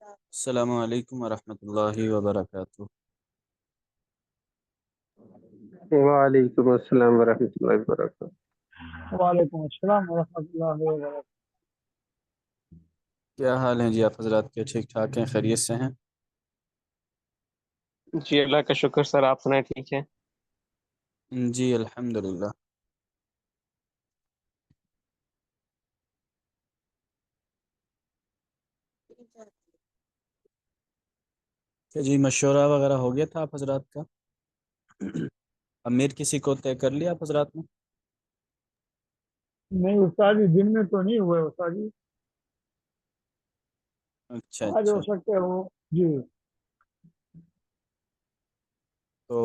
السلام علیکم ورحمۃ اللہ وبرکاتہ۔ وعلیکم السلام ورحمۃ اللہ وبرکاتہ۔ وعلیکم السلام ورحمۃ اللہ وبرکاتہ۔ کیا حال ہیں جی آپ حضرات کے؟ ٹھیک ٹھاک ہیں؟ خیریت سے ہیں؟ جی اللہ کا شکر سر، آپ سنائیں ٹھیک ہے؟ جی الحمد للہ۔ کیا جی مشورہ وغیرہ ہو گیا تھا آپ حضرات کا؟ امیر کسی کو طے کر لیا آپ حضرات نے؟ نہیں استاد جی، دن میں تو نہیں ہوئے استاد جی، اچھا آج اچھا، ہو سکتے ہو جی۔ تو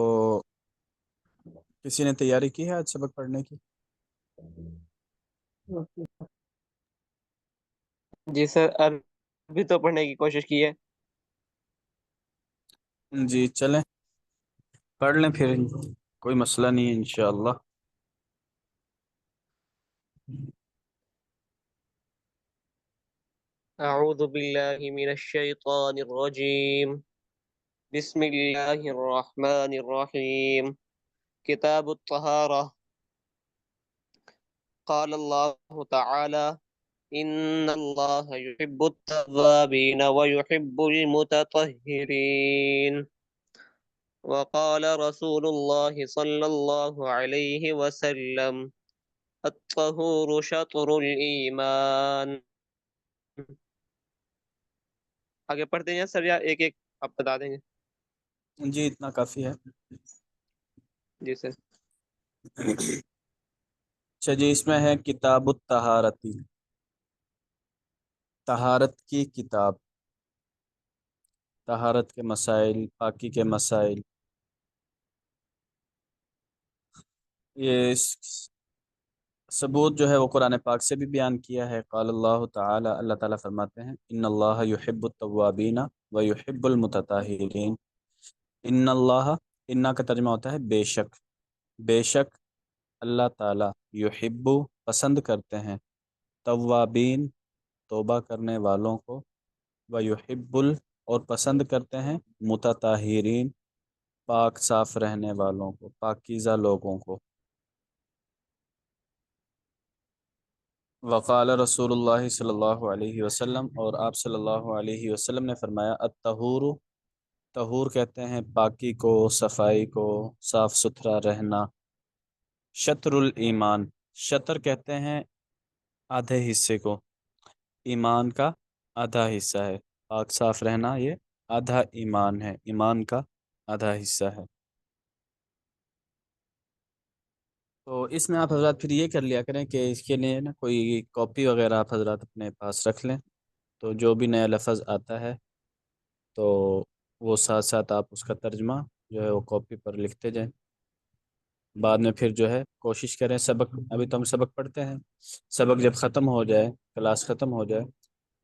کسی نے تیاری کی ہے آج سبق پڑھنے کی؟ جی سر، ابھی تو پڑھنے کی کوشش کی ہے۔ جی چلیں پڑھ لیں پھر، کوئی مسئلہ نہیں ہے انشاءاللہ۔ اعوذ باللہ من الشیطان الرجیم، بسم اللہ الرحمن الرحیم۔ کتاب الطہارہ، قال اللہ تعالی ان اللہ يحب التوابین ويحب المتطہرین، وقال رسول اللہ صلی اللہ علیہ وسلم الطہور شطر الایمان۔ آگے پڑھتے ہیں سر یا ایک ایک آپ بتا دیں گے؟ جی اتنا کافی ہے۔ جی سر۔ اچھا جی، اس میں ہے کتاب الطہارتی، طہارت کی کتاب، طہارت کے مسائل، پاکی کے مسائل۔ یہ ثبوت جو ہے وہ قرآن پاک سے بھی بیان کیا ہے۔ قال اللہ تعالی، اللہ تعالیٰ فرماتے ہیں ان اللہ یحب التوابین و یحب المتطہرین۔ ان اللہ، انا کا ترجمہ ہوتا ہے بے شک، بے شک اللہ تعالیٰ، یحب پسند کرتے ہیں، توابین توبہ کرنے والوں کو، و یحب اور پسند کرتے ہیں متطہرین پاک صاف رہنے والوں کو، پاکیزہ لوگوں کو۔ وقال رسول اللہ صلی اللہ علیہ وسلم، اور آپ صلی اللہ علیہ وسلم نے فرمایا الطہور، طہور کہتے ہیں پاکی کو، صفائی کو، صاف ستھرا رہنا۔ شطر الایمان، شطر کہتے ہیں آدھے حصے کو، ایمان کا آدھا حصہ ہے۔ پاک صاف رہنا یہ آدھا ایمان ہے، ایمان کا آدھا حصہ ہے۔ تو اس میں آپ حضرات پھر یہ کر لیا کریں کہ اس کے لیے نا کوئی کاپی وغیرہ آپ حضرات اپنے پاس رکھ لیں، تو جو بھی نیا لفظ آتا ہے تو وہ ساتھ ساتھ آپ اس کا ترجمہ جو ہے وہ کاپی پر لکھتے جائیں۔ بعد میں پھر جو ہے کوشش کریں، سبق ابھی تو ہم سبق پڑھتے ہیں، سبق جب ختم ہو جائے، کلاس ختم ہو جائے،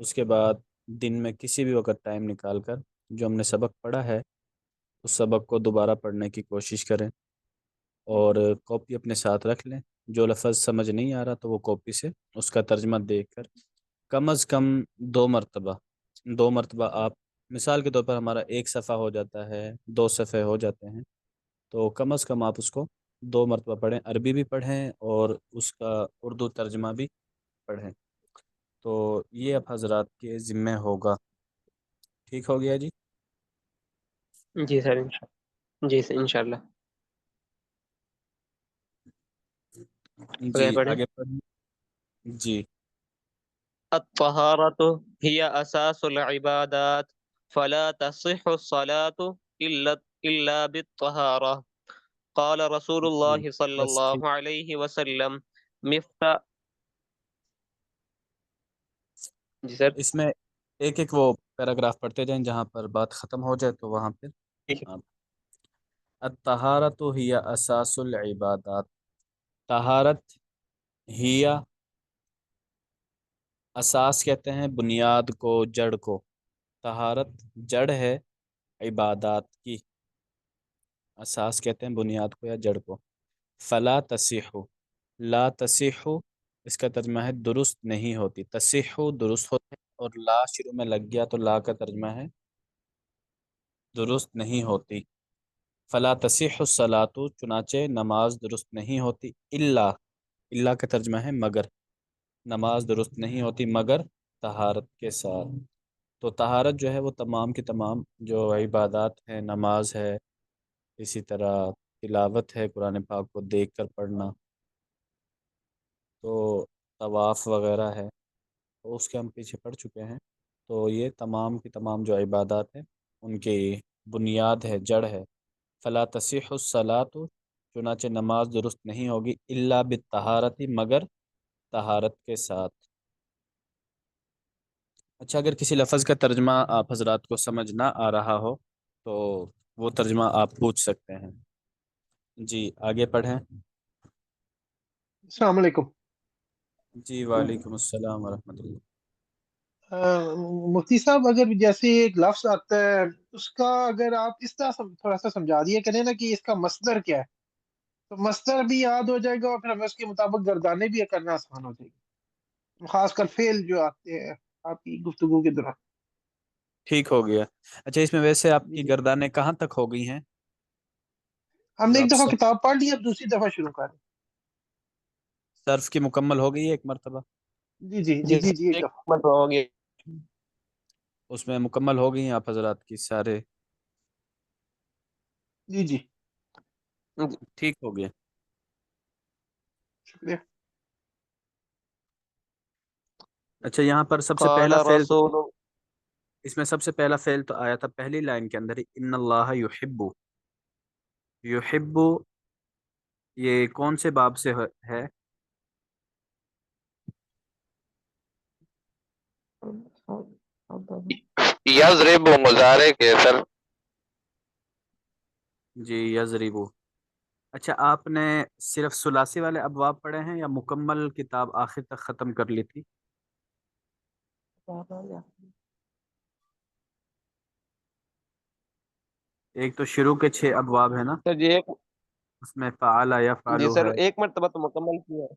اس کے بعد دن میں کسی بھی وقت ٹائم نکال کر جو ہم نے سبق پڑھا ہے اس سبق کو دوبارہ پڑھنے کی کوشش کریں، اور کاپی اپنے ساتھ رکھ لیں۔ جو لفظ سمجھ نہیں آ رہا تو وہ کاپی سے اس کا ترجمہ دیکھ کر کم از کم 2 مرتبہ، 2 مرتبہ آپ، مثال کے طور پر ہمارا ایک صفحہ ہو جاتا ہے، 2 صفحے ہو جاتے ہیں، تو کم از کم آپ اس کو 2 مرتبہ پڑھیں، عربی بھی پڑھیں اور اس کا اردو ترجمہ بھی پڑھیں۔ تو یہ اب حضرات کے ذمہ ہوگا۔ ٹھیک ہو گیا جی؟ جی سر جی سر انشاءاللہ۔ جی آگے پڑھیں۔ آگے پڑھیں جی۔ الطہارۃ ہی اساس العبادات فلا تصح الصلاۃ الا بالطہارہ، قال رسول جی اللہ صلی بس ٹھیک۔ اللہ علیہ وسلم مفتاح۔ جی سر۔ اس میں ایک ایک وہ پیراگراف پڑھتے جائیں، جہاں پر بات ختم ہو جائے تو وہاں پھر ٹھیک ہے۔ آپ۔ الطہارت ہی اساس العبادات، طہارت ہی اساس کہتے ہیں بنیاد کو، جڑ کو، طہارت جڑ ہے عبادات کی، اساس کہتے ہیں بنیاد کو یا جڑ کو۔ فلا تصح، لا تصح اس کا ترجمہ ہے درست نہیں ہوتی، تصح درست ہوتے اور لا شروع میں لگ گیا تو لا کا ترجمہ ہے درست نہیں ہوتی. فلا تصح الصلاۃ، چنانچہ نماز درست نہیں ہوتی. اللہ کا ترجمہ ہے مگر، نماز درست نہیں ہوتی مگر طہارت کے ساتھ. تو طہارت جو ہے وہ تمام کی تمام جو عبادات ہیں، نماز ہے، اسی طرح تلاوت ہے قرآن پاک کو دیکھ کر پڑھنا، تو طواف وغیرہ ہے، تو اس کے ہم پیچھے پڑھ چکے ہیں. تو یہ تمام کی تمام جو عبادات ہیں ان کی بنیاد ہے، جڑ ہے. فلا تصح الصلاۃ، چنانچہ نماز درست نہیں ہوگی الا بالطہارت، مگر طہارت کے ساتھ. اچھا، اگر کسی لفظ کا ترجمہ آپ حضرات کو سمجھ نہ آ رہا ہو تو وہ ترجمہ آپ پوچھ سکتے ہیں. جی آگے پڑھیں. السلام علیکم. جی وعلیکم السلام ورحمۃ اللہ. مفتی صاحب، اگر جیسے ایک لفظ آتا ہے اس کا اگر آپ اس طرح تھوڑا سا سمجھا دیا کریں نا کہ اس کا مصدر کیا ہے، تو مصدر بھی یاد ہو جائے گا اور پھر ہمیں اس کے مطابق گردانے بھی کرنا آسان ہو جائے گا، خاص کر فعل جو آتے ہیں آپ کی گفتگو کے دوران. ٹھیک ہو گیا. اچھا، اس میں ویسے آپ جی کی جی، گردانیں کہاں تک ہو گئی ہیں ہم نے جو ایک آپ دفعہ کتاب پڑھ لی، اب دوسری دفعہ شروع کر رہے صرف کی مکمل ہو گئی ہے ایک مرتبہ؟ ہیں. جی جی جی جی جی جی، سر، ایک ایک دفعہ. منٹ ہو گیا. اس میں مکمل ہو گئی ہیں آپ حضرات کی سارے؟ جی جی، جی. ٹھیک ہو گیا. شکریہ. اچھا، یہاں پر سب سے قال پہلا فعل، رسول. اس میں سب سے پہلا فعل تو آیا تھا پہلی لائن کے اندر ہی، ان اللہ یحب. یحب یہ کون سے باب سے ہے؟ یضرب مضارع کے سر. جی یضربو. اچھا، آپ نے صرف ثلاثی والے ابواب پڑھے ہیں یا مکمل کتاب آخر تک ختم کر لی تھی؟ ایک تو شروع کے 6 ابواب ہے نا، سر جی ایک. اس میں فعل جی یفعلو سر، ہے. ایک مرتبہ تو مکمل کیا ہے.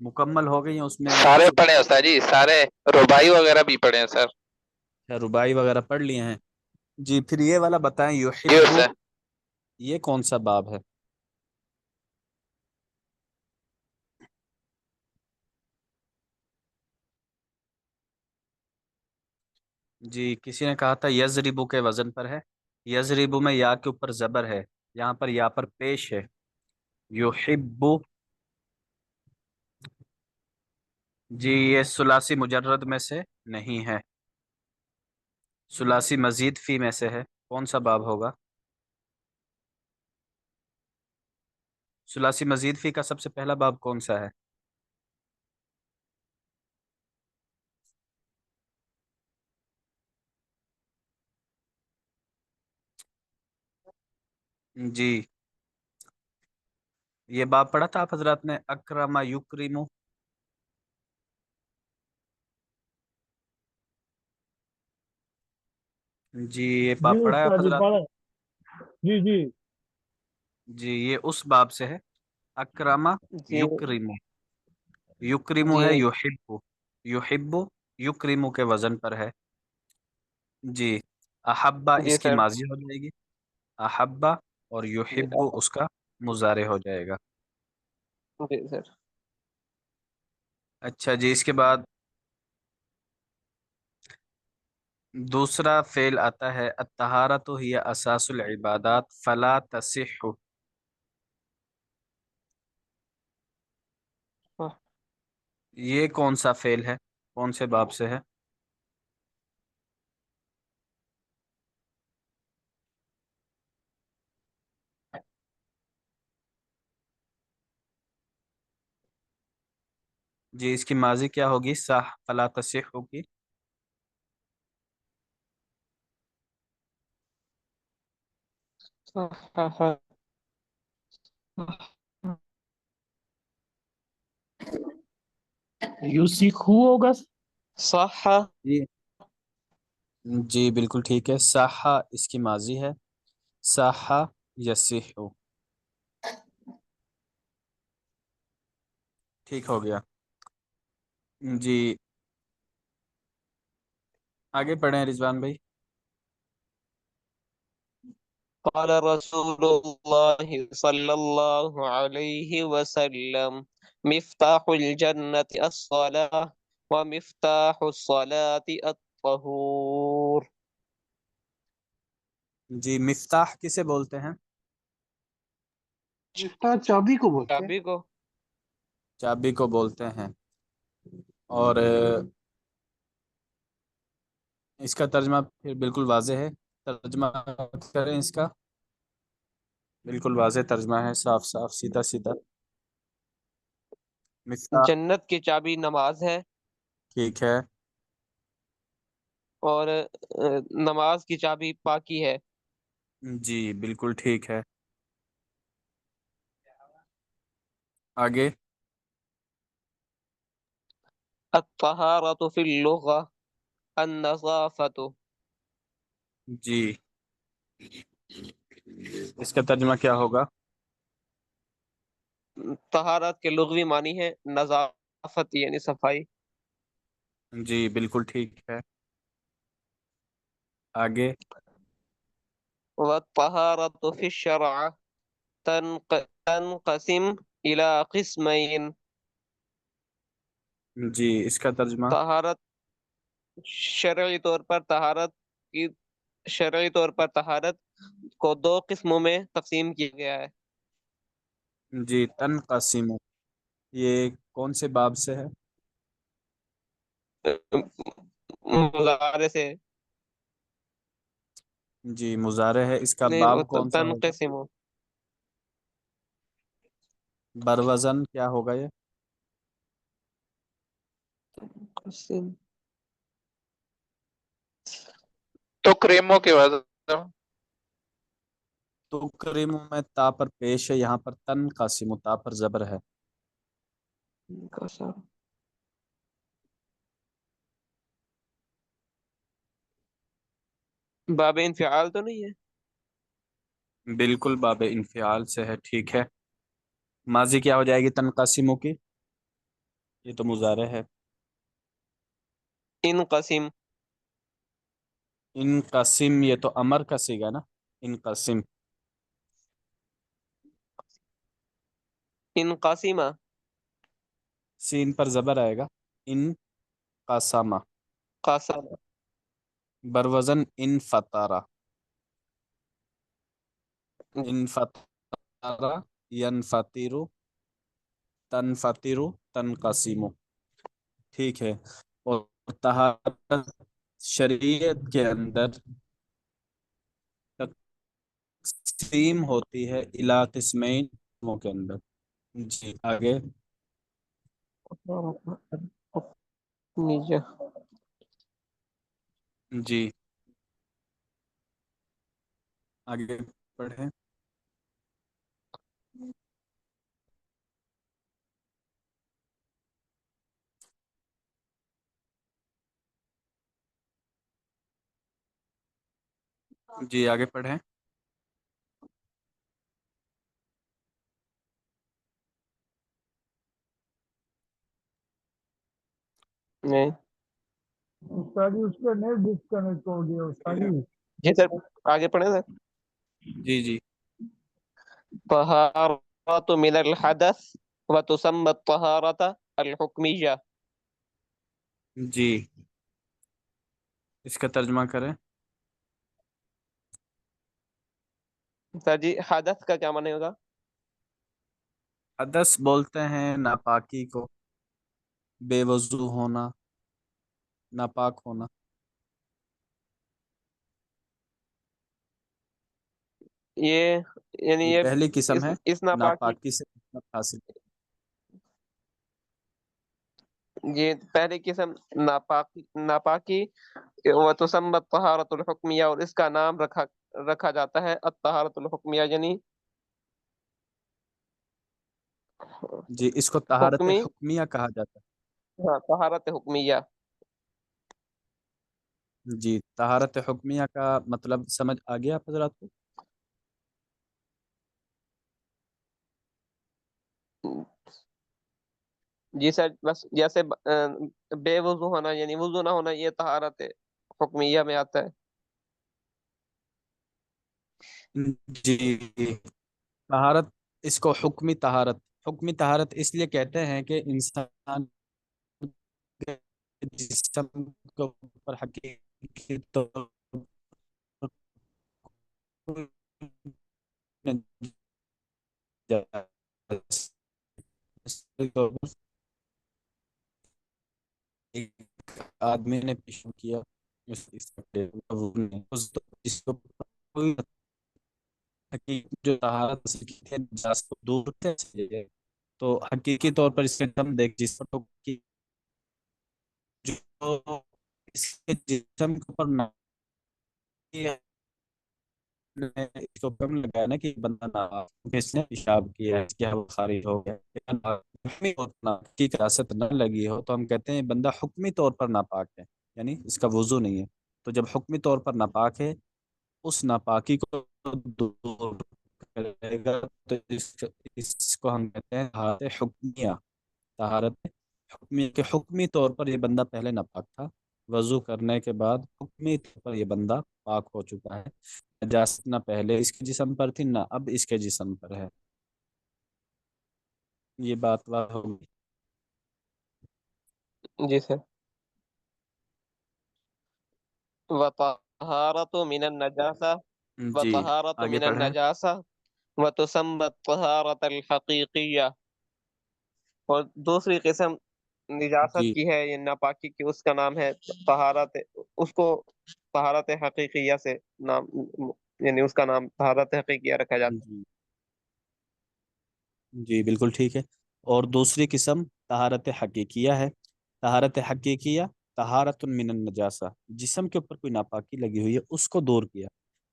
مکمل ہو گئی ہیں اس میں سارے پڑھے ہیں استاد جی، سارے رباعی وغیرہ بھی پڑھے ہیں سر. رباعی وغیرہ پڑھ لیے ہیں. جی پھر یہ والا بتائیں، جی یحب سر. یہ کون سا باب ہے؟ جی کسی نے کہا تھا یضربو کے وزن پر ہے. یضربو میں یا کے اوپر زبر ہے، یہاں پر یا پر پیش ہے. یحب، جی یہ ثلاثی مجرد میں سے نہیں ہے، ثلاثی مزید فی میں سے ہے. کون سا باب ہوگا؟ ثلاثی مزید فی کا سب سے پہلا باب کون سا ہے؟ جی یہ باب پڑھا تھا آپ حضرات نے، اکرم یکرم. جی یہ جی باب پڑھا ہے آپ استاد جی حضرات نے؟ پڑھیں. جی جی جی یہ اس باب سے ہے، اکرم جی یکرم. یکرم جی ہے یحب، یحب یکرم کے وزن پر ہے. جی احبا جی اس کی سر. ماضی ہو جائے گی، احبا، اور جی یحب اس کا مضارع ہو جائے گا. جی سر. اچھا جی، اس کے بعد دوسرا فعل آتا ہے الطہارۃ ہی اساس العبادات فلا تصح. یہ کون سا فعل ہے، کون سے باب سے ہے؟ جی اس کی ماضی کیا ہوگی؟ صح فلا تصح ہوگی. یوسیخو ہوگا. صح. جی جی بالکل ٹھیک ہے، صح اس کی ماضی ہے، صح یصح. ٹھیک ہو گیا. جی آگے پڑھیں رضوان بھائی. قال رسول الله صلى الله عليه وسلم مفتاح الجنة الصلاة ومفتاح الصلاة الطهور. جی مفتاح کسے بولتے ہیں؟ مفتاح چابی کو بولتے ہیں. چابی کو. چابی کو بولتے ہیں. اور اس کا ترجمہ پھر بالکل واضح ہے. ترجمہ کریں اس کا. بالکل واضح ترجمہ ہے، صاف صاف سیدھا سیدھا. مفتاح. جنت کی چابی نماز ہے، ٹھیک ہے. اور نماز کی چابی پاکی ہے. جی بالکل ٹھیک ہے. آگے. الطہارة فی اللغة النظافة. جی اس کا ترجمہ کیا ہوگا؟ طہارت کے لغوی معنی ہے نظافت یعنی صفائی. جی بالکل ٹھیک ہے. آگے. والطہارة فی الشرع تنقسم إلى قسمين. جی اس کا ترجمہ. طہارت شرعی طور پر طہارت کی شرعی طور پر طہارت کو دو قسموں میں تقسیم کیا گیا ہے. جی تنقسم، یہ کون سے باب سے ہے؟ مضارع سے. جی مضارع ہے. اس کا نہیں، باب کون سا ہوگا؟ تنقسم. بروزن کیا ہوگا یہ؟ تو کریموں کے وجہ تو کریم میں تا پر پیش ہے، یہاں پر تنقسم تا پر زبر ہے. باب انفعال تو نہیں ہے؟ بالکل باب انفعال سے ہے. ٹھیک ہے. ماضی کیا ہو جائے گی تنقسموں کی؟ یہ تو مضارع ہے. انقسم. انقسم یہ تو امر کا صیغہ نا. انقسم. انقسمہ. سین پر زبر آئے گا. ان قسمہ. قسم. بروزن ان فطارہ. ان فطارہ ینفطر تنفطر تنقسم. ٹھیک ہے. اور طہارت شریعت کے اندر تقسیم ہوتی ہے الی قسمین کے اندر. جی آگے. نیچے. جی آگے پڑھیں. جی آگے پڑھیں. نہیں. استادی اس کا نیٹ ڈسکنیکٹ ہو گیا استادی. جی سر، آگے پڑھیں سر. جی جی طہارت من الحدث وتسمى الطہارت الحکمیہ. جی اس کا ترجمہ کریں. سر جی، حدث کا کیا معنی ہوگا؟ حدث بولتے ہیں ناپاکی کو، بے وضو ہونا، ناپاک ہونا. یہ یعنی یہ یہ پہلی قسم ہے اس ناپاکی. ناپاکی سے نفرت حاصل. یہ پہلی قسم ناپاکی وتسمى الطہارت الحکمیہ، اور اس کا نام رکھا جاتا ہے الطہارت الحکمیہ، یعنی جی اس کو طہارت حکمی. حکمیہ کہا جاتا ہاں، طہارت حکمیہ. ہے. جی طہارت حکمیہ کا مطلب سمجھ آ گیا آپ حضرات کو؟ جی سر، بس جیسے بے وضو ہونا یعنی وضو نہ ہونا، یہ طہارت حکمیہ میں آتا ہے؟ جی، طہارت، اس کو حکمی طہارت اس لیے کہتے ہیں کہ انسان کے جسم کے اوپر حقیقی طور پر کوئی ایک آدمی نے پیش کیا جس کو کوئی حقیقی جو طہارت حاصل کی ہے نجاست کو دور سے ہے، تو حقیقی طور پر اس کے ہم دیکھ جس پر جو اس کے جسم کے اوپر نے اس کو کم لگایا نا کہ بندہ نہ اس نے پیشاب کیا ہے، اس کی ہوا خارج ہو گیا، حکمی طور پر کی قراست نہ لگی ہو تو ہم کہتے ہیں بندہ حکمی طور پر ناپاک ہے، یعنی اس کا وضو نہیں ہے۔ تو جب حکمی طور پر ناپاک ہے، اس ناپاکی کو دور کرے گا تو اس کو ہم کہتے ہیں طہارت حکمیہ۔ طہارت حکمی کہ حکمی طور پر یہ بندہ پہلے ناپاک تھا، وضو کرنے کے بعد حکمی طور پر یہ بندہ پاک ہو چکا ہے، نجاست نہ پہلے اس کے جسم پر تھی نہ اب اس کے جسم پر ہے۔ یہ بات ہوگی۔ جی سر۔ وطہارت من النجاسہ جی وطہارت آگے من پڑھیں۔ النجاسہ وتسمى الطہارت الحقیقیہ، اور دوسری قسم نجاست جی کی ہے یہ ناپاکی کی، اس کا نام ہے طہارت، اس کو طہارت حقیقیہ سے نام، یعنی اس کا نام طہارت حقیقیہ رکھا جاتا جی جی بالکل ٹھیک ہے۔ اور دوسری قسم طہارت حقیقیہ ہے۔ طہارت حقیقیہ طہارت من النجاسہ، جسم کے اوپر کوئی ناپاکی لگی ہوئی ہے اس کو دور کیا،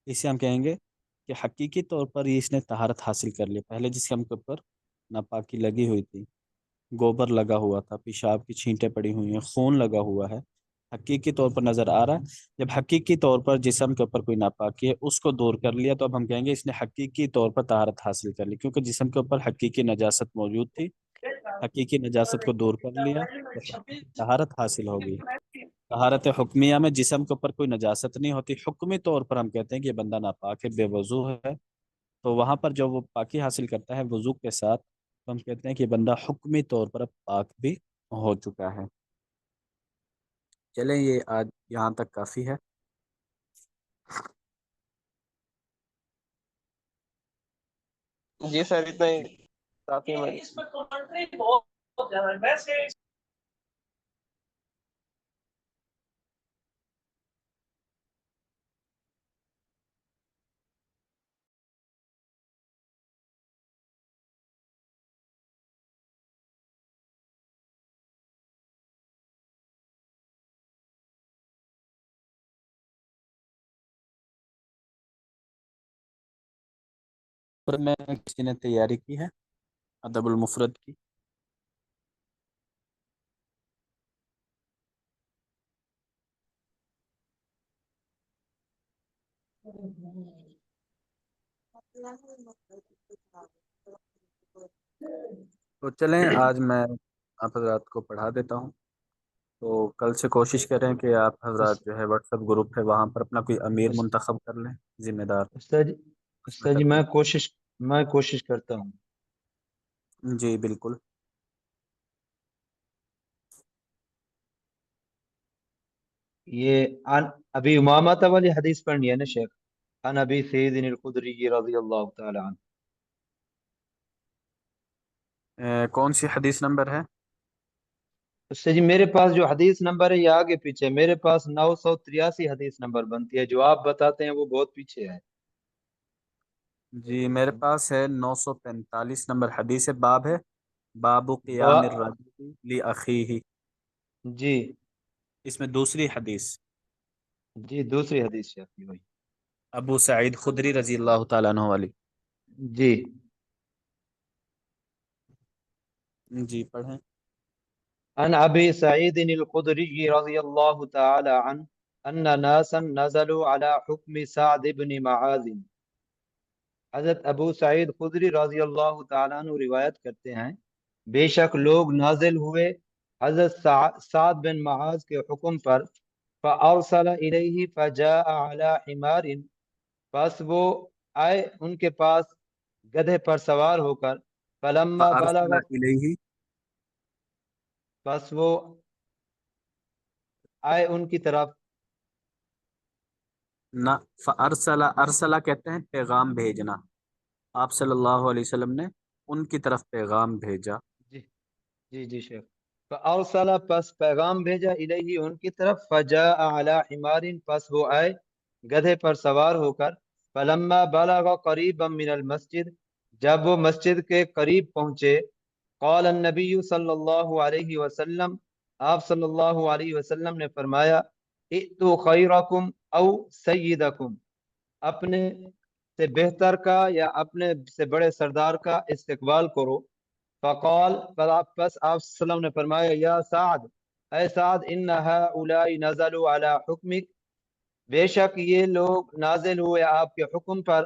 اسے ہم کہیں گے کہ حقیقی طور پر یہ اس نے طہارت حاصل کر لی۔ پہلے جسم کے اوپر ناپاکی لگی ہوئی تھی، گوبر لگا ہوا تھا، پیشاب کی چھینٹیں پڑی ہوئی ہیں، خون لگا ہوا ہے، حقیقی طور پر نظر آ رہا ہے۔ جب حقیقی طور پر جسم کے اوپر کوئی ناپاکی ہے اس کو دور کر لیا تو اب ہم کہیں گے اس نے حقیقی طور پر طہارت حاصل کر لی، کیونکہ جسم کے اوپر حقیقی نجاست موجود تھی، حقیقی نجاست کو دور کر لیا تو طہارت حاصل ہوگی۔ طہارت حکمیہ میں جسم کے اوپر کوئی نجاست نہیں ہوتی، حکمی طور پر ہم کہتے ہیں کہ یہ بندہ ناپاک ہے، بے وضو ہے، تو وہاں پر جو وہ پاکی حاصل کرتا ہے وضو کے ساتھ تو ہم کہتے ہیں کہ یہ بندہ حکمی طور پر اب پاک بھی ہو چکا ہے۔ چلیں یہ آج یہاں تک کافی ہے۔ ہے۔ جی سر، اتنا ہی کافی میں پر میں کسی نے تیاری کی ہے ادب المفرد کی؟ تو چلیں آج میں آپ حضرات کو پڑھا دیتا ہوں، تو کل سے کوشش کریں کہ آپ حضرات جو ہے واٹس ایپ گروپ ہے وہاں پر اپنا کوئی امیر منتخب کر لیں، ذمہ دار استاد جی، اس میں میں ترتیب۔ کوشش کرتا ہوں۔ جی بالکل۔ یہ ابھی امامہ والی حدیث پڑھنی ہے نا شیخ؟ عن ابی سعید الخدری رضی اللہ تعالی عنہ۔ کون سی حدیث نمبر ہے؟ اس سے جی میرے پاس جو حدیث نمبر ہے یہ آگے پیچھے، میرے پاس 983 حدیث نمبر بنتی ہے، جو آپ بتاتے ہیں وہ بہت پیچھے ہے۔ جی میرے پاس ہے 945 نمبر حدیث، باب ہے باب با قیام الرجل لأخیہ، جی اس میں دوسری حدیث جی دوسری حدیث شیخ جی وہی۔ ابو سعید خدری رضی اللہ تعالیٰ عنہ والی۔ جی جی پڑھیں۔ عن ابی سعید الخدری رضی اللہ تعالی عنہ ان ناسا نزلوا على حکم سعد بن معاذ۔ حضرت ابو سعید خدری رضی اللہ تعالیٰ عنہ روایت کرتے ہیں بے شک لوگ نازل ہوئے حضرت سعد بن معاذ کے حکم پر، فأرسل إليه فجاء على حمار، بس وہ آئے ان کے پاس گدھے پر سوار ہو کر. فلما فارسل بلغ، الیہ، بس وہ آئے ان کی طرف. نہ، فارسل، ارسلہ کہتے ہیں پیغام بھیجنا، آپ صلی اللہ علیہ وسلم نے ان کی طرف پیغام بھیجا. جی جی جی شیخ. فارسل، پس پیغام بھیجا، الیہ ان کی طرف. فجاء علی حمار، پس وہ آئے گدھے پر سوار ہو کر. فلما بلغ قریبا من المسجد، جب وہ مسجد کے قریب پہنچے. قال النبی صلی اللہ علیہ وسلم، آپ صلی اللہ علیہ وسلم نے فرمایا، ائتوا خیرکم او سیدکم، اپنے سے بہتر کا یا اپنے سے بڑے سردار کا استقبال کرو. فقال، پس آپ صلی اللہ علیہ وسلم نے فرمایا، یا سعد، اے سعد، ان هؤلاء نزلوا علی حکمک، بے شک یہ لوگ نازل ہوئے آپ کے حکم پر.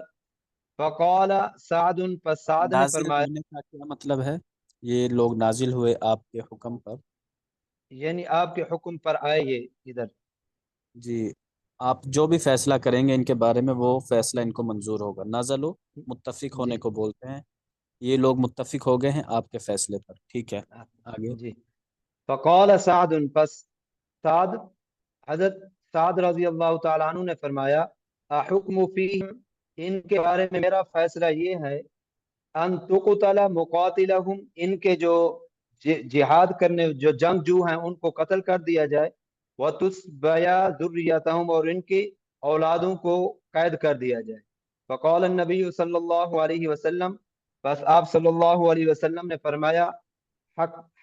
فقال سعد، پس سعد نے نازل فرمایا، ہونے کا کیا مطلب ہے؟ یہ لوگ نازل ہوئے آپ کے حکم پر؟ یعنی آپ کے حکم پر آئے یہ ادھر. جی، آپ جو بھی فیصلہ کریں گے ان کے بارے میں وہ فیصلہ ان کو منظور ہوگا. نازل متفق جی ہونے کو بولتے ہیں، یہ لوگ متفق ہو گئے ہیں آپ کے فیصلے پر. ٹھیک ہے، آگے. جی. فقال سعد، پس سعد، حضرت سعد رضی اللہ تعالیٰ عنہ نے فرمایا، احکم فیہم، ان کے بارے میں میرا فیصلہ یہ ہے، ان تقتل مقاتلہم، ان کے جو جہاد کرنے جو جنگجو ہیں ان کو قتل کر دیا جائے. وتسبیا ذریتہم، اور ان کی اولادوں کو قید کر دیا جائے. فقال النبی صلی اللہ علیہ وسلم، بس آپ صلی اللہ علیہ وسلم نے فرمایا،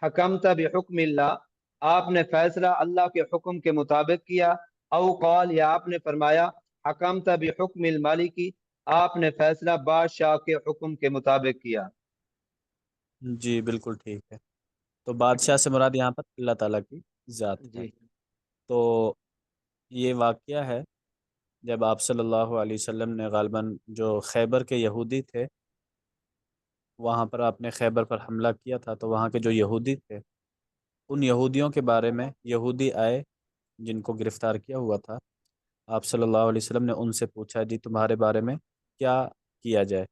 حکمت بحکم اللہ، آپ نے فیصلہ اللہ کے حکم کے مطابق کیا. او قال، یا آپ نے فرمایا، حکمت بحکم المالکی، آپ نے فیصلہ بادشاہ کے حکم کے مطابق کیا. جی بالکل ٹھیک ہے. تو بادشاہ سے مراد یہاں پر اللہ تعالیٰ کی ذات ہے. جی تو یہ واقعہ ہے جب آپ صلی اللہ علیہ وسلم نے غالباً جو خیبر کے یہودی تھے وہاں پر آپ نے خیبر پر حملہ کیا تھا، تو وہاں کے جو یہودی تھے ان یہودیوں کے بارے میں یہودی آئے جن کو گرفتار کیا ہوا تھا. آپ صلی اللہ علیہ وسلم نے ان سے پوچھا جی تمہارے بارے میں کیا کیا جائے.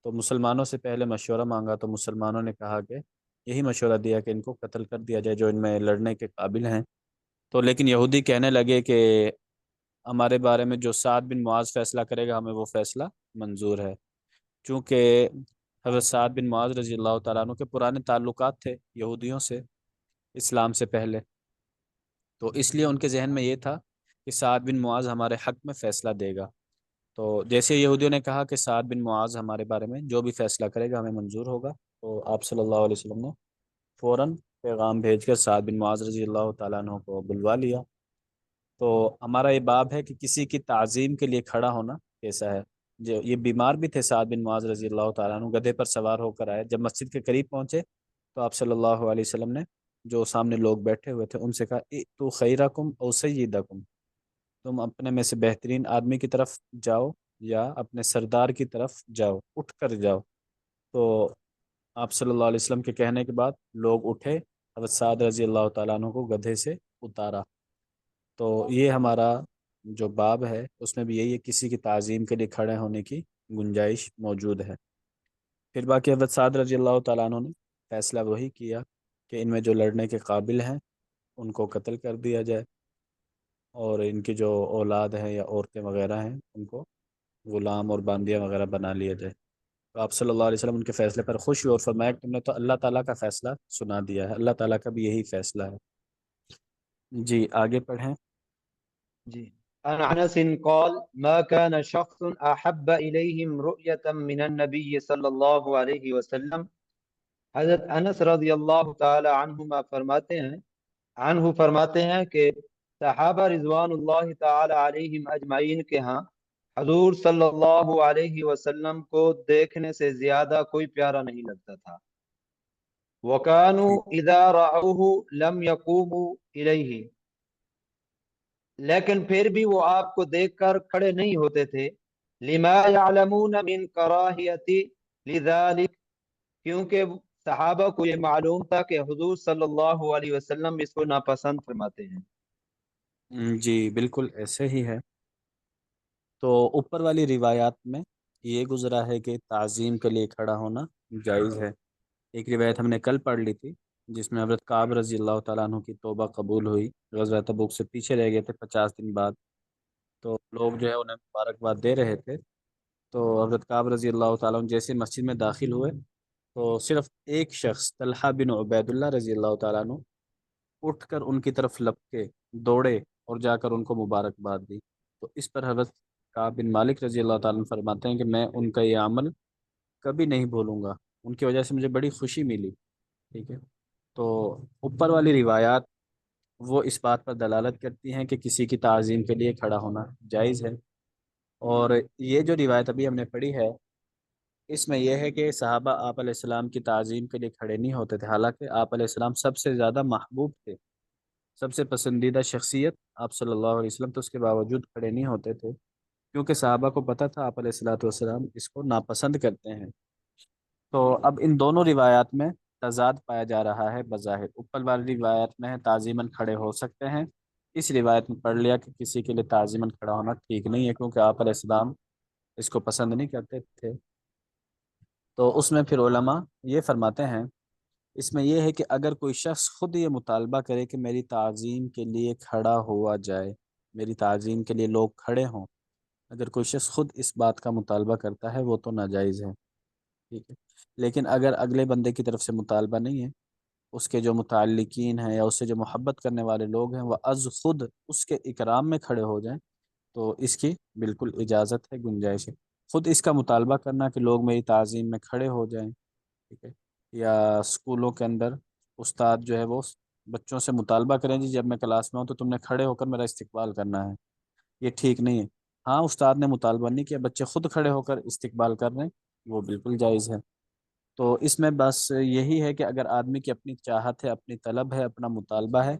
تو مسلمانوں سے پہلے مشورہ مانگا تو مسلمانوں نے کہا کہ یہی مشورہ دیا کہ ان کو قتل کر دیا جائے جو ان میں لڑنے کے قابل ہیں. تو لیکن یہودی کہنے لگے کہ ہمارے بارے میں جو سعد بن معاذ فیصلہ کرے گا ہمیں وہ فیصلہ منظور ہے. چونکہ حضرت سعد بن معاذ رضی اللہ تعالیٰ عنہ کے پرانے تعلقات تھے یہودیوں سے اسلام سے پہلے، تو اس لیے ان کے ذہن میں یہ تھا کہ سعد بن معاذ ہمارے حق میں فیصلہ دے گا. تو جیسے یہودیوں نے کہا کہ سعد بن معاذ ہمارے بارے میں جو بھی فیصلہ کرے گا ہمیں منظور ہوگا، تو آپ صلی اللہ علیہ وسلم نے فوراً پیغام بھیج کر سعد بن معاذ رضی اللہ تعالیٰ عنہ کو بلوا لیا. تو ہمارا یہ باب ہے کہ کسی کی تعظیم کے لیے کھڑا ہونا کیسا ہے. جو یہ بیمار بھی تھے سعد بن معاذ رضی اللہ تعالیٰ عنہ، گدھے پر سوار ہو کر آئے. جب مسجد کے قریب پہنچے تو آپ صلی اللہ علیہ وسلم نے جو سامنے لوگ بیٹھے ہوئے تھے ان سے کہا تو خیرکم او سیدکم، تم اپنے میں سے بہترین آدمی کی طرف جاؤ یا اپنے سردار کی طرف جاؤ، اٹھ کر جاؤ. تو آپ صلی اللہ علیہ وسلم کے کہنے کے بعد لوگ اٹھے، حضرت سعد رضی اللہ تعالیٰ عنہ کو گدھے سے اتارا. تو یہ ہمارا جو باب ہے اس میں بھی یہی ہے، کسی کی تعظیم کے لیے کھڑے ہونے کی گنجائش موجود ہے. پھر باقی حضرت سعد رضی اللہ تعالیٰ عنہ نے فیصلہ وہی کیا کہ ان میں جو لڑنے کے قابل ہیں ان کو قتل کر دیا جائے اور ان کی جو اولاد ہیں یا عورتیں وغیرہ ہیں ان کو غلام اور باندیاں وغیرہ بنا لیا جائے. تو آپ صلی اللہ علیہ وسلم ان کے فیصلے پر خوش ہوئے اور فرمایا کہ تم نے تو اللہ تعالیٰ کا فیصلہ سنا دیا ہے، اللہ تعالیٰ کا بھی یہی فیصلہ ہے. جی آگے پڑھیں. جی. عن انس قال ما كان شخص احب اليهم رؤية من النبي صلی اللہ علیہ وسلم، حضرت انس رضی اللہ تعالی عنہما فرماتے ہیں کہ صحابہ رضوان اللہ تعالی علیہم اجمعین کے ہاں حضور صلی اللہ علیہ وسلم کو دیکھنے سے زیادہ کوئی پیارا نہیں لگتا تھا. وَكَانُوا إِذَا رَأَوْهُ لَمْ يَقُومُوا إِلَيْهِ، لیکن پھر بھی وہ آپ کو دیکھ کر کھڑے نہیں ہوتے تھے. لِمَا يَعْلَمُونَ مِنْ كَرَاهِيَةِ لِذَلِكَ، کیونکہ صحابہ کو یہ معلوم تھا کہ حضور صلی اللہ علیہ وسلم اس کو ناپسند فرماتے ہیں. جی بالکل ایسے ہی ہے۔ تو اوپر والی روایات میں یہ گزرا ہے کہ تعظیم کے لیے کھڑا ہونا جائز ہے۔ ایک روایت ہم نے کل پڑھ لی تھی جس میں حضرت کعب رضی اللہ تعالیٰ عنہ کی توبہ قبول ہوئی، غزوہ تبوک سے پیچھے رہ گئے تھے 50 دن بعد، تو لوگ جو ہے انہیں مبارکباد دے رہے تھے۔ تو حضرت کعب رضی اللہ تعالیٰ عنہ جیسے مسجد میں داخل ہوئے تو صرف ایک شخص طلحہ بن عبید اللہ رضی اللہ تعالیٰ عنہ اٹھ کر ان کی طرف لپکے دوڑے اور جا کر ان کو مبارکباد دی۔ تو اس پر حضرت کعب بن مالک رضی اللہ تعالیٰ عنہ فرماتے ہیں کہ میں ان کا یہ عمل کبھی نہیں بھولوں گا، ان کی وجہ سے مجھے بڑی خوشی ملی۔ ٹھیک ہے، تو اوپر والی روایات وہ اس بات پر دلالت کرتی ہیں کہ کسی کی تعظیم کے لیے کھڑا ہونا جائز ہے۔ اور یہ جو روایت ابھی ہم نے پڑھی ہے اس میں یہ ہے کہ صحابہ آپ علیہ السلام کی تعظیم کے لیے کھڑے نہیں ہوتے تھے، حالانکہ آپ علیہ السلام سب سے زیادہ محبوب تھے، سب سے پسندیدہ شخصیت آپ صلی اللہ علیہ وسلم، تو اس کے باوجود کھڑے نہیں ہوتے تھے کیونکہ صحابہ کو پتہ تھا آپ علیہ الصلاۃ والسلام اس کو ناپسند کرتے ہیں۔ تو اب ان دونوں روایات میں تضاد پایا جا رہا ہے بظاہر۔ اوپر والی روایت میں ہے تعظیماً کھڑے ہو سکتے ہیں، اس روایت میں پڑھ لیا کہ کسی کے لیے تعظیماً کھڑا ہونا ٹھیک نہیں ہے کیونکہ آپ علیہ السلام اس کو پسند نہیں کرتے تھے۔ تو اس میں پھر علماء یہ فرماتے ہیں، اس میں یہ ہے کہ اگر کوئی شخص خود یہ مطالبہ کرے کہ میری تعظیم کے لیے کھڑا ہوا جائے، میری تعظیم کے لیے لوگ کھڑے ہوں، اگر کوئی شخص خود اس بات کا مطالبہ کرتا ہے وہ تو ناجائز ہے۔ ٹھیک ہے، لیکن اگر اگلے بندے کی طرف سے مطالبہ نہیں ہے، اس کے جو متعلقین ہیں یا اس سے جو محبت کرنے والے لوگ ہیں وہ از خود اس کے اکرام میں کھڑے ہو جائیں تو اس کی بالکل اجازت ہے، گنجائش ہے۔ خود اس کا مطالبہ کرنا کہ لوگ میری تعظیم میں کھڑے ہو جائیں، ٹھیک ہے، یا اسکولوں کے اندر استاد جو ہے وہ بچوں سے مطالبہ کریں جی جب میں کلاس میں ہوں تو تم نے کھڑے ہو کر میرا استقبال کرنا ہے، یہ ٹھیک نہیں ہے۔ ہاں استاد نے مطالبہ نہیں کیا، بچے خود کھڑے ہو کر استقبال کر رہے ہیں، وہ بالکل جائز ہے۔ تو اس میں بس یہی ہے کہ اگر آدمی کی اپنی چاہت ہے، اپنی طلب ہے، اپنا مطالبہ ہے،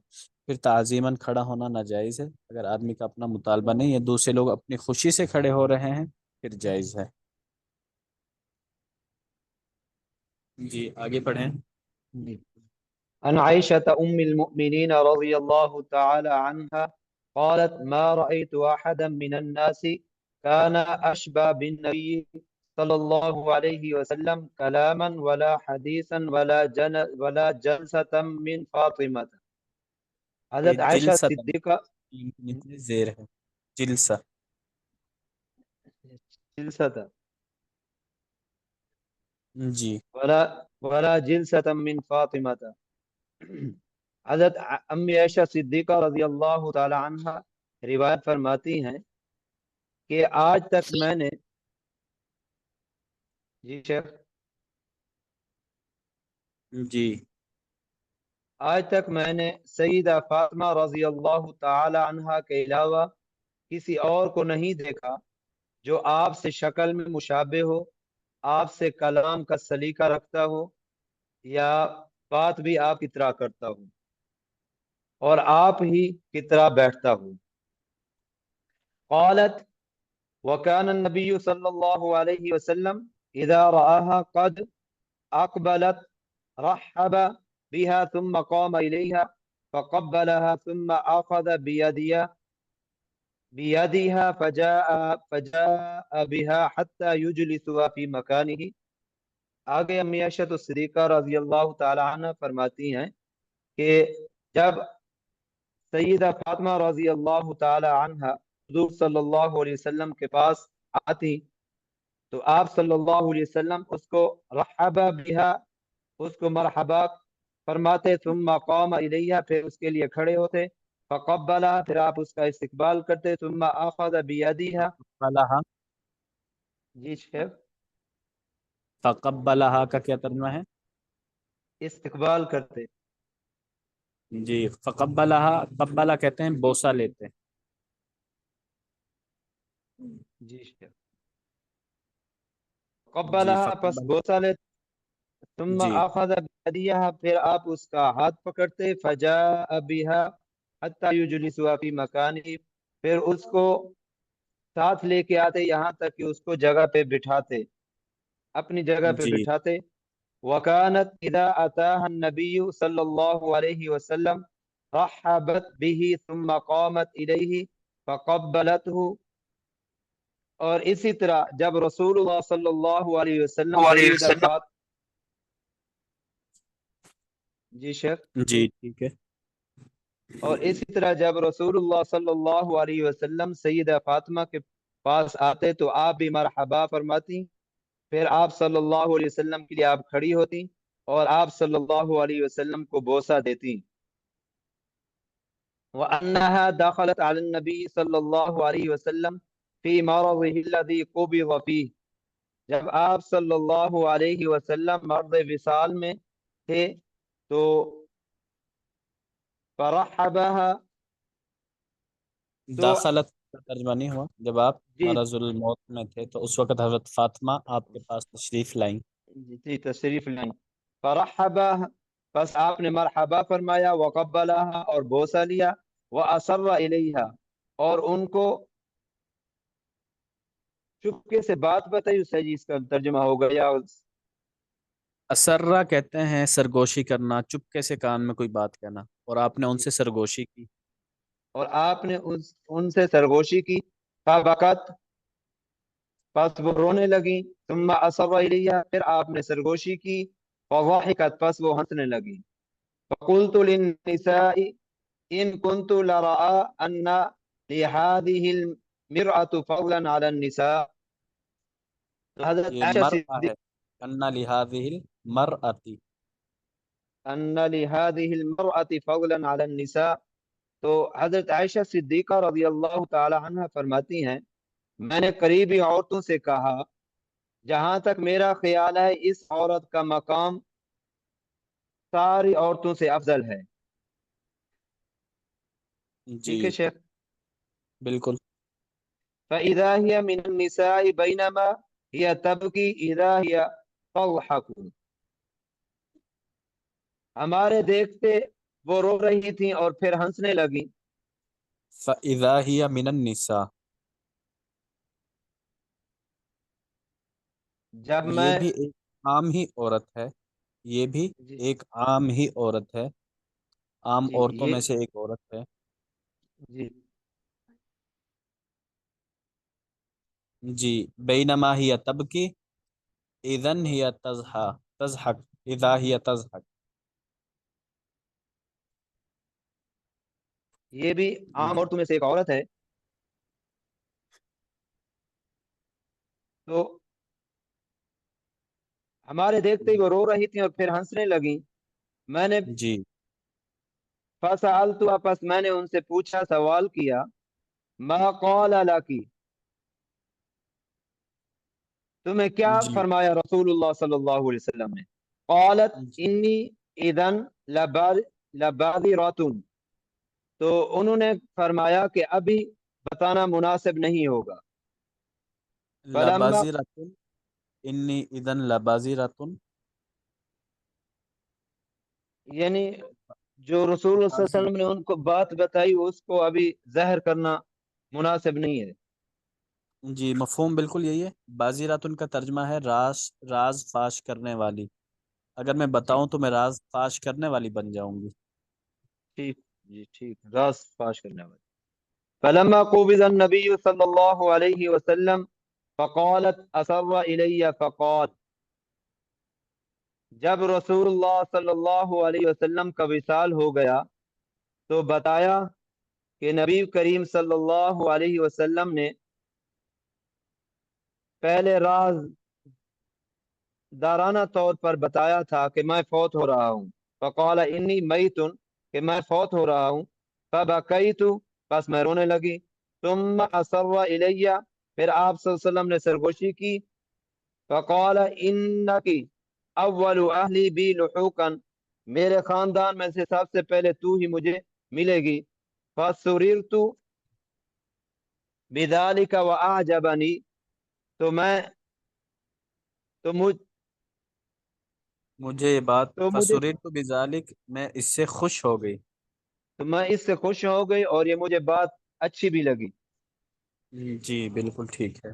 پھر تعظیماً کھڑا ہونا ناجائز ہے۔ اگر آدمی کا اپنا مطالبہ نہیں ہے، دوسرے لوگ اپنی خوشی سے کھڑے ہو رہے ہیں، پھر جائز ہے۔ جی آگے پڑھیں۔ عن عائشة أم المؤمنين رضي الله تعالى عنها قالت ما رأيت أحدا من الناس كان أشبه بالنبي صلى الله عليه وسلم كلاما ولا حديثا ولا جلسة من فاطمة. یہ حضرت عائشہ جلسہ صدیقہ زیر ہے، جلسہ۔ جلسة جی ولا جلسة من فاطمة. حضرت امی عائشہ صدیقہ رضی اللہ تعالی عنہ روایت فرماتی ہیں کہ آج تک میں نے جی شیخ جی آج تک میں نے سیدہ فاطمہ رضی اللہ تعالی عنہ کے علاوہ کسی اور کو نہیں دیکھا جو آپ سے شکل میں مشابہ ہو، آپ سے کلام کا سلیقہ رکھتا ہو یا بات بھی آپ کی طرح کرتا ہو اور آپ ہی کی طرح بیٹھتا ہو۔ قالت وكان النبي صلى الله عليه وسلم إذا رآها قد أقبلت رحب بها ثم قام إليها فقبلها ثم أخذ بيدها فجاء بها حتى يجلسها في مكانه۔ آگے امی عائشہ صدیقہ رضی اللہ تعالی عنہ فرماتی ہیں کہ جب سیدہ فاطمہ رضی اللہ تعالی عنہ حضور صلی اللہ علیہ وسلم کے پاس آتی تو آپ صلی اللہ علیہ وسلم اس کو رحبا بها، اس کو مرحبا فرماتے، ثم قام الیہ، پھر اس کے لیے کھڑے ہوتے، فقبلہ، پھر آپ اس کا استقبال کرتے، ثم اخذ بیدیہا، فقبلہا، جی شیخ فقبلہا کا کیا ترجمہ ہے؟ استقبال کرتے، جی فقبلہا، قبلہ کہتے ہیں بوسہ لیتے ہیں۔ جی شیخ جی قبلہ پس فقبل، بوسہ لیتے، ثم جی اخذ بیدیہا، پھر آپ اس کا ہاتھ پکڑتے، فجاء بها حتی یجلسوا فی مکانہ، پھر اس کو ساتھ لے کے آتے یہاں تک کہ اس کو جگہ پہ بٹھاتے، اپنی جگہ پہ جی بٹھاتے۔ وَكَانَتْ إِذَا أَتَاهَا النَّبِيُّ صلی اللہ علیہ وسلم رحبت به ثم قامت الیہ فقبلته. اور اسی طرح جب رسول اللہ صلی اللہ علیہ وسلم سیدہ فاطمہ، جی شیخ، جی ٹھیک ہے. اور اسی طرح جب رسول اللہ صلی اللہ علیہ وسلم سیدہ فاطمہ کے پاس آتے تو آپ بھی مرحبا فرماتی، پھر آپ صلی اللہ علیہ وسلم کے لیے آپ کھڑی ہوتی اور آپ صلی اللہ علیہ وسلم کو بوسہ دیتی. وَأَنَّهَا دَخَلَتْ عَلَى النَّبِيِّ صلی اللہ علیہ وسلم فی مرضه الذی قبض فیہ. جب آپ صلی اللہ علیہ وسلم مرض وصال میں تھے تو فرحبها، تو داخلت کا ترجمہ نہیں ہوا. جب آپ جی مرض الموت میں تھے تو اس وقت حضرت فاطمہ آپ کے پاس تشریف لائیں. جی تشریف لائیں. فرحبها، بس آپ نے مرحبا فرمایا، وقبلها اور بوسہ لیا، وأسر الیہا اور ان کو چپکے سے بات بتائی. اس سے جی اس کا ترجمہ ہو گیا. اسرہ کہتے ہیں سرگوشی کرنا، چپکے سے کان میں کوئی بات کہنا، اور آپ نے ان جی، سے سرگوشی کی. اور آپ نے ان سے سرگوشی کی. فبکت، پس وہ رونے لگی. ثم اصر الیہ، پھر آپ نے سرگوشی کی. فضحکت، پس وہ ہنسنے لگی. فقلت للنساء ان كنت لرأى ان لهذه المرأة فضلا على النساء. حضرت یہ عائشہ مرء صدیق، ہے، ان لهذه المرأة. ان لهذه المرأة فضلا على النساء. تو حضرت عائشہ صدیقہ رضی اللہ تعالی عنہ فرماتی ہیں، میں نے قریبی عورتوں سے کہا جہاں تک میرا خیال ہے اس عورت کا مقام ساری عورتوں سے افضل ہے. ٹھیک ہے جی شیخ. بالکل. فإذا هي من النساء بينما هي تبكي إذا هي تضحك. ہمارے دیکھتے وہ رو رہی تھیں اور پھر ہنسنے لگی. فَإِذَا هِيَ مِنَ النِّسَاءِ. جب یہ میں، بھی ایک عام ہی عورت ہے، یہ بھی جی ایک عام ہی عورت ہے، عام جی عورتوں یہ میں سے ایک عورت ہے. جی جی. بینما ہی تبکی اذن ہی تضحک اذا ہی تضحک. یہ بھی عام عورتوں میں سے ایک عورت ہے. تو ہمارے دیکھتے ہی وہ رو رہی تھیں اور پھر ہنسنے لگیں. میں نے جی فسألت، پس میں نے ان سے پوچھا، سوال کیا، ما قال لکی، تمہیں کیا جی فرمایا رسول اللہ صلی اللہ علیہ وسلم نے. قالت جی. انی اذن لباذرۃ، تو انہوں نے فرمایا کہ ابھی بتانا مناسب نہیں ہوگا. فلما، لبازیرۃ، انی اذن لبازیرۃ. یعنی جو رسول اللہ صلی اللہ علیہ وسلم نے ان کو بات بتائی اس کو ابھی ظاہر کرنا مناسب نہیں ہے. جی مفہوم بالکل یہی ہے. بازیراتن کا ترجمہ ہے راز، راز فاش کرنے والی. اگر میں جی بتاؤں تو میں راز فاش کرنے والی بن جاؤں گی. ٹھیک، جی ٹھیک، راز فاش کرنے والی. فلما قبض النبی صلی اللہ علیہ وسلم فقالت اسر الی فقال. جب رسول اللہ صلی اللہ علیہ وسلم کا وصال ہو گیا تو بتایا کہ نبی کریم صلی اللہ علیہ وسلم نے پہلے راز دارانہ طور پر بتایا تھا کہ میں فوت ہو رہا ہوں. فقال انی میت، کہ میں فوت ہو رہا ہوں. فبکیت، بس میں رونے لگی. ثم اصر الیہ، پھر آپ صلی اللہ علیہ وسلم نے سرگوشی کی. فقال انکی اول اہلی بی لحوقا، میرے خاندان میں سے سب سے پہلے تو ہی مجھے ملے گی. فسررت بذلک واعجبنی، تو میں تو مجھ مجھے یہ بات تو مجھے فسررت بذالک، میں اس سے خوش ہو گئی. تو میں اس سے خوش ہو گئی اور یہ مجھے بات اچھی بھی لگی. جی بالکل ٹھیک ہے.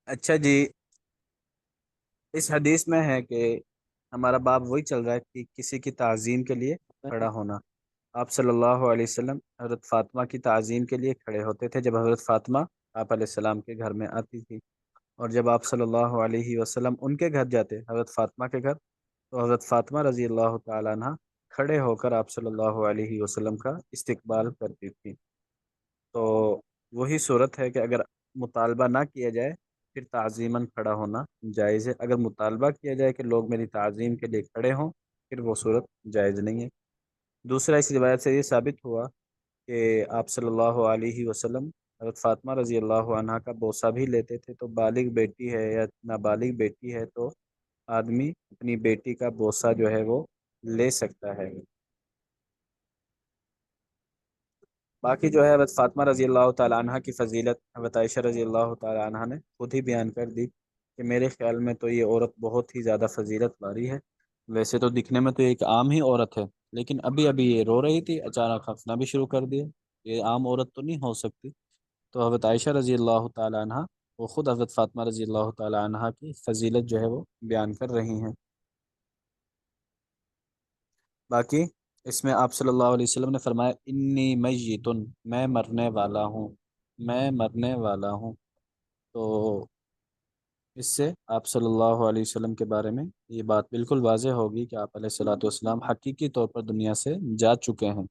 اچھا جی، اس حدیث میں ہے کہ ہمارا باب وہی چل رہا ہے کہ کسی کی تعظیم کے لیے کھڑا ہونا۔ آپ صلی اللہ علیہ وسلم حضرت فاطمہ کی تعظیم کے لیے کھڑے ہوتے تھے جب حضرت فاطمہ آپ علیہ السلام کے گھر میں آتی تھی، اور جب آپ صلی اللہ علیہ وسلم ان کے گھر جاتے حضرت فاطمہ کے گھر، تو حضرت فاطمہ رضی اللہ تعالیٰ عنہ کھڑے ہو کر آپ صلی اللہ علیہ وسلم کا استقبال کرتی تھی۔ تو وہی صورت ہے کہ اگر مطالبہ نہ کیا جائے پھر تعظیماً کھڑا ہونا جائز ہے، اگر مطالبہ کیا جائے کہ لوگ میری تعظیم کے لیے کھڑے ہوں پھر وہ صورت جائز نہیں ہے۔ دوسرا، اس روایت سے یہ ثابت ہوا کہ آپ صلی اللہ علیہ وسلم حضرت فاطمہ رضی اللہ عنہ کا بوسہ بھی لیتے تھے، تو بالغ بیٹی ہے یا نابالغ بیٹی ہے تو آدمی اپنی بیٹی کا بوسہ جو ہے وہ لے سکتا ہے۔ باقی جو ہے حضرت فاطمہ رضی اللہ تعالیٰ عنہ کی فضیلت حضرت عائشہ رضی اللہ تعالیٰ عنہ نے خود ہی بیان کر دی کہ میرے خیال میں تو یہ عورت بہت ہی زیادہ فضیلت والی ہے۔ ویسے تو دکھنے میں تو ایک عام ہی عورت ہے، لیکن ابھی یہ رو رہی تھی، اچانک ہنسنا بھی شروع کر دیا، یہ عام عورت تو نہیں ہو سکتی۔ تو حضرت عائشہ رضی اللہ تعالیٰ عنہ وہ خود حضرت فاطمہ رضی اللہ تعالیٰ عنہ کی فضیلت جو ہے وہ بیان کر رہی ہیں۔ باقی اس میں آپ صلی اللہ علیہ وسلم نے فرمایا انی میتن، میں مرنے والا ہوں، میں مرنے والا ہوں۔ تو اس سے آپ صلی اللہ علیہ وسلم کے بارے میں یہ بات بالکل واضح ہوگی کہ آپ علیہ الصلوۃ والسلام حقیقی طور پر دنیا سے جا چکے ہیں۔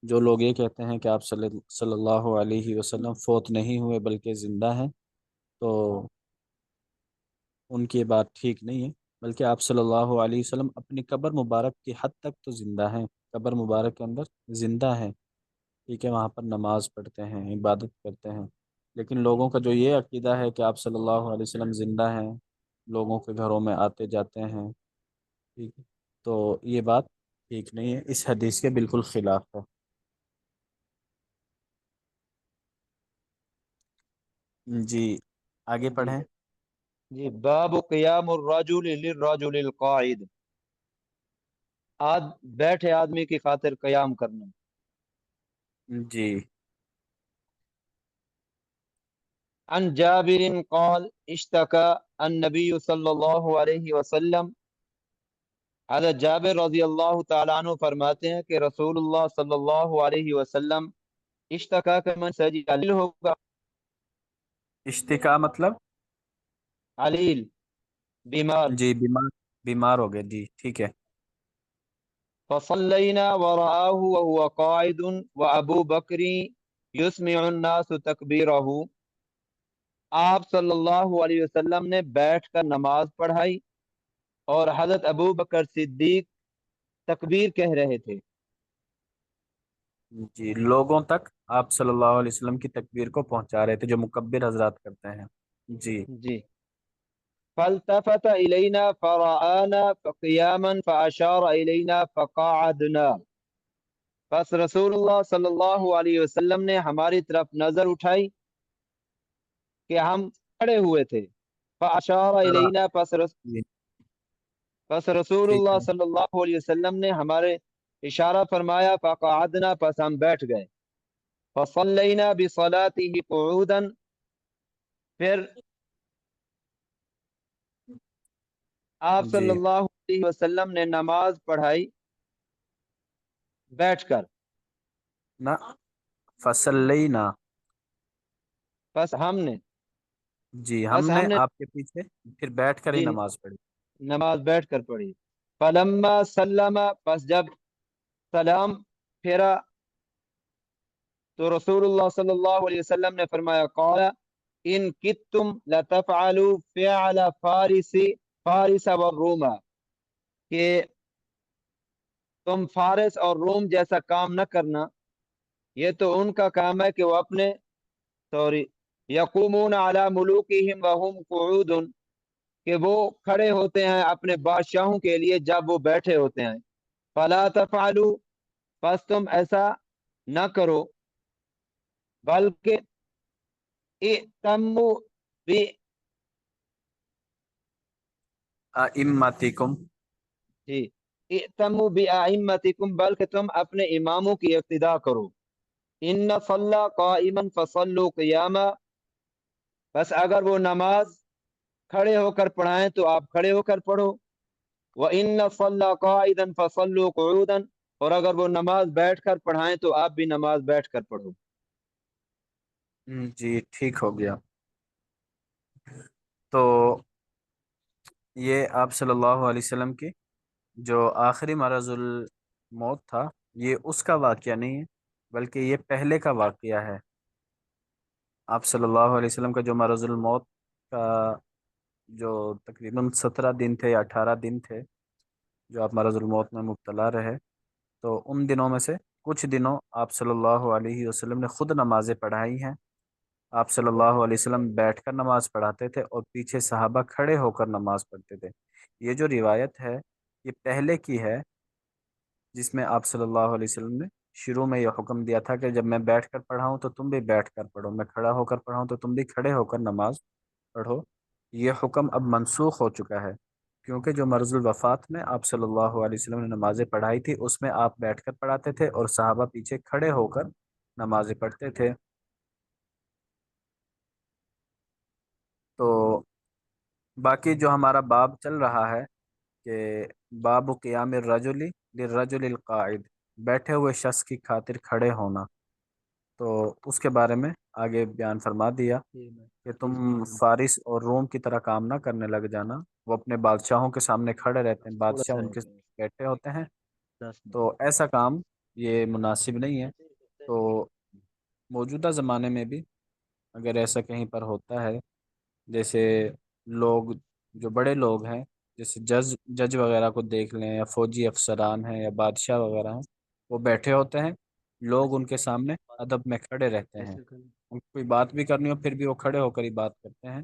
جو لوگ یہ کہتے ہیں کہ آپ صلی اللہ علیہ وسلم فوت نہیں ہوئے بلکہ زندہ ہیں، تو ان کی بات ٹھیک نہیں ہے، بلکہ آپ صلی اللہ علیہ وسلم اپنی قبر مبارک کی حد تک تو زندہ ہیں، قبر مبارک کے اندر زندہ ہیں، ٹھیک ہے، وہاں پر نماز پڑھتے ہیں، عبادت کرتے ہیں۔ لیکن لوگوں کا جو یہ عقیدہ ہے کہ آپ صلی اللہ علیہ وسلم زندہ ہیں، لوگوں کے گھروں میں آتے جاتے ہیں، ٹھیک ہے، تو یہ بات ٹھیک نہیں ہے، اس حدیث کے بالکل خلاف ہے۔ جی آگے جی پڑھیں۔ جی باب قیام الرجل للرجل القاعد، بیٹھے آدمی کی خاطر قیام کرنا۔ جی عن جابر قال اشتكى النبي صلی اللہ علیہ وسلم، حضرت جابر رضی اللہ تعالیٰ عنہ فرماتے ہیں کہ رسول اللہ صلی اللہ علیہ وسلم اشتکا کا من سجی علیل ہوگا، اشتکا مطلب علیل بیمار، جی بیمار ہو گئے، جی ٹھیک ہے۔ فصلینا ورآہ وهو قاعد وابو بکر یسمع الناس تکبیرہ، آپ صلی اللہ علیہ وسلم نے بیٹھ کر نماز پڑھائی اور حضرت ابو بکر صدیق تکبیر کہہ رہے تھے۔ جی لوگوں تک آپ صلی اللہ علیہ وسلم کی تکبیر کو پہنچا رہے تھے جو مکبر حضرات کرتے ہیں۔ جی جی فالتفت الینا فرآنا قیاما فاشار الینا فقعدنا، پس رسول اللہ صلی اللہ علیہ وسلم نے ہماری طرف نظر اٹھائی کہ ہم کھڑے ہوئے تھے، فاشار الینا، جی پس رسول ٹھیک اللہ ہے۔ صلی اللہ علیہ وسلم نے ہمارے اشارہ فرمایا، فقعدنا، پس ہم بیٹھ گئے، فصلینا بصلاته قعودا، پھر آپ صلی جی اللہ علیہ وسلم نے نماز پڑھائی بیٹھ کر، نہ فصلینا، پس ہم نے جی ہم نے آپ کے پیچھے پھر بیٹھ کر ہی جی نماز پڑھی۔ نماز بیٹھ کر پڑھی، فلما سلم، پس جب سلام پھیرا تو رسول اللہ صلی اللہ علیہ وسلم نے فرمایا، قال ان کتم لتفعلوا فعل فارس والروم، کہ تم فارس اور روم جیسا کام نہ کرنا، یہ تو ان کا کام ہے کہ وہ اپنے یقومون علی ملوکہم وہم قعود، کہ وہ کھڑے ہوتے ہیں اپنے بادشاہوں کے لیے جب وہ بیٹھے ہوتے ہیں، فلا تفعلوا، پس تم ایسا نہ کرو، بلکہ ائتموا ائمتکم، جی ائتموا بأئمتکم، بلکہ تم اپنے اماموں کی اقتداء کرو، ان صلی قائما فصلوا قیاما، بس اگر وہ نماز کھڑے ہو کر پڑھائیں تو آپ کھڑے ہو کر پڑھو، وَإِنَّ صَلَّى قَاعِدًا فَصَلُّوا قُعُودًا، اور اگر وہ نماز بیٹھ کر پڑھائیں تو آپ بھی نماز بیٹھ کر پڑھو۔ جی ٹھیک ہو گیا۔ تو یہ آپ صلی اللہ علیہ وسلم کی جو آخری مرض الموت تھا، یہ اس کا واقعہ نہیں ہے، بلکہ یہ پہلے کا واقعہ ہے۔ آپ صلی اللہ علیہ وسلم کا جو مرض الموت کا جو تقریباً 17 دن تھے یا 18 دن تھے جو آپ مرض الموت میں مبتلا رہے، تو ان دنوں میں سے کچھ دنوں آپ صلی اللہ علیہ وسلم نے خود نمازیں پڑھائی ہیں۔ آپ صلی اللہ علیہ وسلم بیٹھ کر نماز پڑھاتے تھے اور پیچھے صحابہ کھڑے ہو کر نماز پڑھتے تھے۔ یہ جو روایت ہے یہ پہلے کی ہے، جس میں آپ صلی اللہ علیہ وسلم نے شروع میں یہ حکم دیا تھا کہ جب میں بیٹھ کر پڑھاؤں تو تم بھی بیٹھ کر پڑھو، میں کھڑا ہو کر پڑھاؤں تو تم بھی کھڑے ہو کر نماز پڑھو۔ یہ حکم اب منسوخ ہو چکا ہے، کیونکہ جو مرض الوفات میں آپ صلی اللہ علیہ وسلم نے نمازیں پڑھائی تھی اس میں آپ بیٹھ کر پڑھاتے تھے اور صحابہ پیچھے کھڑے ہو کر نمازیں پڑھتے تھے۔ تو باقی جو ہمارا باب چل رہا ہے کہ باب قیام الرجل للرجل القاعد، بیٹھے ہوئے شخص کی خاطر کھڑے ہونا، تو اس کے بارے میں آگے بیان فرما دیا کہ تم فارس اور روم کی طرح کام نہ کرنے لگ جانا، وہ اپنے بادشاہوں کے سامنے کھڑے رہتے ہیں، بادشاہ ان کے بیٹھے ہوتے ہیں، تو ایسا کام یہ مناسب نہیں ہے۔ تو موجودہ زمانے میں بھی اگر ایسا کہیں پر ہوتا ہے، جیسے لوگ جو بڑے لوگ ہیں، جیسے جج وغیرہ کو دیکھ لیں، یا فوجی افسران ہیں یا بادشاہ وغیرہ ہیں، وہ بیٹھے ہوتے ہیں، لوگ ان کے سامنے ادب میں کھڑے رہتے ہیں، ان کو کوئی بات بھی کرنی ہو پھر بھی وہ کھڑے ہو کر ہی بات کرتے ہیں،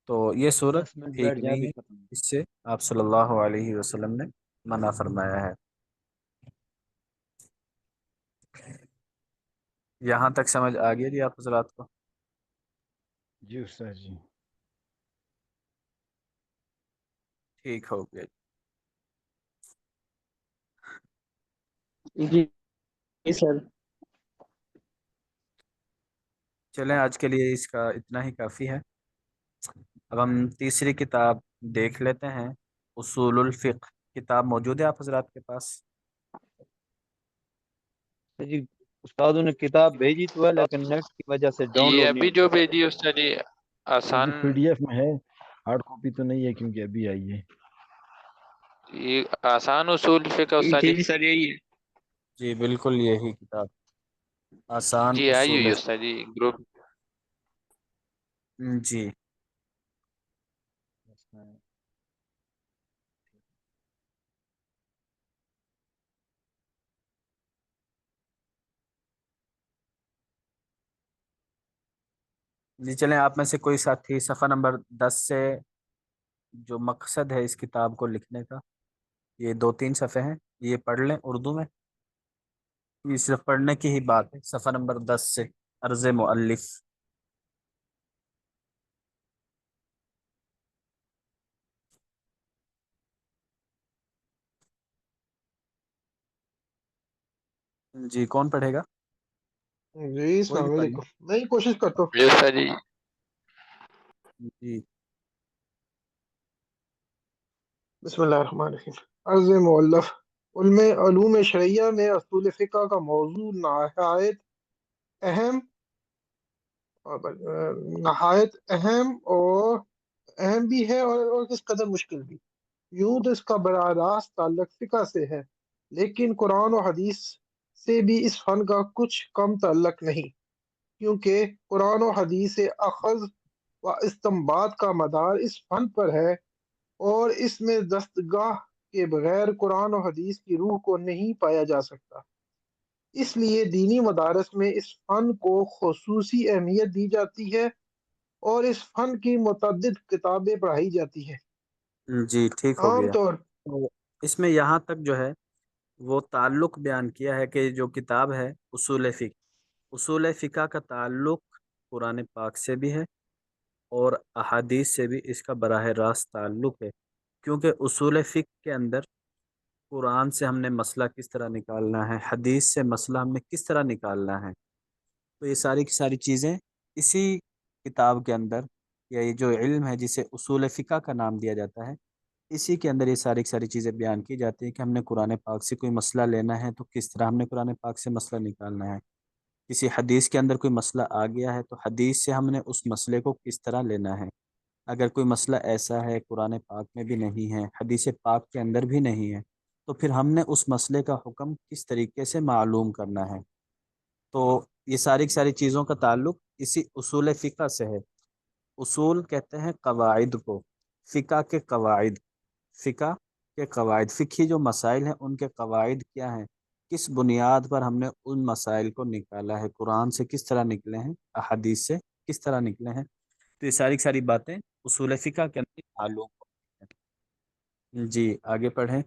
تو یہ صورت ٹھیک نہیں ہے، اس سے آپ صلی اللہ علیہ وسلم نے منع فرمایا ہے۔ یہاں تک سمجھ آ گئی جی آپ حضرات کو؟ جی استاد جی۔ ٹھیک ہو گیا۔ جی سر۔ چلیں آج کے لیے اس کا اتنا ہی کافی ہے۔ اب ہم تیسری کتاب دیکھ لیتے ہیں، اصول الفقہ۔ کتاب موجود ہے آپ حضرات کے پاس؟ جی استادوں نے کتاب بھیجی تو ہے لیکن نیٹ کی وجہ سے ڈاؤن یہ لوڈ نہیں ابھی ہو جو پا رہا۔ بھیجی استاد جی آسان، جی پی ڈی ایف میں ہے، ہارڈ کاپی تو نہیں ہے کیونکہ ابھی آئی ہے۔ یہ آسان اصول فقہ استاد جی؟ جی سر یہی ہے۔ جی بالکل یہی کتاب، آسان جی آئی اصول ہوئی استاد جی گروپ۔ جی جی چلیں آپ میں سے کوئی ساتھی صفحہ نمبر 10 سے جو مقصد ہے اس کتاب کو لکھنے کا، یہ 2-3 صفحے ہیں، یہ پڑھ لیں اردو میں، یہ صرف پڑھنے کی ہی بات ہے۔ صفحہ نمبر 10 سے عرض مؤلف۔ جی کون پڑھے گا؟ جی کوئی بھی السلام پڑھ علیکم، میں ہی کوشش کرتا ہوں۔ جی استاد جی۔ لیں جی۔ بسم اللہ الرحمن الرحیم۔ عرض مؤلف، علوم شرعیہ میں اصول فقہ کا موضوع اہم نہایت اہم بھی ہے اور کس قدر مشکل بھی۔ یوں تو اس کا براہ راست تعلق فقہ سے ہے، لیکن قرآن و حدیث سے بھی اس فن کا کچھ کم تعلق نہیں، کیونکہ قرآن و حدیث سے اخذ و استنباط کا مدار اس فن پر ہے، اور اس میں دستگاہ کے بغیر قرآن و حدیث کی روح کو نہیں پایا جا سکتا۔ اس لیے دینی مدارس میں اس فن کو خصوصی اہمیت دی جاتی ہے اور اس فن کی متعدد کتابیں پڑھائی جاتی ہیں۔ جی ٹھیک ہو عام گیا۔ طور تو اس میں یہاں تک جو ہے وہ تعلق بیان کیا ہے کہ جو کتاب ہے اصول فقہ، اصول فقہ کا تعلق قرآن پاک سے بھی ہے اور احادیث سے بھی اس کا براہ راست تعلق ہے، کیونکہ اصول فقہ کے اندر قرآن سے ہم نے مسئلہ کس طرح نکالنا ہے، حدیث سے مسئلہ ہم نے کس طرح نکالنا ہے، تو یہ ساری کی ساری چیزیں اسی کتاب کے اندر، یا یہ جو علم ہے جسے اصول فقہ کا نام دیا جاتا ہے، اسی کے اندر یہ ساری کی ساری چیزیں بیان کی جاتی ہیں کہ ہم نے قرآن پاک سے کوئی مسئلہ لینا ہے تو کس طرح ہم نے قرآن پاک سے مسئلہ نکالنا ہے، کسی حدیث کے اندر کوئی مسئلہ آ گیا ہے تو حدیث سے ہم نے اس مسئلے کو کس طرح لینا ہے، اگر کوئی مسئلہ ایسا ہے قرآن پاک میں بھی نہیں ہے، حدیث پاک کے اندر بھی نہیں ہے، تو پھر ہم نے اس مسئلے کا حکم کس طریقے سے معلوم کرنا ہے۔ تو یہ ساری کی ساری چیزوں کا تعلق اسی اصول فقہ سے ہے۔ اصول کہتے ہیں قواعد کو، فقہ کے قواعد، فقہ کے قواعد، فقہی جو مسائل ہیں ان کے قواعد کیا ہیں، کس بنیاد پر ہم نے ان مسائل کو نکالا ہے، قرآن سے کس طرح نکلے ہیں، احادیث سے کس طرح نکلے ہیں، تو یہ ساری کی ساری باتیں اصول فقہ کے اندر معلوم ہیں۔ جی آگے پڑھیں۔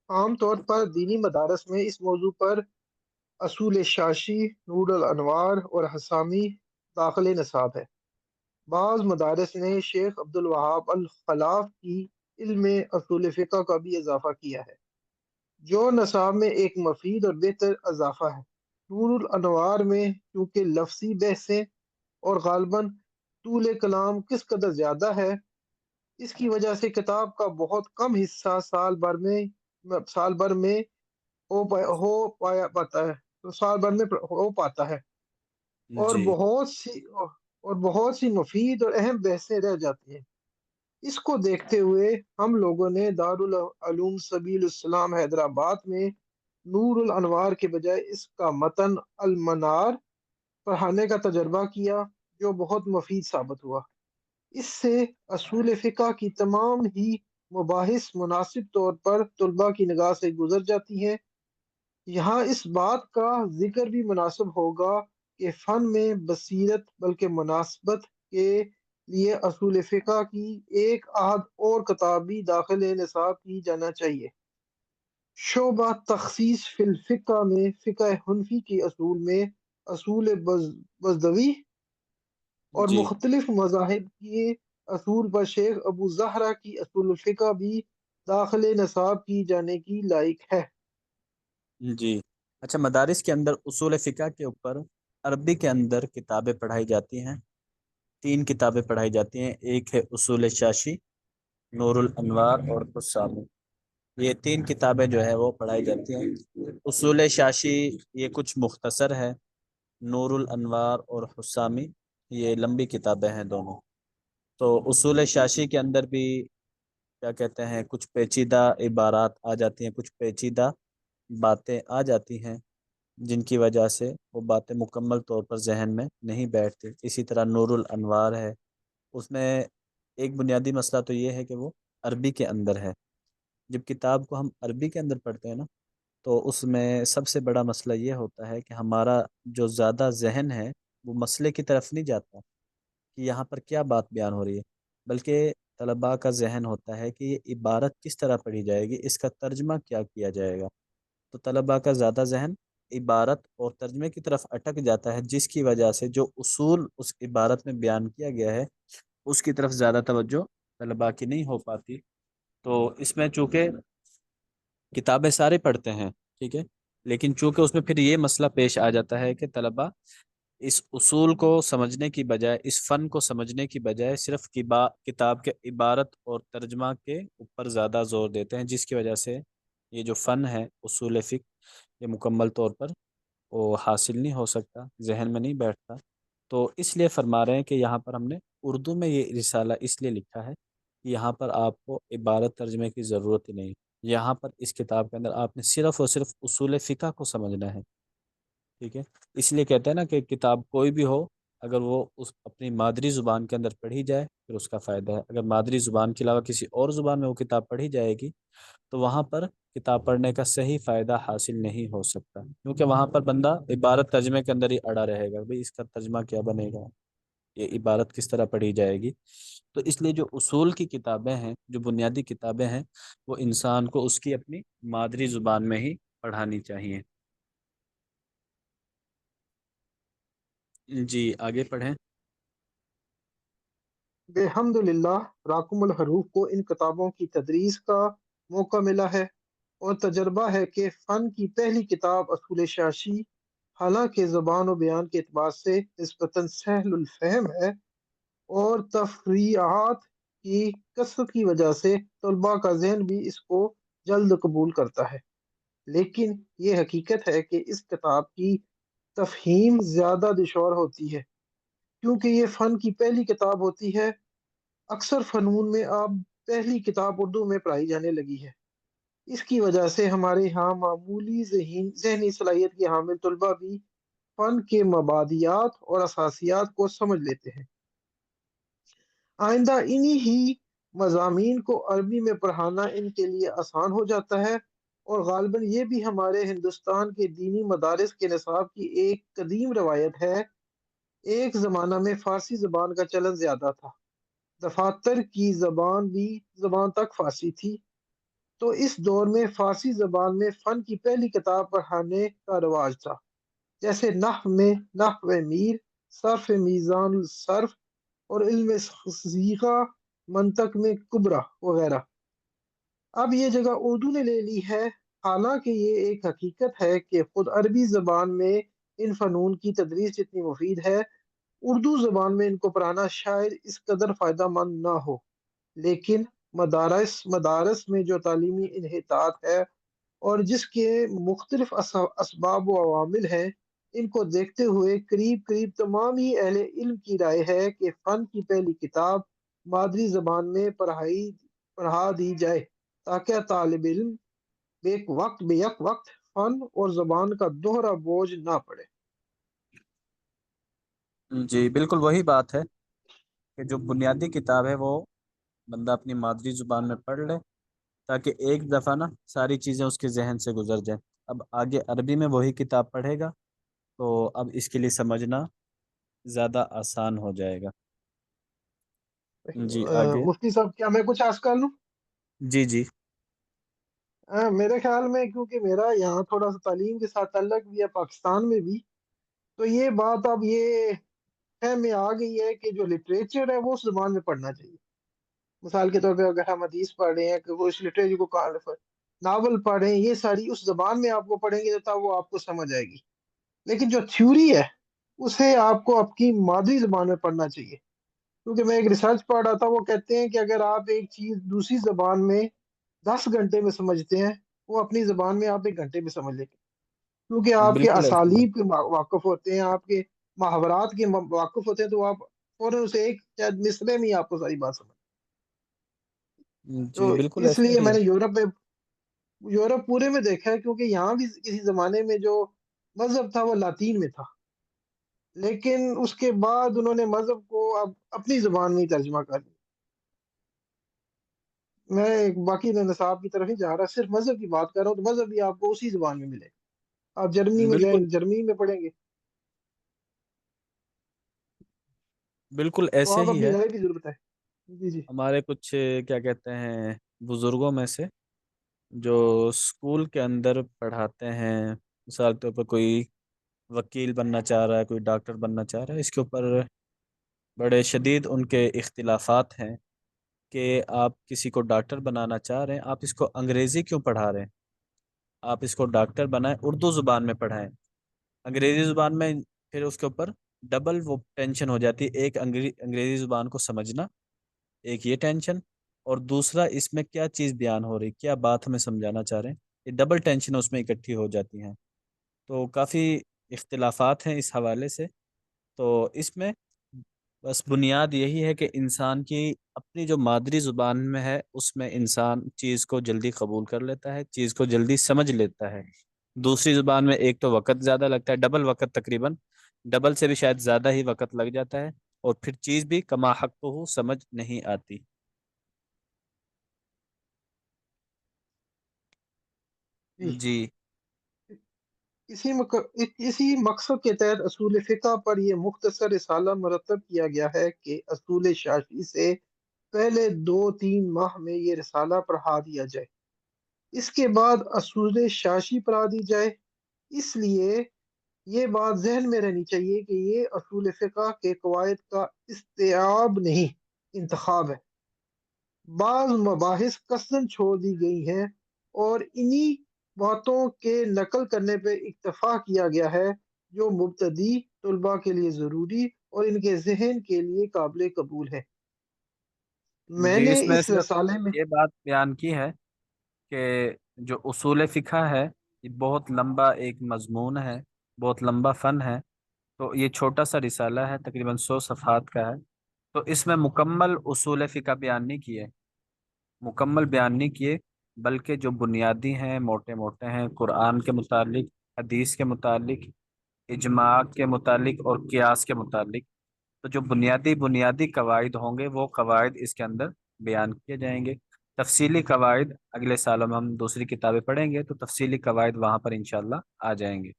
عام طور پر دینی مدارس میں اس موضوع پر اصول شاشی، نور الانوار اور حسامی داخل نصاب ہے۔ بعض مدارس نے شیخ عبد الوہاب الخلاف کی علم اصول فقہ کا بھی اضافہ کیا ہے، جو نصاب میں ایک مفید اور بہتر اضافہ ہے۔ نور الانوار میں چونکہ لفظی بحثیں اور غالباً طول کلام کس قدر زیادہ ہے، اس کی وجہ سے کتاب کا بہت کم حصہ سال بھر میں ہو پاتا ہے، اور جی بہت سی مفید اور اہم بحثیں رہ جاتی ہیں۔ اس کو دیکھتے ہوئے ہم لوگوں نے دارالعلوم سبیل السلام حیدرآباد میں نور الانوار کے بجائے اس کا متن المنار پڑھانے کا تجربہ کیا، جو بہت مفید ثابت ہوا۔ اس سے اصول فقہ کی تمام ہی مباحث مناسب طور پر طلباء کی نگاہ سے گزر جاتی ہیں۔ یہاں اس بات کا ذکر بھی مناسب ہوگا کہ فن میں بصیرت بلکہ مناسبت کے لیے اصول فقہ کی ایک آدھ اور کتاب بھی داخل نصاب کی جانا چاہیے۔ شعبہ تخصیص فی الفقہ میں فقہ حنفی کے اصول میں اصول بزدوی اور جی مختلف مذاہب کے اصول پر شیخ ابو زہرا کی اصول الفقہ بھی داخل نصاب کی جانے کی لائق ہے۔ جی اچھا، مدارس کے اندر اصول فقہ کے اوپر عربی کے اندر کتابیں پڑھائی جاتی ہیں، 3 کتابیں پڑھائی جاتی ہیں، ایک ہے اصول شاشی، نور الانوار اور حسامی، یہ 3 کتابیں جو ہے وہ پڑھائی جاتی ہیں۔ اصول شاشی یہ کچھ مختصر ہے، نور الانوار اور حسامی یہ لمبی کتابیں ہیں دونوں۔ تو اصول شاشی کے اندر بھی کیا کہتے ہیں کچھ پیچیدہ عبارات آ جاتی ہیں، کچھ پیچیدہ باتیں آ جاتی ہیں جن کی وجہ سے وہ باتیں مکمل طور پر ذہن میں نہیں بیٹھتی۔ اسی طرح نور الانوار ہے، اس میں ایک بنیادی مسئلہ تو یہ ہے کہ وہ عربی کے اندر ہے۔ جب کتاب کو ہم عربی کے اندر پڑھتے ہیں نا تو اس میں سب سے بڑا مسئلہ یہ ہوتا ہے کہ ہمارا جو زیادہ ذہن ہے وہ مسئلے کی طرف نہیں جاتا کہ یہاں پر کیا بات بیان ہو رہی ہے، بلکہ طلباء کا ذہن ہوتا ہے کہ یہ عبارت کس طرح پڑھی جائے گی، اس کا ترجمہ کیا کیا جائے گا۔ تو طلباء کا زیادہ ذہن عبارت اور ترجمے کی طرف اٹک جاتا ہے، جس کی وجہ سے جو اصول اس عبارت میں بیان کیا گیا ہے اس کی طرف زیادہ توجہ طلباء کی نہیں ہو پاتی۔ تو اس میں چونکہ کتابیں سارے پڑھتے ہیں، ٹھیک ہے، لیکن چونکہ اس میں پھر یہ مسئلہ پیش آ جاتا ہے کہ طلباء اس اصول کو سمجھنے کی بجائے، اس فن کو سمجھنے کی بجائے صرف کتاب کے عبارت اور ترجمہ کے اوپر زیادہ زور دیتے ہیں، جس کی وجہ سے یہ جو فن ہے اصول فقہ یہ مکمل طور پر وہ حاصل نہیں ہو سکتا، ذہن میں نہیں بیٹھتا۔ تو اس لیے فرما رہے ہیں کہ یہاں پر ہم نے اردو میں یہ رسالہ اس لیے لکھا ہے کہ یہاں پر آپ کو عبارت ترجمے کی ضرورت ہی نہیں، یہاں پر اس کتاب کے اندر آپ نے صرف اور صرف اصول فقہ کو سمجھنا ہے، ٹھیک ہے۔ اس لیے کہتے ہیں نا کہ کتاب کوئی بھی ہو اگر وہ اس اپنی مادری زبان کے اندر پڑھی جائے پھر اس کا فائدہ ہے، اگر مادری زبان کے علاوہ کسی اور زبان میں وہ کتاب پڑھی جائے گی تو وہاں پر کتاب پڑھنے کا صحیح فائدہ حاصل نہیں ہو سکتا، کیونکہ وہاں پر بندہ عبارت ترجمے کے اندر ہی اڑا رہے گا، بھئی اس کا ترجمہ کیا بنے گا، یہ عبارت کس طرح پڑھی جائے گی۔ تو اس لیے جو اصول کی کتابیں ہیں، جو بنیادی کتابیں ہیں، وہ انسان کو اس کی اپنی مادری زبان میں ہی پڑھانی چاہیے۔ جی آگے پڑھیں۔ بحمد للہ راکم الحروف کو ان کتابوں کی تدریس کا موقع ملا ہے، اور تجربہ ہے کہ فن کی پہلی کتاب اصول شاشی حالانکہ زبان و بیان کے اعتبار سے نسبتاً سہل الفہم ہے اور تفریعات کی کثرت کی وجہ سے طلباء کا ذہن بھی اس کو جلد قبول کرتا ہے، لیکن یہ حقیقت ہے کہ اس کتاب کی تفہیم زیادہ دشوار ہوتی ہے کیونکہ یہ فن کی پہلی کتاب ہوتی ہے۔ اکثر فنون میں اب پہلی کتاب اردو میں پڑھائی جانے لگی ہے، اس کی وجہ سے ہمارے ہاں معمولی ذہنی صلاحیت کے حامل طلباء بھی فن کے مبادیات اور اساسیات کو سمجھ لیتے ہیں۔ آئندہ انہی ہی مضامین کو عربی میں پڑھانا ان کے لیے آسان ہو جاتا ہے، اور غالباً یہ بھی ہمارے ہندوستان کے دینی مدارس کے نصاب کی ایک قدیم روایت ہے۔ ایک زمانہ میں فارسی زبان کا چلن زیادہ تھا، دفاتر کی زبان تک فارسی تھی، تو اس دور میں فارسی زبان میں فن کی پہلی کتاب پڑھانے کا رواج تھا، جیسے نحو میں نحو میر، صرف میزان الصرف، اور علم صیغہ منطق میں کبرا وغیرہ۔ اب یہ جگہ اردو نے لے لی ہے، حالانکہ یہ ایک حقیقت ہے کہ خود عربی زبان میں ان فنون کی تدریس جتنی مفید ہے، اردو زبان میں ان کو پڑھانا شاید اس قدر فائدہ مند نہ ہو۔ لیکن مدارس میں جو تعلیمی انحطاط ہے اور جس کے مختلف اسباب و عوامل ہیں، ان کو دیکھتے ہوئے قریب تمام ہی اہل علم کی رائے ہے کہ فن کی پہلی کتاب مادری زبان میں پڑھا دی جائے تاکہ طالب علم بے یک وقت فن اور زبان کا دوہرا بوجھ نہ پڑے۔ جی بالکل وہی بات ہے کہ جو بنیادی کتاب ہے وہ بندہ اپنی مادری زبان میں پڑھ لے تاکہ ایک دفعہ نا ساری چیزیں اس کے ذہن سے گزر جائیں۔ اب آگے عربی میں وہی کتاب پڑھے گا تو اب اس کے لیے سمجھنا زیادہ آسان ہو جائے گا۔ جی آگے۔ مفتی صاحب کیا میں کچھ عرض کر لوں؟ جی جی میرے خیال میں کیونکہ میرا یہاں تھوڑا سا تعلیم کے ساتھ تعلق بھی ہے، پاکستان میں بھی، تو یہ بات اب یہ فہم میں آ گئی ہے کہ جو لٹریچر ہے وہ اس زبان میں پڑھنا چاہیے۔ مثال کے طور پہ اگر ہم حدیث پڑھ رہے ہیں کہ وہ اس لٹریچر کو ناول پڑھ رہے ہیں، یہ ساری اس زبان میں آپ کو پڑھیں گے تو وہ آپ کو سمجھ آئے گی، لیکن جو تھیوری ہے اسے آپ کو اپنی مادری زبان میں پڑھنا چاہیے۔ کیونکہ میں ایک ریسرچ پڑھ رہا تھا، وہ کہتے ہیں کہ اگر آپ ایک چیز دوسری زبان میں 10 گھنٹے میں سمجھتے ہیں، وہ اپنی زبان میں آپ 1 گھنٹے میں سمجھ لیتے ہیں، کیونکہ آپ کے بالکل ایسے ہی ہے۔ اسالیب کے واقف ہوتے ہیں، آپ کے محاورات کے واقف ہوتے ہیں، تو آپ فوراً اسے ایک شاید مصرے میں ہی آپ کو ساری بات سمجھ۔ تو جی بالکل اس ایسے لیے ہی میں ہے۔ نے یورپ پورے میں دیکھا ہے، کیونکہ یہاں بھی کسی زمانے میں جو مذہب تھا وہ لاطین میں تھا، لیکن اس کے بعد انہوں نے مذہب کو اب اپنی زبان میں ہی ترجمہ کر دیا۔ میں باقی میں نصاب کی طرف ہی جا رہا، صرف مذہب کی بات کر رہا ہوں، تو مذہب بھی آپ کو اسی زبان میں ملے گا۔ آپ جرمنی میں جائیں، بالکل جرمنی میں پڑھیں گے، بالکل تو ایسے آپ ہی اپنی ہے۔ رائے بھی ضرورت ہے۔ جی ہمارے کچھ کیا کہتے ہیں بزرگوں میں سے جو اسکول کے اندر پڑھاتے ہیں، مثال کے طور پر کوئی وکیل بننا چاہ رہا ہے، کوئی ڈاکٹر بننا چاہ رہا ہے، اس کے اوپر بڑے شدید ان کے اختلافات ہیں کہ آپ کسی کو ڈاکٹر بنانا چاہ رہے ہیں، آپ اس کو انگریزی کیوں پڑھا رہے ہیں؟ آپ اس کو ڈاکٹر بنائیں، اردو زبان میں پڑھائیں۔ انگریزی زبان میں پھر اس کے اوپر ڈبل وہ ٹینشن ہو جاتی ہے، ایک انگریزی زبان کو سمجھنا، ایک یہ ٹینشن، اور دوسرا اس میں کیا چیز بیان ہو رہی، کیا بات ہمیں سمجھانا چاہ رہے ہیں، یہ ڈبل ٹینشن اس میں اکٹھی ہو جاتی ہیں۔ تو کافی اختلافات ہیں اس حوالے سے۔ تو اس میں بس بنیاد یہی ہے کہ انسان کی اپنی جو مادری زبان میں ہے اس میں انسان چیز کو جلدی قبول کر لیتا ہے، چیز کو جلدی سمجھ لیتا ہے۔ دوسری زبان میں ایک تو وقت زیادہ لگتا ہے، ڈبل وقت، تقریباً ڈبل سے بھی شاید زیادہ ہی وقت لگ جاتا ہے، اور پھر چیز بھی کما حق ہو سمجھ نہیں آتی۔ جی جی اسی مقصد کے تحت اصول فقہ پر یہ مختصر رسالہ مرتب کیا گیا ہے کہ اصول شافعی سے پہلے 2-3 ماہ میں یہ رسالہ پڑھا دیا جائے، اس کے بعد اصول شاشی پڑھا دی جائے۔ اس لیے یہ بات ذہن میں رہنی چاہیے کہ یہ اصول فقہ کے قواعد کا استیعاب نہیں، انتخاب ہے۔ بعض مباحث قصداً چھوڑ دی گئی ہیں اور انہی باتوں کے نقل کرنے پہ اکتفا کیا گیا ہے جو مبتدی طلباء کے لیے ضروری اور ان کے ذہن کے لیے قابل قبول ہے۔ میں جی نے اس میں اس صرف رسالے میں یہ بات بیان کی ہے کہ جو اصول فقہ ہے یہ بہت لمبا ایک مضمون ہے، بہت لمبا فن ہے۔ تو یہ چھوٹا سا رسالہ ہے، تقریباً 100 صفحات کا ہے۔ تو اس میں مکمل اصول فقہ بیان نہیں کیے، مکمل بیان نہیں کیے، بلکہ جو بنیادی ہیں، موٹے موٹے ہیں، قرآن کے متعلق، حدیث کے متعلق، اجماع کے متعلق اور قیاس کے متعلق، تو جو بنیادی بنیادی قواعد ہوں گے وہ قواعد اس کے اندر بیان کیے جائیں گے۔ تفصیلی قواعد اگلے سالوں میں ہم دوسری کتابیں پڑھیں گے تو تفصیلی قواعد وہاں پر انشاءاللہ آ جائیں گے۔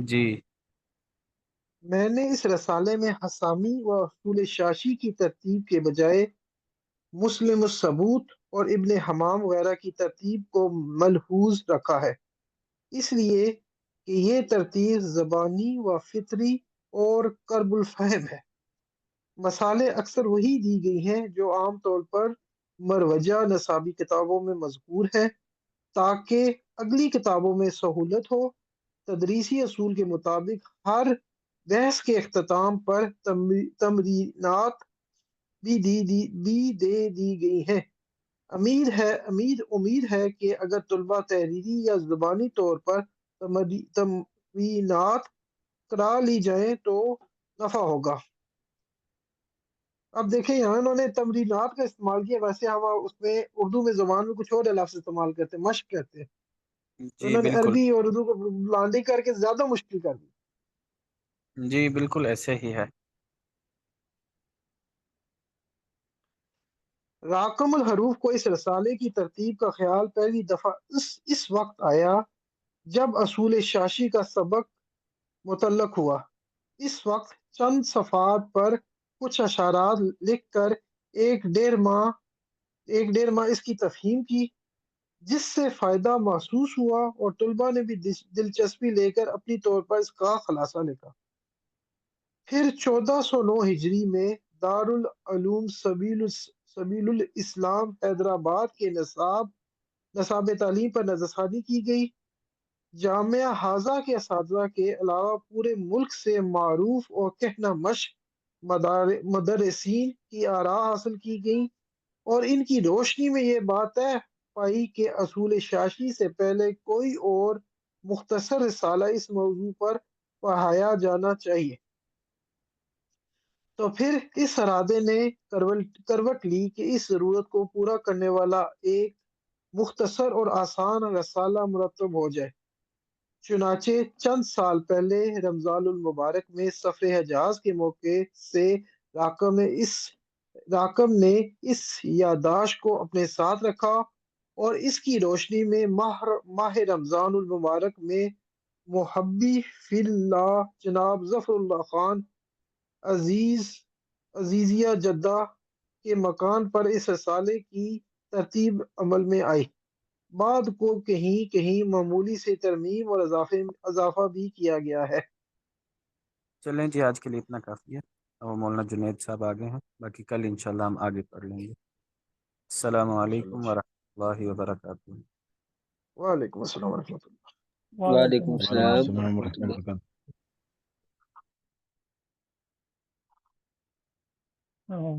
جی میں نے اس رسالے میں حسامی و اصول شاشی کی ترتیب کے بجائے مسلم الثبوت اور ابن حمام وغیرہ کی ترتیب کو ملحوظ رکھا ہے، اس لیے کہ یہ ترتیب زبانی و فطری اور قرب الفہم ہے۔ مثالیں اکثر وہی دی گئی ہیں جو عام طور پر مروجہ نصابی کتابوں میں مذکور ہے، تاکہ اگلی کتابوں میں سہولت ہو۔ تدریسی اصول کے مطابق ہر بحث کے اختتام پر تمرینات بھی دے دی گئی ہیں۔ امید ہے کہ اگر طلبہ تحریری یا زبانی طور پر تمرینات کرا لی جائیں تو نفع ہوگا۔ اب دیکھیں یہاں انہوں نے تمرینات کا استعمال کیا، ویسے ہم اس میں اردو میں زبان میں کچھ اور لفظ استعمال کرتے ہیں، مشق کہتے ہیں، تو جی انہوں نے بالکل، عربی اور اردو کو بلانڈنگ کر کے زیادہ مشکل کر دی۔ جی بالکل ایسے ہی ہے۔ راقم الحروف کو اس رسالے کی ترتیب کا خیال پہلی دفعہ اس وقت آیا جب اصول شاشی کا سبق متعلق ہوا۔ اس وقت چند صفحات پر کچھ اشارات لکھ کر ایک ڈیڑھ ماہ اس کی تفہیم کی، جس سے فائدہ محسوس ہوا اور طلباء نے بھی دلچسپی لے کر اپنی طور پر اس کا خلاصہ لکھا۔ پھر 1409 ہجری میں دارالعلوم سبیل الاسلام حیدرآباد کے نصاب تعلیم پر نظر ثانی کی گئی۔ جامعہ حاضہ کے اساتذہ کے علاوہ پورے ملک سے معروف اور کہنہ مشق مدرسین کی آراء حاصل کی گئیں، اور ان کی روشنی میں یہ بات طے پائی کہ اصول شاشی سے پہلے کوئی اور مختصر رسالہ اس موضوع پر پڑھایا جانا چاہیے۔ تو پھر اس ارادے نے کروٹ لی کہ اس ضرورت کو پورا کرنے والا ایک مختصر اور آسان رسالہ مرتب ہو جائے۔ چنانچہ چند سال پہلے رمضان المبارک میں سفر حجاز کے موقع سے راکم نے اس یادداشت کو اپنے ساتھ رکھا، اور اس کی روشنی میں ماہ رمضان المبارک میں محبی فی اللہ جناب ظفر اللہ خان عزیزیہ جدہ کے مکان پر اس رسالے کی ترتیب عمل میں آئی۔ بعد کو کہیں کہیں معمولی سے ترمیم اور اضافہ بھی کیا گیا ہے۔ چلیں جی آج کے لیے اتنا کافی ہے، اور مولانا جنید صاحب آگے ہیں، باقی کل انشاءاللہ ہم آگے پڑھ لیں گے۔ السلام چلو، علیکم ورحمۃ اللہ وبرکاتہ۔ وعلیکم السلام ورحمۃ اللہ۔ وعلیکم وعلیکم السلام السلام ورحمۃ ورحمۃ اللہ اللہ۔ وبرکاتہ۔ ہاں۔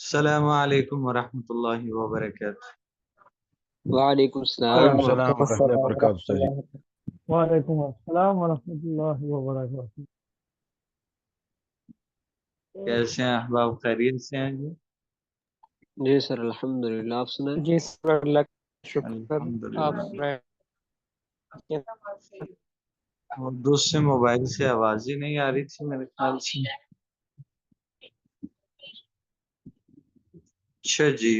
السلام علیکم ورحمۃ اللہ وبرکاتہ. وعلیکم السلام وعلیکم وعلیکم ورحمۃ السلام اللہ ورحمۃ وبرکاتہ. اللہ وبرکاتہ. وعلیکم السلام ورحمۃ اللہ وبرکاتہ. کیسے ہیں احباب؟ خیریت سے ہیں جی؟ جی سر الحمدللہ. آپ سنائیں. جی سر اللہ کا شکر. آپ الحمدللہ. سنائیں. اور دوسرے موبائل سے آواز ہی نہیں آ رہی تھی میرے خیال سے. اچھا جی.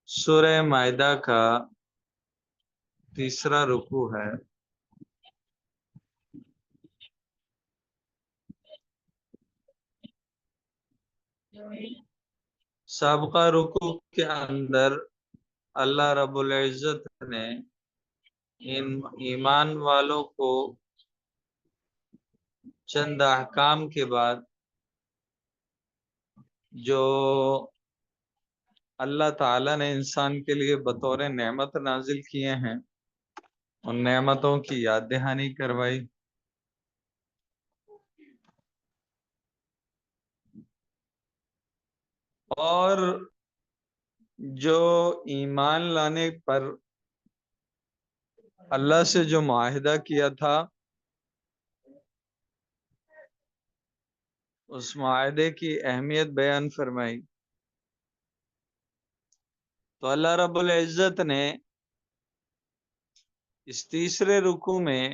سورہ مائدہ کا تیسرا رکوع ہے. سابقہ رکوع کے اندر اللہ رب العزت نے ان ایمان والوں کو چند احکام کے بعد جو اللہ تعالیٰ نے انسان کے لیے بطور نعمت نازل کیے ہیں ان نعمتوں کی یاد دہانی کروائی. اور جو ایمان لانے پر اللہ سے جو معاہدہ کیا تھا اس معاہدے کی اہمیت بیان فرمائی. تو اللہ رب العزت نے اس تیسرے رکوع میں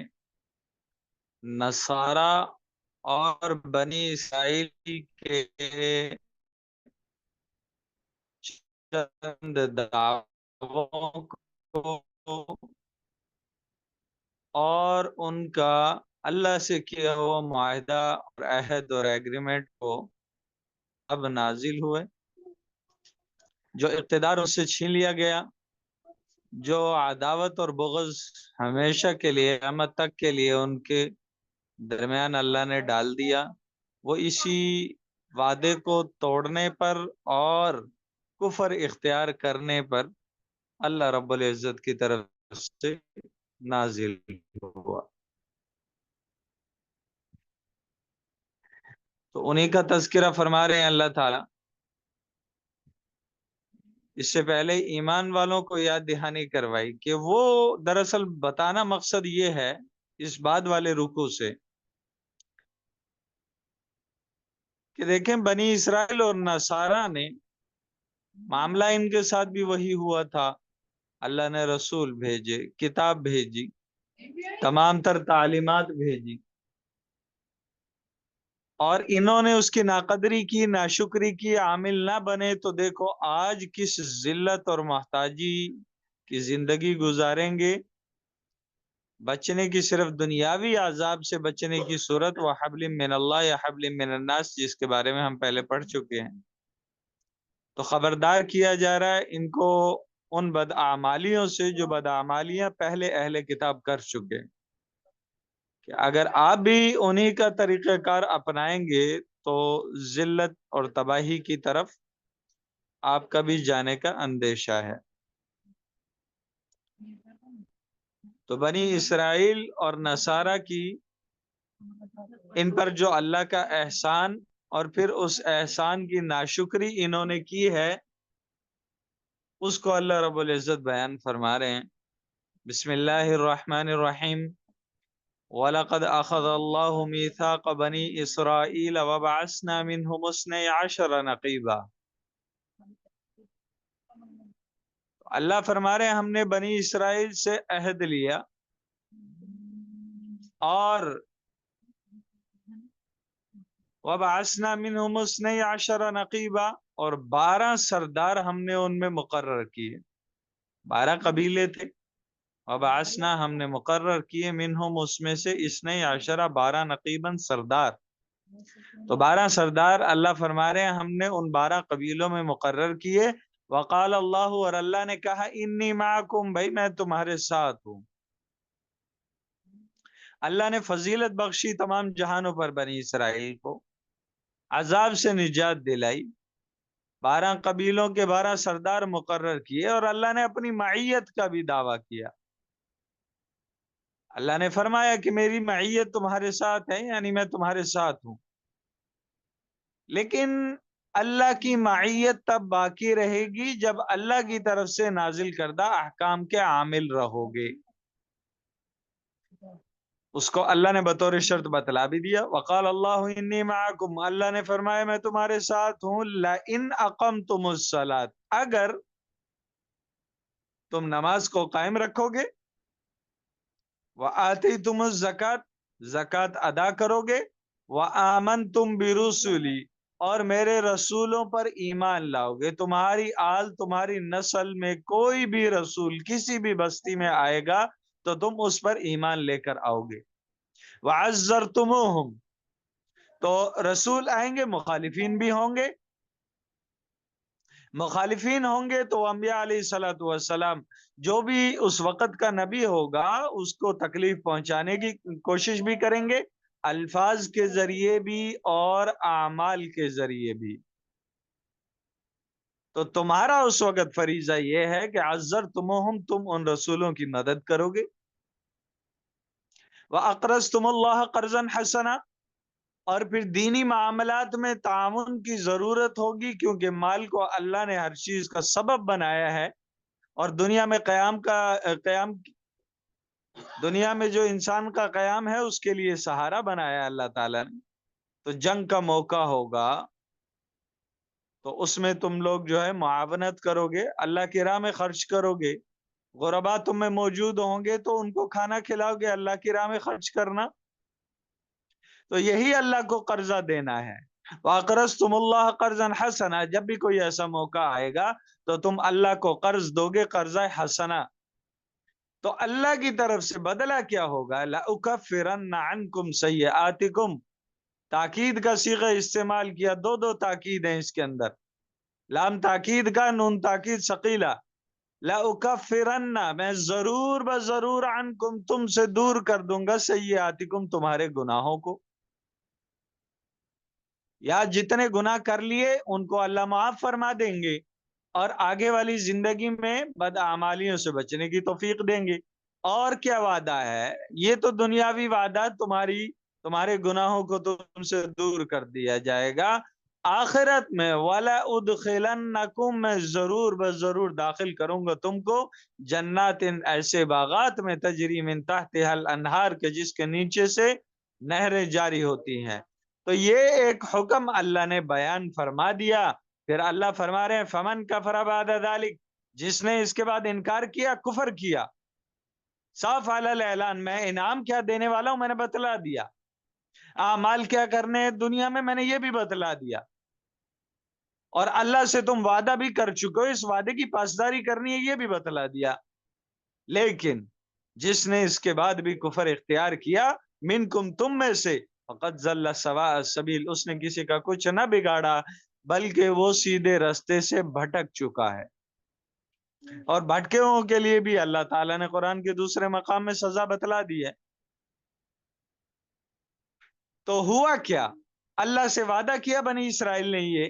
نصارہ اور بنی اسرائیل کے چند دعووں کو اور ان کا اللہ سے کیا ہوا معاہدہ اور عہد اور ایگریمنٹ کو اب نازل ہوئے. جو اقتدار اس سے چھین لیا گیا، جو عداوت اور بغض ہمیشہ کے لیے قیامت تک کے لیے ان کے درمیان اللہ نے ڈال دیا، وہ اسی وعدے کو توڑنے پر اور کفر اختیار کرنے پر اللہ رب العزت کی طرف سے نازل ہوا. تو انہی کا تذکرہ فرما رہے ہیں اللہ تعالی. اس سے پہلے ایمان والوں کو یاد دہانی کروائی کہ وہ دراصل بتانا مقصد یہ ہے اس بعد والے رکوع سے کہ دیکھیں بنی اسرائیل اور نصارہ نے معاملہ ان کے ساتھ بھی وہی ہوا تھا. اللہ نے رسول بھیجے، کتاب بھیجی، تمام تر تعلیمات بھیجی، اور انہوں نے اس کی ناقدری کی، ناشکری کی، عامل نہ بنے تو دیکھو آج کس ذلت اور محتاجی کی زندگی گزاریں گے. بچنے کی صرف دنیاوی عذاب سے بچنے کی صورت وہ حبل من اللہ یا حبل من الناس، جس کے بارے میں ہم پہلے پڑھ چکے ہیں. تو خبردار کیا جا رہا ہے ان کو ان بدعمالیوں سے جو بدعمالیاں پہلے اہل کتاب کر چکے، کہ اگر آپ بھی انہی کا طریقہ کار اپنائیں گے تو ذلت اور تباہی کی طرف آپ کا بھی جانے کا اندیشہ ہے. تو بنی اسرائیل اور نصارہ کی ان پر جو اللہ کا احسان اور پھر اس احسان کی ناشکری انہوں نے کی ہے اس کو اللہ رب العزت بیان فرما رہے ہیں. بسم اللہ الرحمن الرحیم. وَلَقَدْ أَخَذَ اللَّهُ مِيثَاقَ بَنِي إِسْرَائِيلَ وَبَعَثْنَا مِنْهُمُ اثْنَيْ عَشَرَ نَقِيبًا. اللہ فرما رہے ہیں ہم نے بنی اسرائیل سے عہد لیا اور وَبَعَثْنَا مِنْهُمُ اثْنَيْ عَشَرَ نَقِيبًا، اور 12 سردار ہم نے ان میں مقرر کیے. 12 قبیلے تھے، وَبَعَثْنَا ہم نے مقرر کیے، منہم اس میں سے، اثنی عشرہ 12 نقیباً سردار. تو 12 سردار اللہ فرما رہے ہیں ہم نے ان 12 قبیلوں میں مقرر کیے. وقال اللہ، اور اللہ نے کہا، انی معکم، بھائی میں تمہارے ساتھ ہوں. اللہ نے فضیلت بخشی تمام جہانوں پر بنی اسرائیل کو، عذاب سے نجات دلائی. 12 قبیلوں کے 12 سردار مقرر کیے، اور اللہ نے اپنی معیت کا بھی دعویٰ کیا۔ اللہ نے فرمایا کہ میری معیت تمہارے ساتھ ہے، یعنی میں تمہارے ساتھ ہوں۔ لیکن اللہ کی معیت تب باقی رہے گی جب اللہ کی طرف سے نازل کردہ احکام کے عامل رہو گے۔ اس کو اللہ نے بطور شرط بتلا بھی دیا۔ وقال اللہ انی معکم، اللہ نے فرمایا میں تمہارے ساتھ ہوں۔ لئن اقمتم الصلاۃ، اگر تم نماز کو قائم رکھو گے، وآتیتم الزکات، زکات ادا کرو گے، وآمنتم برسلی، اور میرے رسولوں پر ایمان لاؤ گے۔ تمہاری آل، تمہاری نسل میں کوئی بھی رسول کسی بھی بستی میں آئے گا تو تم اس پر ایمان لے کر آؤ گے۔ وعزرتموہم، تو رسول آئیں گے، مخالفین بھی ہوں گے۔ مخالفین ہوں گے تو انبیاء علیہ الصلوۃ والسلام، جو بھی اس وقت کا نبی ہوگا اس کو تکلیف پہنچانے کی کوشش بھی کریں گے، الفاظ کے ذریعے بھی اور اعمال کے ذریعے بھی۔ تو تمہارا اس وقت فریضہ یہ ہے کہ عزرتموہم، تم ان رسولوں کی مدد کرو گے۔ وَأَقْرَضْتُمُ اللَّهَ قَرْضًا حَسَنًا، اور پھر دینی معاملات میں تعاون کی ضرورت ہوگی، کیونکہ مال کو اللہ نے ہر چیز کا سبب بنایا ہے، اور دنیا میں دنیا میں جو انسان کا قیام ہے اس کے لیے سہارا بنایا اللہ تعالیٰ نے۔ تو جنگ کا موقع ہوگا تو اس میں تم لوگ جو ہے معاونت کرو گے، اللہ کی راہ میں خرچ کرو گے۔ غربا تم میں موجود ہوں گے تو ان کو کھانا کھلاؤ گے، اللہ کی راہ میں خرچ کرنا۔ تو یہی اللہ کو قرضہ دینا ہے۔ وَأَقْرَضْتُمُ اللَّهَ قَرْضًا حَسَنًا، جب بھی کوئی ایسا موقع آئے گا تو تم اللہ کو قرض دو گے، قرضہ حسنہ۔ تو اللہ کی طرف سے بدلہ کیا ہوگا؟ لَأُكَفِّرَنَّ عَنْكُمْ سَيِّئَاتِكُمْ، تاکید کا صیغہ استعمال کیا، دو تاکید ہیں اس کے اندر، لام تاکید کا، نون تاکید ثقیلہ۔ لَأُكَفِّرَنَّ، میں ضرور بضرور، عنکم، تم سے دور کر دوں گا، سیئاتکم، تمہارے گناہوں کو، یا جتنے گناہ کر لیے ان کو اللہ معاف فرما دیں گے، اور آگے والی زندگی میں بدعمالیوں سے بچنے کی توفیق دیں گے۔ اور کیا وعدہ ہے؟ یہ تو دنیاوی وعدہ، تمہارے گناہوں کو تم سے دور کر دیا جائے گا۔ آخرت میں وَلَا أُدْخِلَنَّكُمْ، میں ضرور بضرور داخل کروں گا تم کو، جنات، ایسے باغات میں، تجری من تحتها الانہار، کے جس کے نیچے سے نہریں جاری ہوتی ہیں۔ تو یہ ایک حکم اللہ نے بیان فرما دیا۔ پھر اللہ فرما رہے ہیں فمن کفر بعد ذلک، جس نے اس کے بعد انکار کیا، کفر کیا، صاف علی الاعلان، میں انعام کیا دینے والا ہوں میں نے بتلا دیا، اعمال کیا کرنے دنیا میں نے یہ بھی بتلا دیا، اور اللہ سے تم وعدہ بھی کر چکے ہو، اس وعدے کی پاسداری کرنی ہے یہ بھی بتلا دیا۔ لیکن جس نے اس کے بعد بھی کفر اختیار کیا، منکم، تم میں سے، فقد ضل سواء السبیل، اس نے کسی کا کچھ نہ بگاڑا بلکہ وہ سیدھے رستے سے بھٹک چکا ہے۔ اور بھٹکے ہوں کے لیے بھی اللہ تعالیٰ نے قرآن کے دوسرے مقام میں سزا بتلا دی ہے۔ تو ہوا کیا؟ اللہ سے وعدہ کیا بنی اسرائیل نے، یہ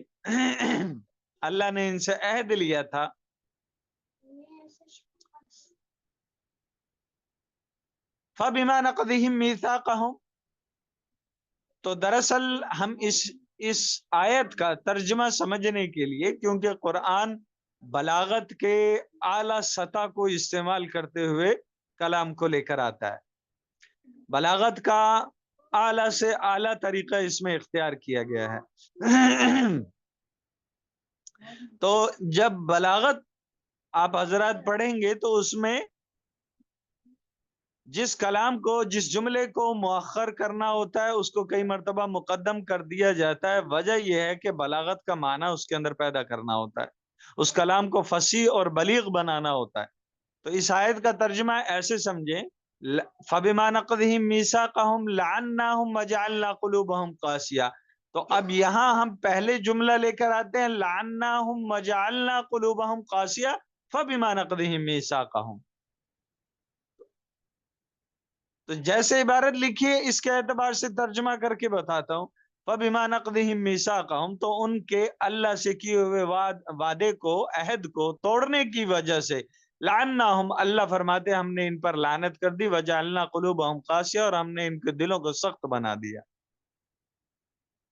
اللہ نے ان سے عہد لیا تھا، فَبِمَا نَقْضِهِمْ مِيثَاقَهُمْ، تو دراصل ہم اس آیت کا ترجمہ سمجھنے کے لیے، کیونکہ قرآن بلاغت کے اعلیٰ سطح کو استعمال کرتے ہوئے کلام کو لے کر آتا ہے، بلاغت کا اعلیٰ سے اعلیٰ طریقہ اس میں اختیار کیا گیا ہے۔ تو جب بلاغت آپ حضرات پڑھیں گے تو اس میں جس کلام کو، جس جملے کو مؤخر کرنا ہوتا ہے اس کو کئی مرتبہ مقدم کر دیا جاتا ہے۔ وجہ یہ ہے کہ بلاغت کا معنی اس کے اندر پیدا کرنا ہوتا ہے، اس کلام کو فصیح اور بلیغ بنانا ہوتا ہے۔ تو اس آیت کا ترجمہ ایسے سمجھیں، فَبِمَا نَقْضِهِمْ مِيثَاقَهُمْ لَعَنَّاهُمْ وَجَعَلْنَا قُلُوبَهُمْ قَاسِيَةً۔ تو اب یہاں ہم پہلے جملہ لے کر آتے ہیں، لَعَنَّاهُمْ وَجَعَلْنَا قُلُوبَهُمْ قَاسِيَةً فَبِمَا نَقْضِهِمْ مِيثَاقَهُمْ۔ تو جیسے عبارت لکھی ہے اس کے اعتبار سے ترجمہ کر کے بتاتا ہوں، فَبِمَا نَقْضِهِمْ مِيثَاقَهُمْ، تو ان کے اللہ سے کیے ہوئے وعدے کو، عہد کو توڑنے کی وجہ سے، لعناہم، اللہ فرماتے ہم نے ان پر لعنت کر دی، وجعلنا قلوبہم قاسیہ، اور ہم نے ان کے دلوں کو سخت بنا دیا۔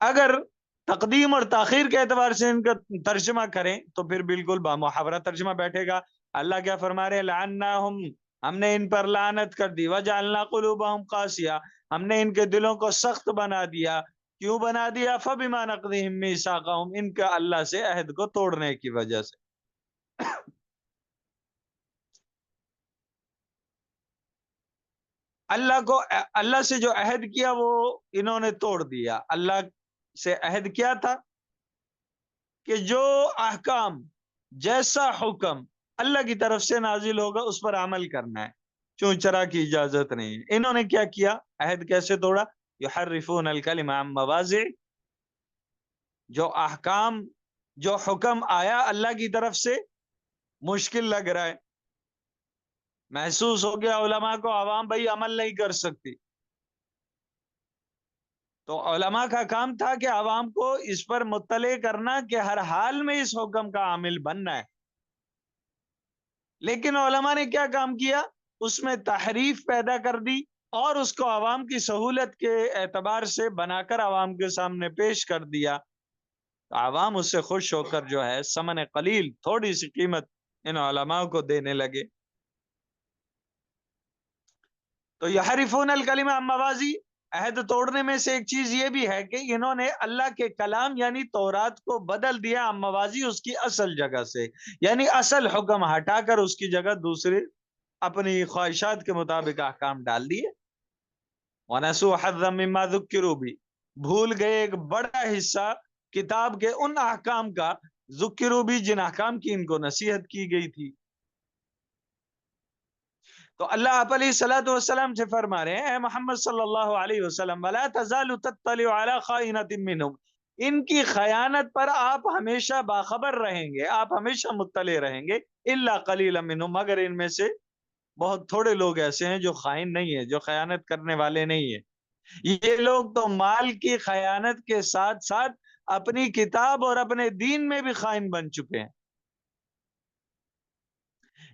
اگر تقدیم اور تاخیر کے اعتبار سے ان کا ترجمہ کریں تو پھر بالکل بامحاورہ ترجمہ بیٹھے گا۔ اللہ کیا فرما رہے ہیں؟ لعناہم، ہم نے ان پر لعنت کر دی، وجعلنا قلوبہم قاسیہ، ہم نے ان کے دلوں کو سخت بنا دیا۔ کیوں بنا دیا؟ فبما نقضہم میثاقہم، ان کا اللہ سے عہد کو توڑنے کی وجہ سے۔ اللہ سے جو عہد کیا وہ انہوں نے توڑ دیا۔ اللہ سے عہد کیا تھا کہ جو احکام، جیسا حکم اللہ کی طرف سے نازل ہوگا اس پر عمل کرنا ہے، چون چرا کی اجازت نہیں ہے۔ انہوں نے کیا کیا؟ عہد کیسے توڑا؟ یحرفون الکلم عن مواضع، جو احکام، جو حکم آیا اللہ کی طرف سے، مشکل لگ رہا ہے، محسوس ہو گیا علماء کو عوام بھائی عمل نہیں کر سکتی، تو علماء کا کام تھا کہ عوام کو اس پر مطلع کرنا کہ ہر حال میں اس حکم کا عامل بننا ہے۔ لیکن علماء نے کیا کام کیا؟ اس میں تحریف پیدا کر دی اور اس کو عوام کی سہولت کے اعتبار سے بنا کر عوام کے سامنے پیش کر دیا، تو عوام اس سے خوش ہو کر جو ہے ثمن قلیل، تھوڑی سی قیمت ان علماء کو دینے لگے۔ تو یحرفون الکلم عن مواضع، عہد توڑنے میں سے ایک چیز یہ بھی ہے کہ انہوں نے اللہ کے کلام یعنی تورات کو بدل دیا عن مواضع، اس کی اصل جگہ سے، یعنی اصل حکم ہٹا کر اس کی جگہ دوسرے اپنی خواہشات کے مطابق احکام ڈال دیے۔ وَنَسُوا حَظًّا مِّمَّا ذُكِّرُوا بِهِ، بھول گئے ایک بڑا حصہ کتاب کے ان احکام کا، ذکروا بھی، جن احکام کی ان کو نصیحت کی گئی تھی۔ تو اللہ آپ علیہ الصلوۃ والسلام سے فرما رہے ہیں، اے محمد صلی اللہ علیہ وسلم، وَلَا تَزَالُ تَطَّلِعُ عَلَىٰ خَائِنَةٍ مِّنْهُمْ، ان کی خیانت پر آپ ہمیشہ باخبر رہیں گے، آپ ہمیشہ مطلع رہیں گے، إِلَّا قَلِيلًا مِّنْهُمْ، مگر ان میں سے بہت تھوڑے لوگ ایسے ہیں جو خائن نہیں ہیں، جو خیانت کرنے والے نہیں ہیں۔ یہ لوگ تو مال کی خیانت کے ساتھ ساتھ اپنی کتاب اور اپنے دین میں بھی خائن بن چکے ہیں۔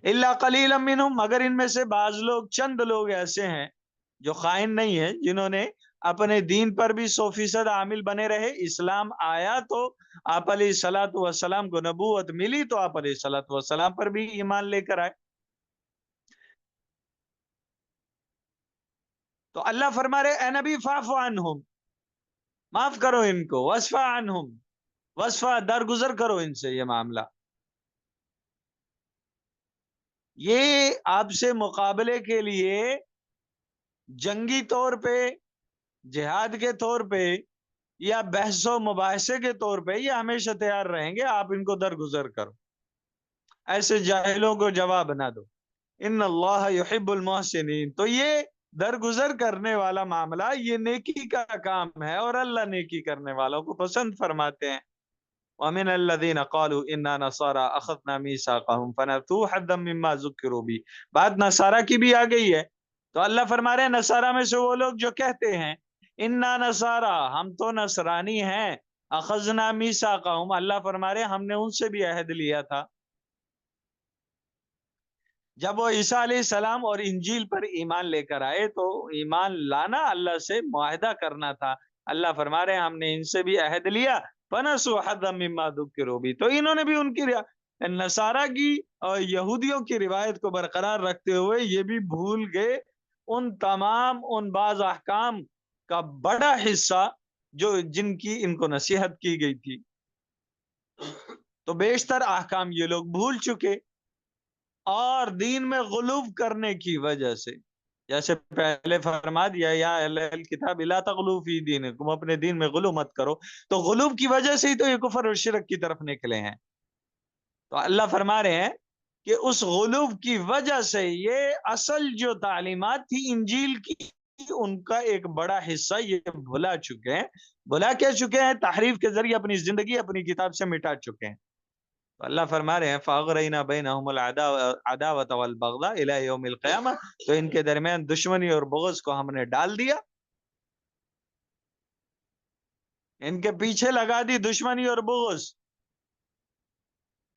الا قلیلا منہم، مگر ان میں سے بعض لوگ، چند لوگ ایسے ہیں جو خائن نہیں ہیں، جنہوں نے اپنے دین پر بھی 100% عامل بنے رہے۔ اسلام آیا تو آپ علیہ الصلوۃ والسلام کو نبوت ملی تو آپ علیہ الصلوۃ والسلام پر بھی ایمان لے کر آئے۔ تو اللہ فرما رہے اے نبی فاعف عنہم، معاف کرو ان کو، وصفح عنہم، وصفہ درگزر کرو ان سے یہ معاملہ۔ یہ آپ سے مقابلے کے لیے جنگی طور پہ، جہاد کے طور پہ، یا بحث و مباحثے کے طور پہ یہ ہمیشہ تیار رہیں گے، آپ ان کو درگزر کرو، ایسے جاہلوں کو جواب نہ دو۔ ان اللہ یحب المحسنین، تو یہ درگزر کرنے والا معاملہ یہ نیکی کا کام ہے اور اللہ نیکی کرنے والوں کو پسند فرماتے ہیں۔ وَمِنَ الَّذِينَ قَالُوا إِنَّا نَصَارَىٰ أَخَذْنَا مِيثَاقَهُمْ فَنَسُوا حَظًّا مِّمَّا ذُكِّرُوا بِهِ، بات نصارہ کی بھی آ گئی ہے، تو اللہ فرما رہے ہیں نصارہ میں سے وہ لوگ جو کہتے ہیں اِنَّا نَصَارَىٰ، ہم تو نصرانی ہیں، أَخَذْنَا مِيثَاقَهُمْ، اللہ فرما رہے ہیں ہم نے ان سے بھی عہد لیا تھا۔ جب وہ عیسیٰ علیہ السلام اور انجیل پر ایمان لے کر آئے تو ایمان لانا اللہ سے معاہدہ کرنا تھا۔ اللہ فرما رہے ہیں ہم نے ان سے بھی عہد لیا، فَنَسُوا حَظًّا مِّمَّا ذُكِّرُوا بِهِ، تو انہوں نے بھی ان کی نصارہ کی اور یہودیوں کی روایت کو برقرار رکھتے ہوئے یہ بھی بھول گئے ان تمام، ان بعض احکام کا بڑا حصہ جو جن کی ان کو نصیحت کی گئی تھی۔ تو بیشتر احکام یہ لوگ بھول چکے، اور دین میں غلو کرنے کی وجہ سے، جیسے پہلے فرما دیا یا اہل الکتاب لا تغلو فی دینکم، اپنے دین میں غلو مت کرو، تو غلو کی وجہ سے ہی تو یہ کفر اور شرک کی طرف نکلے ہیں۔ تو اللہ فرما رہے ہیں کہ اس غلو کی وجہ سے یہ اصل جو تعلیمات تھی انجیل کی، ان کا ایک بڑا حصہ یہ بھلا چکے ہیں۔ بھلا کیا چکے ہیں؟ تحریف کے ذریعے اپنی زندگی اپنی کتاب سے مٹا چکے ہیں۔ تو اللہ فرما رہے ہیں فَأَغْرَيْنَا بَيْنَهُمُ الْعَدَاوَةَ وَالْبَغْضَاءَ إِلَىٰ يَوْمِ الْقِيَامَةِ، تو ان کے درمیان دشمنی اور بغض کو ہم نے ڈال دیا ان کے پیچھے لگا دی دشمنی اور بغض،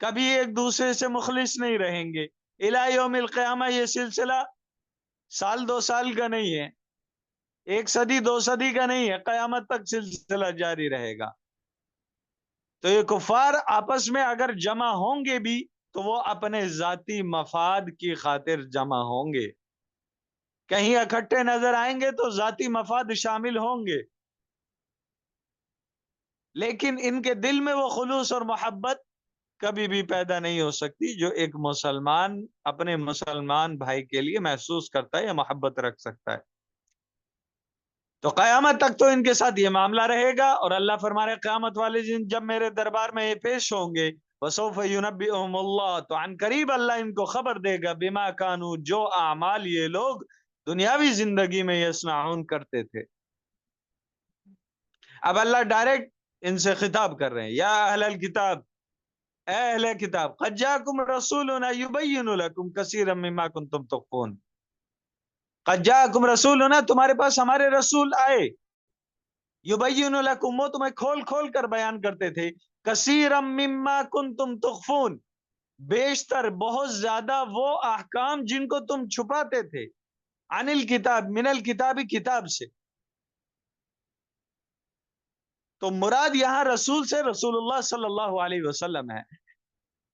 کبھی ایک دوسرے سے مخلص نہیں رہیں گے۔ الی یوم القیامہ یہ سلسلہ سال دو سال کا نہیں ہے، ایک صدی دو صدی کا نہیں ہے، قیامت تک سلسلہ جاری رہے گا۔ تو یہ کفار آپس میں اگر جمع ہوں گے بھی تو وہ اپنے ذاتی مفاد کی خاطر جمع ہوں گے، کہیں اکٹھے نظر آئیں گے تو ذاتی مفاد شامل ہوں گے، لیکن ان کے دل میں وہ خلوص اور محبت کبھی بھی پیدا نہیں ہو سکتی جو ایک مسلمان اپنے مسلمان بھائی کے لیے محسوس کرتا ہے یا محبت رکھ سکتا ہے۔ تو قیامت تک تو ان کے ساتھ یہ معاملہ رہے گا، اور اللہ فرما رہے قیامت والے دن جب میرے دربار میں یہ پیش ہوں گے، وَسَوْفَ يُنَبِّئُهُمُ اللَّهُ، تو عن قریب اللہ ان کو خبر دے گا، بما کانوا، جو اعمال یہ لوگ دنیاوی زندگی میں یصنعون کرتے تھے۔ اب اللہ ڈائریکٹ ان سے خطاب کر رہے ہیں، یا اہل الکتاب، اے اہل کتاب، قد جاءکم رسولنا یبین لکم کثیرا مما کنتم تخفون، قد جاءکم رسولنا، تمہارے پاس ہمارے رسول آئے، یبین لکم، وہ تمہیں کھول کھول کر بیان کرتے تھے، کثیرا مما کنتم تخفون، بیشتر بہت زیادہ وہ احکام جن کو تم چھپاتے تھے، عن الکتاب، من الکتاب، کتاب سے۔ تو مراد یہاں رسول سے رسول اللہ صلی اللہ علیہ وسلم ہے،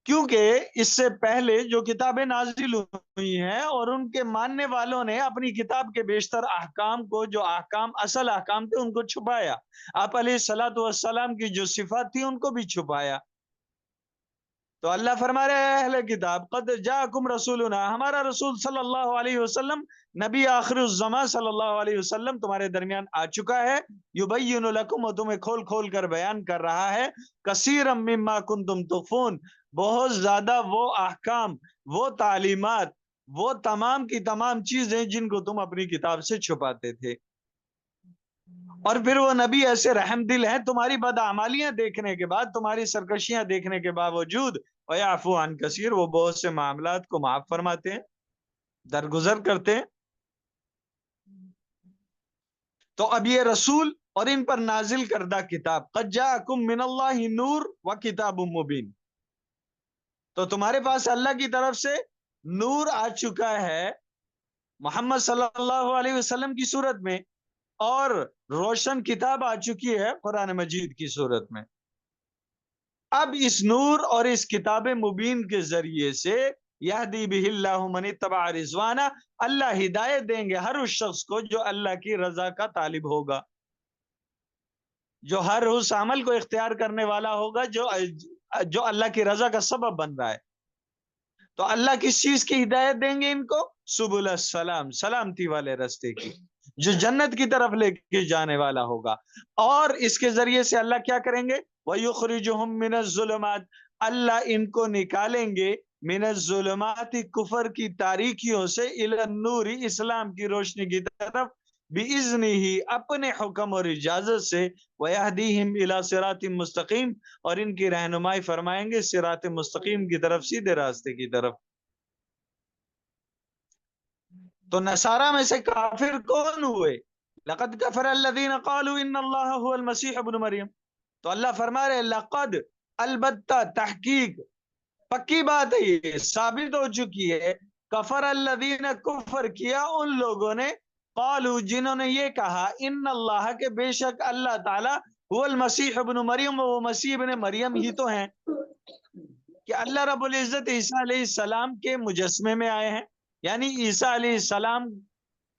کیونکہ اس سے پہلے جو کتابیں نازل ہوئی ہیں اور ان کے ماننے والوں نے اپنی کتاب کے بیشتر احکام کو، جو احکام اصل احکام تھے، ان کو چھپایا، آپ علیہ الصلوۃ والسلام کی جو صفات تھی ان کو بھی چھپایا۔ تو اللہ فرما رہے ہیں اہل کتاب، قد جاءکم رسولنا، ہمارا رسول صلی اللہ علیہ وسلم، نبی آخر الزمان صلی اللہ علیہ وسلم تمہارے درمیان آ چکا ہے، یبین لکم، وہ تمہیں کھول کھول کر بیان کر رہا ہے، کثیرا مما کنتم تخفون، بہت زیادہ وہ احکام، وہ تعلیمات، وہ تمام کی تمام چیزیں جن کو تم اپنی کتاب سے چھپاتے تھے۔ اور پھر وہ نبی ایسے رحم دل ہیں، تمہاری بدعمالیاں دیکھنے کے بعد، تمہاری سرکشیاں دیکھنے کے باوجود، وَيَعْفُو عَنْ كَثِيرٍ، وہ بہت سے معاملات کو معاف فرماتے ہیں، درگزر کرتے ہیں۔ تو اب یہ رسول اور ان پر نازل کردہ کتاب، قَدْ جَاءَكُم مِّنَ اللَّهِ نُورٌ وَكِتَابٌ مُّبِينٌ، تو تمہارے پاس اللہ کی طرف سے نور آ چکا ہے محمد صلی اللہ علیہ وسلم کی صورت میں، اور روشن کتاب آ چکی ہے قرآن مجید کی صورت میں۔ اب اس نور اور اس کتاب مبین کے ذریعے سے یہدی بہ اللہ من اتبع رضوانہ، اللہ ہدایت دیں گے ہر اس شخص کو جو اللہ کی رضا کا طالب ہوگا، جو ہر اس عمل کو اختیار کرنے والا ہوگا جو اللہ کی رضا کا سبب بن رہا ہے۔ تو اللہ کس چیز کی ہدایت دیں گے ان کو؟ سبل السلام، سلامتی والے راستے کی، جو جنت کی طرف لے کے جانے والا ہوگا۔ اور اس کے ذریعے سے اللہ کیا کریں گے؟ وَيُخْرِجُهُم مِّنَ الظُّلُمَاتِ، اللہ ان کو نکالیں گے من الظلمات، کفر کی تاریکیوں سے، الی النور، اسلام کی روشنی کی طرف، بِإِذْنِهِ، اپنے حکم اور اجازت سے، وَيَهْدِيهِمْ إِلَى صِرَاطٍ مستقیم، اور ان کی رہنمائی فرمائیں گے صراط مستقیم کی طرف، سیدھے راستے کی طرف۔ تو نصارہ میں سے کافر کون ہوئے؟ لقد کفر الذین قالوا ان اللہ هو المسیح ابن مریم، تو اللہ فرما رہے لقد، البتہ، تحقیق، پکی بات ہے، یہ ثابت ہو چکی ہے، کفر الذین، کفر کیا ان لوگوں نے، قالوا، جنہوں نے یہ کہا، ان اللہ، کے بے شک اللہ تعالی، هو المسیح ابن مریم، وہ مسیح ابن مریم ہی تو ہیں، کہ اللہ رب العزت عیسیٰ علیہ السلام کے مجسمے میں آئے ہیں، یعنی عیسیٰ علیہ السلام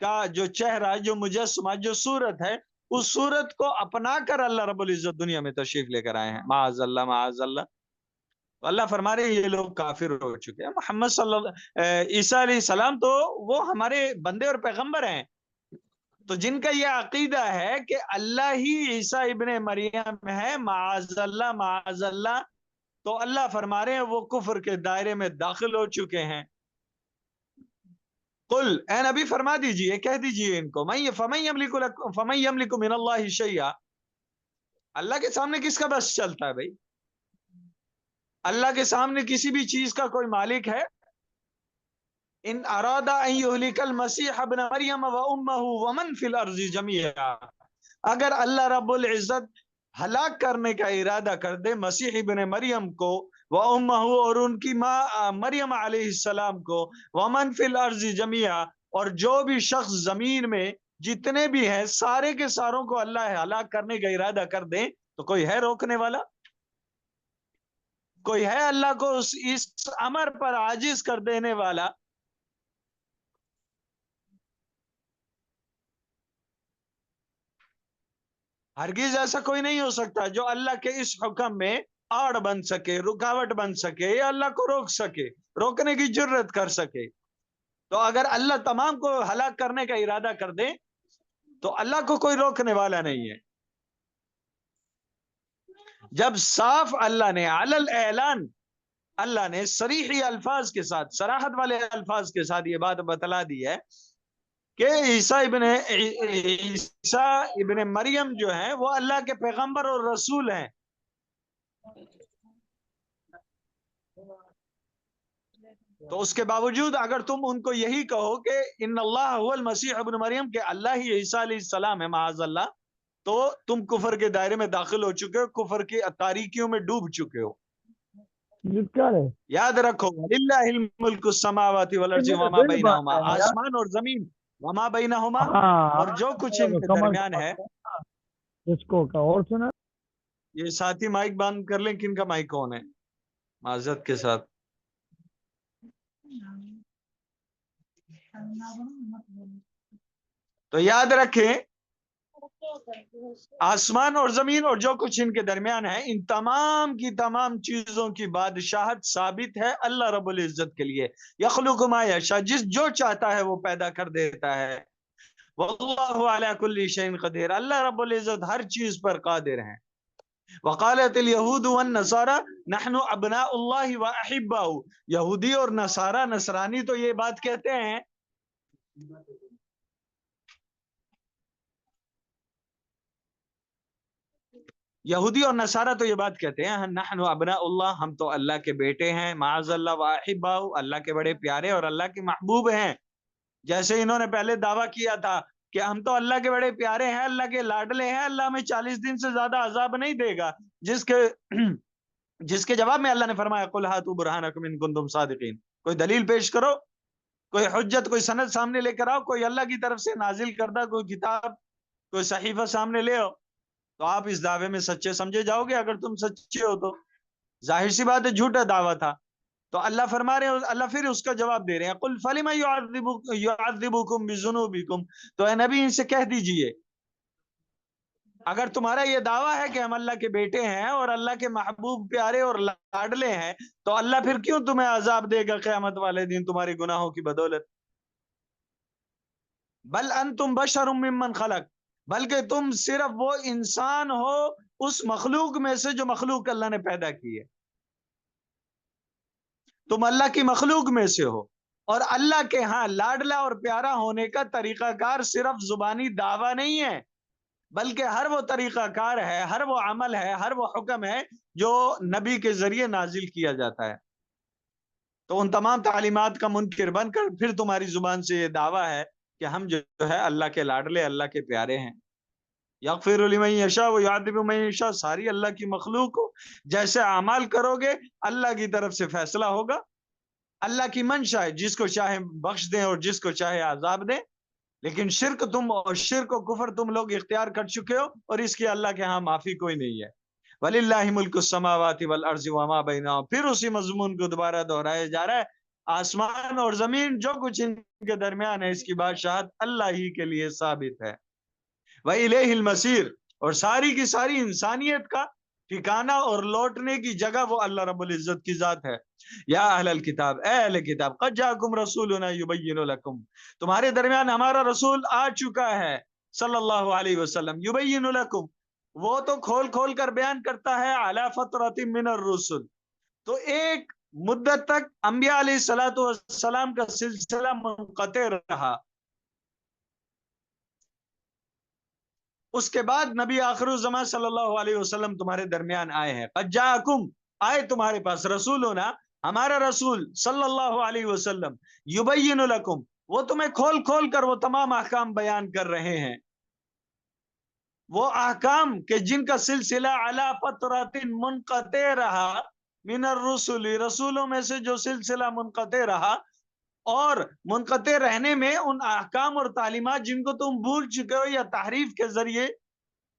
کا جو چہرہ، جو مجسمہ، جو صورت ہے، اس صورت کو اپنا کر اللہ رب العزت دنیا میں تشریف لے کر آئے ہیں، معاذ اللہ، معاذ اللہ۔ تو اللہ فرما رہے ہیں یہ لوگ کافر ہو چکے ہیں۔ محمد صلی اللہ عیسیٰ علیہ السلام تو وہ ہمارے بندے اور پیغمبر ہیں، تو جن کا یہ عقیدہ ہے کہ اللہ ہی عیسیٰ ابن مریم ہے، معاذ اللہ، معاذ اللہ، تو اللہ فرما رہے ہیں وہ کفر کے دائرے میں داخل ہو چکے ہیں۔ قل، اے نبی فرما دیجئے، کہہ دیجئے ان کو، فَمَن يَمْلِكُ مِنَ اللَّهِ شَيْئًا، اللہ کے سامنے کس کا بس چلتا ہے بھائی؟ اللہ کے سامنے کسی بھی چیز کا کوئی مالک ہے؟ ان اراد ان یہلک المسیح ابن مریم و امہ ومن فی الارض جميعا، اگر اللہ رب العزت ہلاک کرنے کا ارادہ کر دے مسیح ابن مریم کو و امہ اور ان کی ماں مریم علیہ السلام کو ومن فی الارض جمیعا اور جو بھی شخص زمین میں جتنے بھی ہیں سارے کے ساروں کو اللہ ہلاک کرنے کا ارادہ کر دے تو کوئی ہے روکنے والا؟ کوئی ہے اللہ کو اس امر پر عاجز کر دینے والا؟ ہرگز ایسا کوئی نہیں ہو سکتا جو اللہ کے اس حکم میں آڑ بن سکے، رکاوٹ بن سکے یا اللہ کو روک سکے، روکنے کی جرت کر سکے۔ تو اگر اللہ تمام کو ہلاک کرنے کا ارادہ کر دے تو اللہ کو کوئی روکنے والا نہیں ہے۔ جب صاف اللہ نے علل اعلان، اللہ نے صریحی الفاظ کے ساتھ، صراحت والے الفاظ کے ساتھ یہ بات بتلا دی ہے کہ عیسیٰ ابن مریم جو ہیں وہ اللہ کے پیغمبر اور رسول ہیں، تو اس کے باوجود اگر تم ان کو یہی کہو کہ ان اللہ هو المسیح ابن مریم، کہ اللہ ہی عیسیٰ علیہ السلام ہے معاذ اللہ، تو تم کفر کے دائرے میں داخل ہو چکے ہو، کفر کی تاریکیوں میں ڈوب چکے ہو۔ یاد رکھو للہ الملک السماوات والارض وما بینہما، آسمان اور زمین، وما بینہما اور جو کچھ ان کے درمیان ہے۔ اس کو کا اور سنا یہ ساتھی مائک بند کر لیں، کن کا مائک کون ہے معذرت کے ساتھ؟ تو یاد رکھیں آسمان اور زمین اور جو کچھ ان کے درمیان ہے، ان تمام کی تمام چیزوں کی بادشاہت ثابت ہے اللہ رب العزت کے لیے۔ یخلق ما یشاء، جو چاہتا ہے وہ پیدا کر دیتا ہے۔ واللہ علی کل شیء قدیر، اللہ رب العزت ہر چیز پر قادر ہیں۔ وقالت الیہود والنصارى نحن ابناء اللہ واحباؤ، یہودی اور نصارہ، نصرانی تو یہ بات کہتے ہیں، یہودی اور نصارہ تو یہ بات کہتے ہیں نحن ابناء اللہ، ہم تو اللہ کے بیٹے ہیں، معاذ اللہ، واحباؤ، اللہ کے بڑے پیارے اور اللہ کے محبوب ہیں۔ جیسے انہوں نے پہلے دعویٰ کیا تھا کہ ہم تو اللہ کے بڑے پیارے ہیں، اللہ کے لاڈلے ہیں، اللہ ہمیں 40 دن سے زیادہ عذاب نہیں دے گا، جس کے جواب میں اللہ نے فرمایا قل ہاتوا برہانکم ان کنتم صادقین، کوئی دلیل پیش کرو، کوئی حجت، کوئی سند سامنے لے کر آؤ، کوئی اللہ کی طرف سے نازل کردہ کوئی کتاب، کوئی صحیفہ سامنے لے آؤ، تو آپ اس دعوے میں سچے سمجھے جاؤ گے۔ اگر تم سچے ہو تو ظاہر سی بات ہے جھوٹا دعویٰ تھا۔ تو اللہ فرما رہے ہیں، اللہ پھر اس کا جواب دے رہے ہیں قل فلم یعذبکم بذنوبکم، تو اے نبی ان سے کہہ دیجئے اگر تمہارا یہ دعویٰ ہے کہ ہم اللہ کے بیٹے ہیں اور اللہ کے محبوب پیارے اور لاڈلے ہیں، تو اللہ پھر کیوں تمہیں عذاب دے گا قیامت والے دن تمہارے گناہوں کی بدولت؟ بل انتم بشر ممن خلق، بلکہ تم صرف وہ انسان ہو اس مخلوق میں سے جو مخلوق اللہ نے پیدا کی ہے، تم اللہ کی مخلوق میں سے ہو، اور اللہ کے ہاں لاڈلا اور پیارا ہونے کا طریقہ کار صرف زبانی دعویٰ نہیں ہے، بلکہ ہر وہ طریقہ کار ہے، ہر وہ عمل ہے، ہر وہ حکم ہے جو نبی کے ذریعے نازل کیا جاتا ہے۔ تو ان تمام تعلیمات کا منکر بن کر پھر تمہاری زبان سے یہ دعویٰ ہے کہ ہم جو ہے اللہ کے لاڈلے، اللہ کے پیارے ہیں۔ یغفر لمن یشاء ویعذب من یشاء، ساری اللہ کی مخلوق ہو، جیسے اعمال کرو گے اللہ کی طرف سے فیصلہ ہوگا، اللہ کی منشا ہے، جس کو چاہے بخش دیں اور جس کو چاہے عذاب دیں، لیکن شرک و کفر تم لوگ اختیار کر چکے ہو، اور اس کی اللہ کے ہاں معافی کوئی نہیں ہے۔ وَلِلَّهِ مُلْكُ السَّمَاوَاتِ وَالْأَرْضِ وَمَا بَيْنَهُمَا، پھر اسی مضمون کو دوبارہ دہرایا جا رہا ہے، آسمان اور زمین جو کچھ ان کے درمیان ہے اس کی بادشاہت اللہ ہی کے لیے ثابت ہے۔ وَإِلَيْهِ الْمَصِيرُ، اور ساری کی ساری انسانیت کا ٹھکانہ اور لوٹنے کی جگہ وہ اللہ رب العزت کی ذات ہے۔ یا اہل الکتاب، اے اہل کتاب، قد جاءکم رسولنا یبین لکم، تمہارے درمیان ہمارا رسول آ چکا ہے صلی اللہ علیہ وسلم، یبین لکم، وہ تو کھول کھول کر بیان کرتا ہے، علی فترۃ من الرسل، تو ایک مدت تک انبیاء علیہ الصلوۃ والسلام کا سلسلہ منقطع رہا، اس کے بعد نبی آخر الزمان صلی اللہ علیہ وسلم تمہارے درمیان آئے ہیں۔ قد جاءکم، آئے تمہارے پاس، رسولنا، ہمارا رسول صلی اللہ علیہ وسلم، یبین لکم، وہ تمہیں کھول کھول کر وہ تمام احکام بیان کر رہے ہیں۔ وہ احکام کہ جن کا سلسلہ علی فترۃ منقطع رہا من الرسل، رسولوں میں سے جو سلسلہ منقطع رہا، اور منقطع رہنے میں ان احکام اور تعلیمات جن کو تم بھول چکے ہو یا تحریف کے ذریعے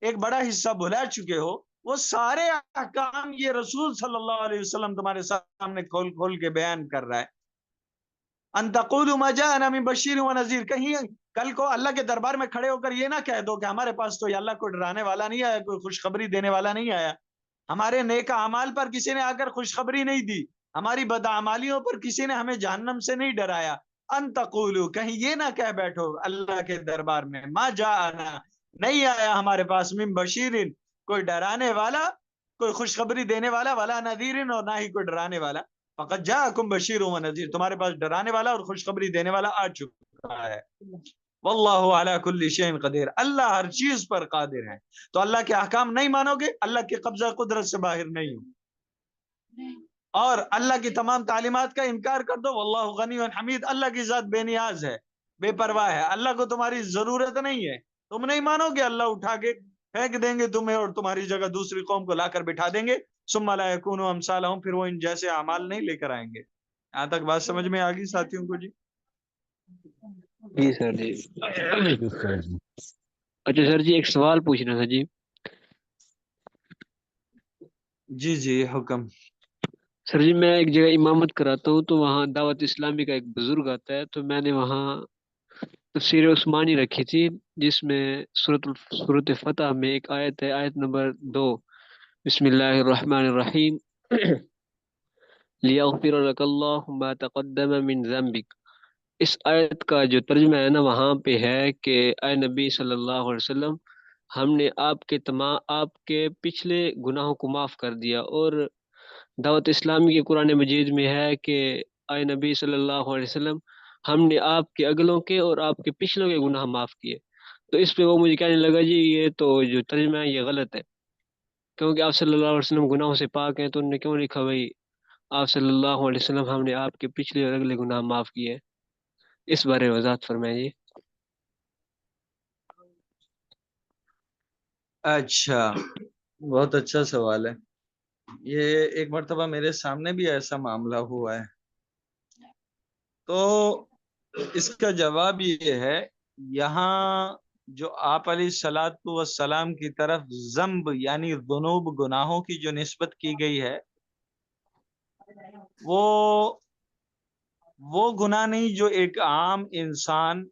ایک بڑا حصہ بھلا چکے ہو، وہ سارے احکام یہ رسول صلی اللہ علیہ وسلم تمہارے سامنے کھول کھول کے بیان کر رہا ہے۔ ان تقولوا ما جاءنا من بشیر و نذیر، کہیں کل کو اللہ کے دربار میں کھڑے ہو کر یہ نہ کہہ دو کہ ہمارے پاس تو یہ اللہ کوئی ڈرانے والا نہیں آیا، کوئی خوشخبری دینے والا نہیں آیا، ہمارے نیک اعمال پر کسی نے آ کر خوشخبری نہیں دی، ہماری بدعمالیوں پر کسی نے ہمیں جہنم سے نہیں ڈرایا۔ ان تقولوا، کہیں یہ نہ کہہ بیٹھو اللہ کے دربار میں، ما جاءنا، نہیں آیا ہمارے پاس من بشیرن، کوئی ڈرانے والا، کوئی خوشخبری دینے والا، ولا نذیرن، اور نہ ہی کوئی ڈرانے والا۔ فقط جاءکم بشیر و نذیر، تمہارے پاس ڈرانے والا اور خوشخبری دینے والا آ چکا ہے۔ واللہ علی کل شیء قدیر، اللہ ہر چیز پر قادر ہے۔ تو اللہ کے احکام نہیں مانو گے، اللہ کے قبضہ قدرت سے باہر نہیں ہو، اور اللہ کی تمام تعلیمات کا انکار کر دو، واللہ غنی حمید، اللہ کی ذات بے نیاز ہے، بے پرواہ ہے، اللہ کو تمہاری ضرورت نہیں ہے۔ تم نہیں مانو گے، اللہ اٹھا کے پھینک دیں گے تمہیں اور تمہاری جگہ دوسری قوم کو لا کر بٹھا دیں گے، ثم لا یکونوا امثالہم، پھر وہ ان جیسے اعمال نہیں لے کر آئیں گے۔ یہاں تک بات سمجھ میں آ گئی ساتھیوں کو؟ جی جی سر جی۔ اچھا سر جی، ایک سوال پوچھنا تھا جی۔ جی جی حکم۔ سر جی میں ایک جگہ امامت کراتا ہوں، تو وہاں دعوت اسلامی کا ایک بزرگ آتا ہے، تو میں نے وہاں تفسیر عثمانی رکھی تھی، جس میں سورۃ فتح میں ایک آیت ہے، آیت نمبر 2، بسم اللہ الرحمن الرحیم، لیغفر لک اللہ ما تقدم من ذنبک۔ اس آیت کا جو ترجمہ ہے نا، وہاں پہ ہے کہ اے نبی صلی اللہ علیہ وسلم، ہم نے آپ کے پچھلے گناہوں کو معاف کر دیا۔ اور دعوت اسلامی کے قرآن مجید میں ہے کہ اے نبی صلی اللہ علیہ وسلم، ہم نے آپ کے اگلوں کے اور آپ کے پچھلوں کے گناہ معاف کیے۔ تو اس پہ وہ مجھے کہنے لگا جی یہ تو جو ترجمہ ہے یہ غلط ہے، کیونکہ آپ صلی اللہ علیہ وسلم گناہوں سے پاک ہیں، تو انہوں نے کیوں لکھا بھائی آپ صلی اللہ علیہ وسلم ہم نے آپ کے پچھلے اور اگلے گناہ معاف کیے؟ اس بارے میں وضاحت فرمائیں جی۔ اچھا، بہت اچھا سوال ہے۔ یہ ایک مرتبہ میرے سامنے بھی ایسا معاملہ ہوا ہے، تو اس کا جواب یہ ہے، یہاں جو آپ علیہ الصلوۃ والسلام کی طرف ذنب یعنی ذنوب، گناہوں کی جو نسبت کی گئی ہے، وہ گناہ نہیں جو ایک عام انسان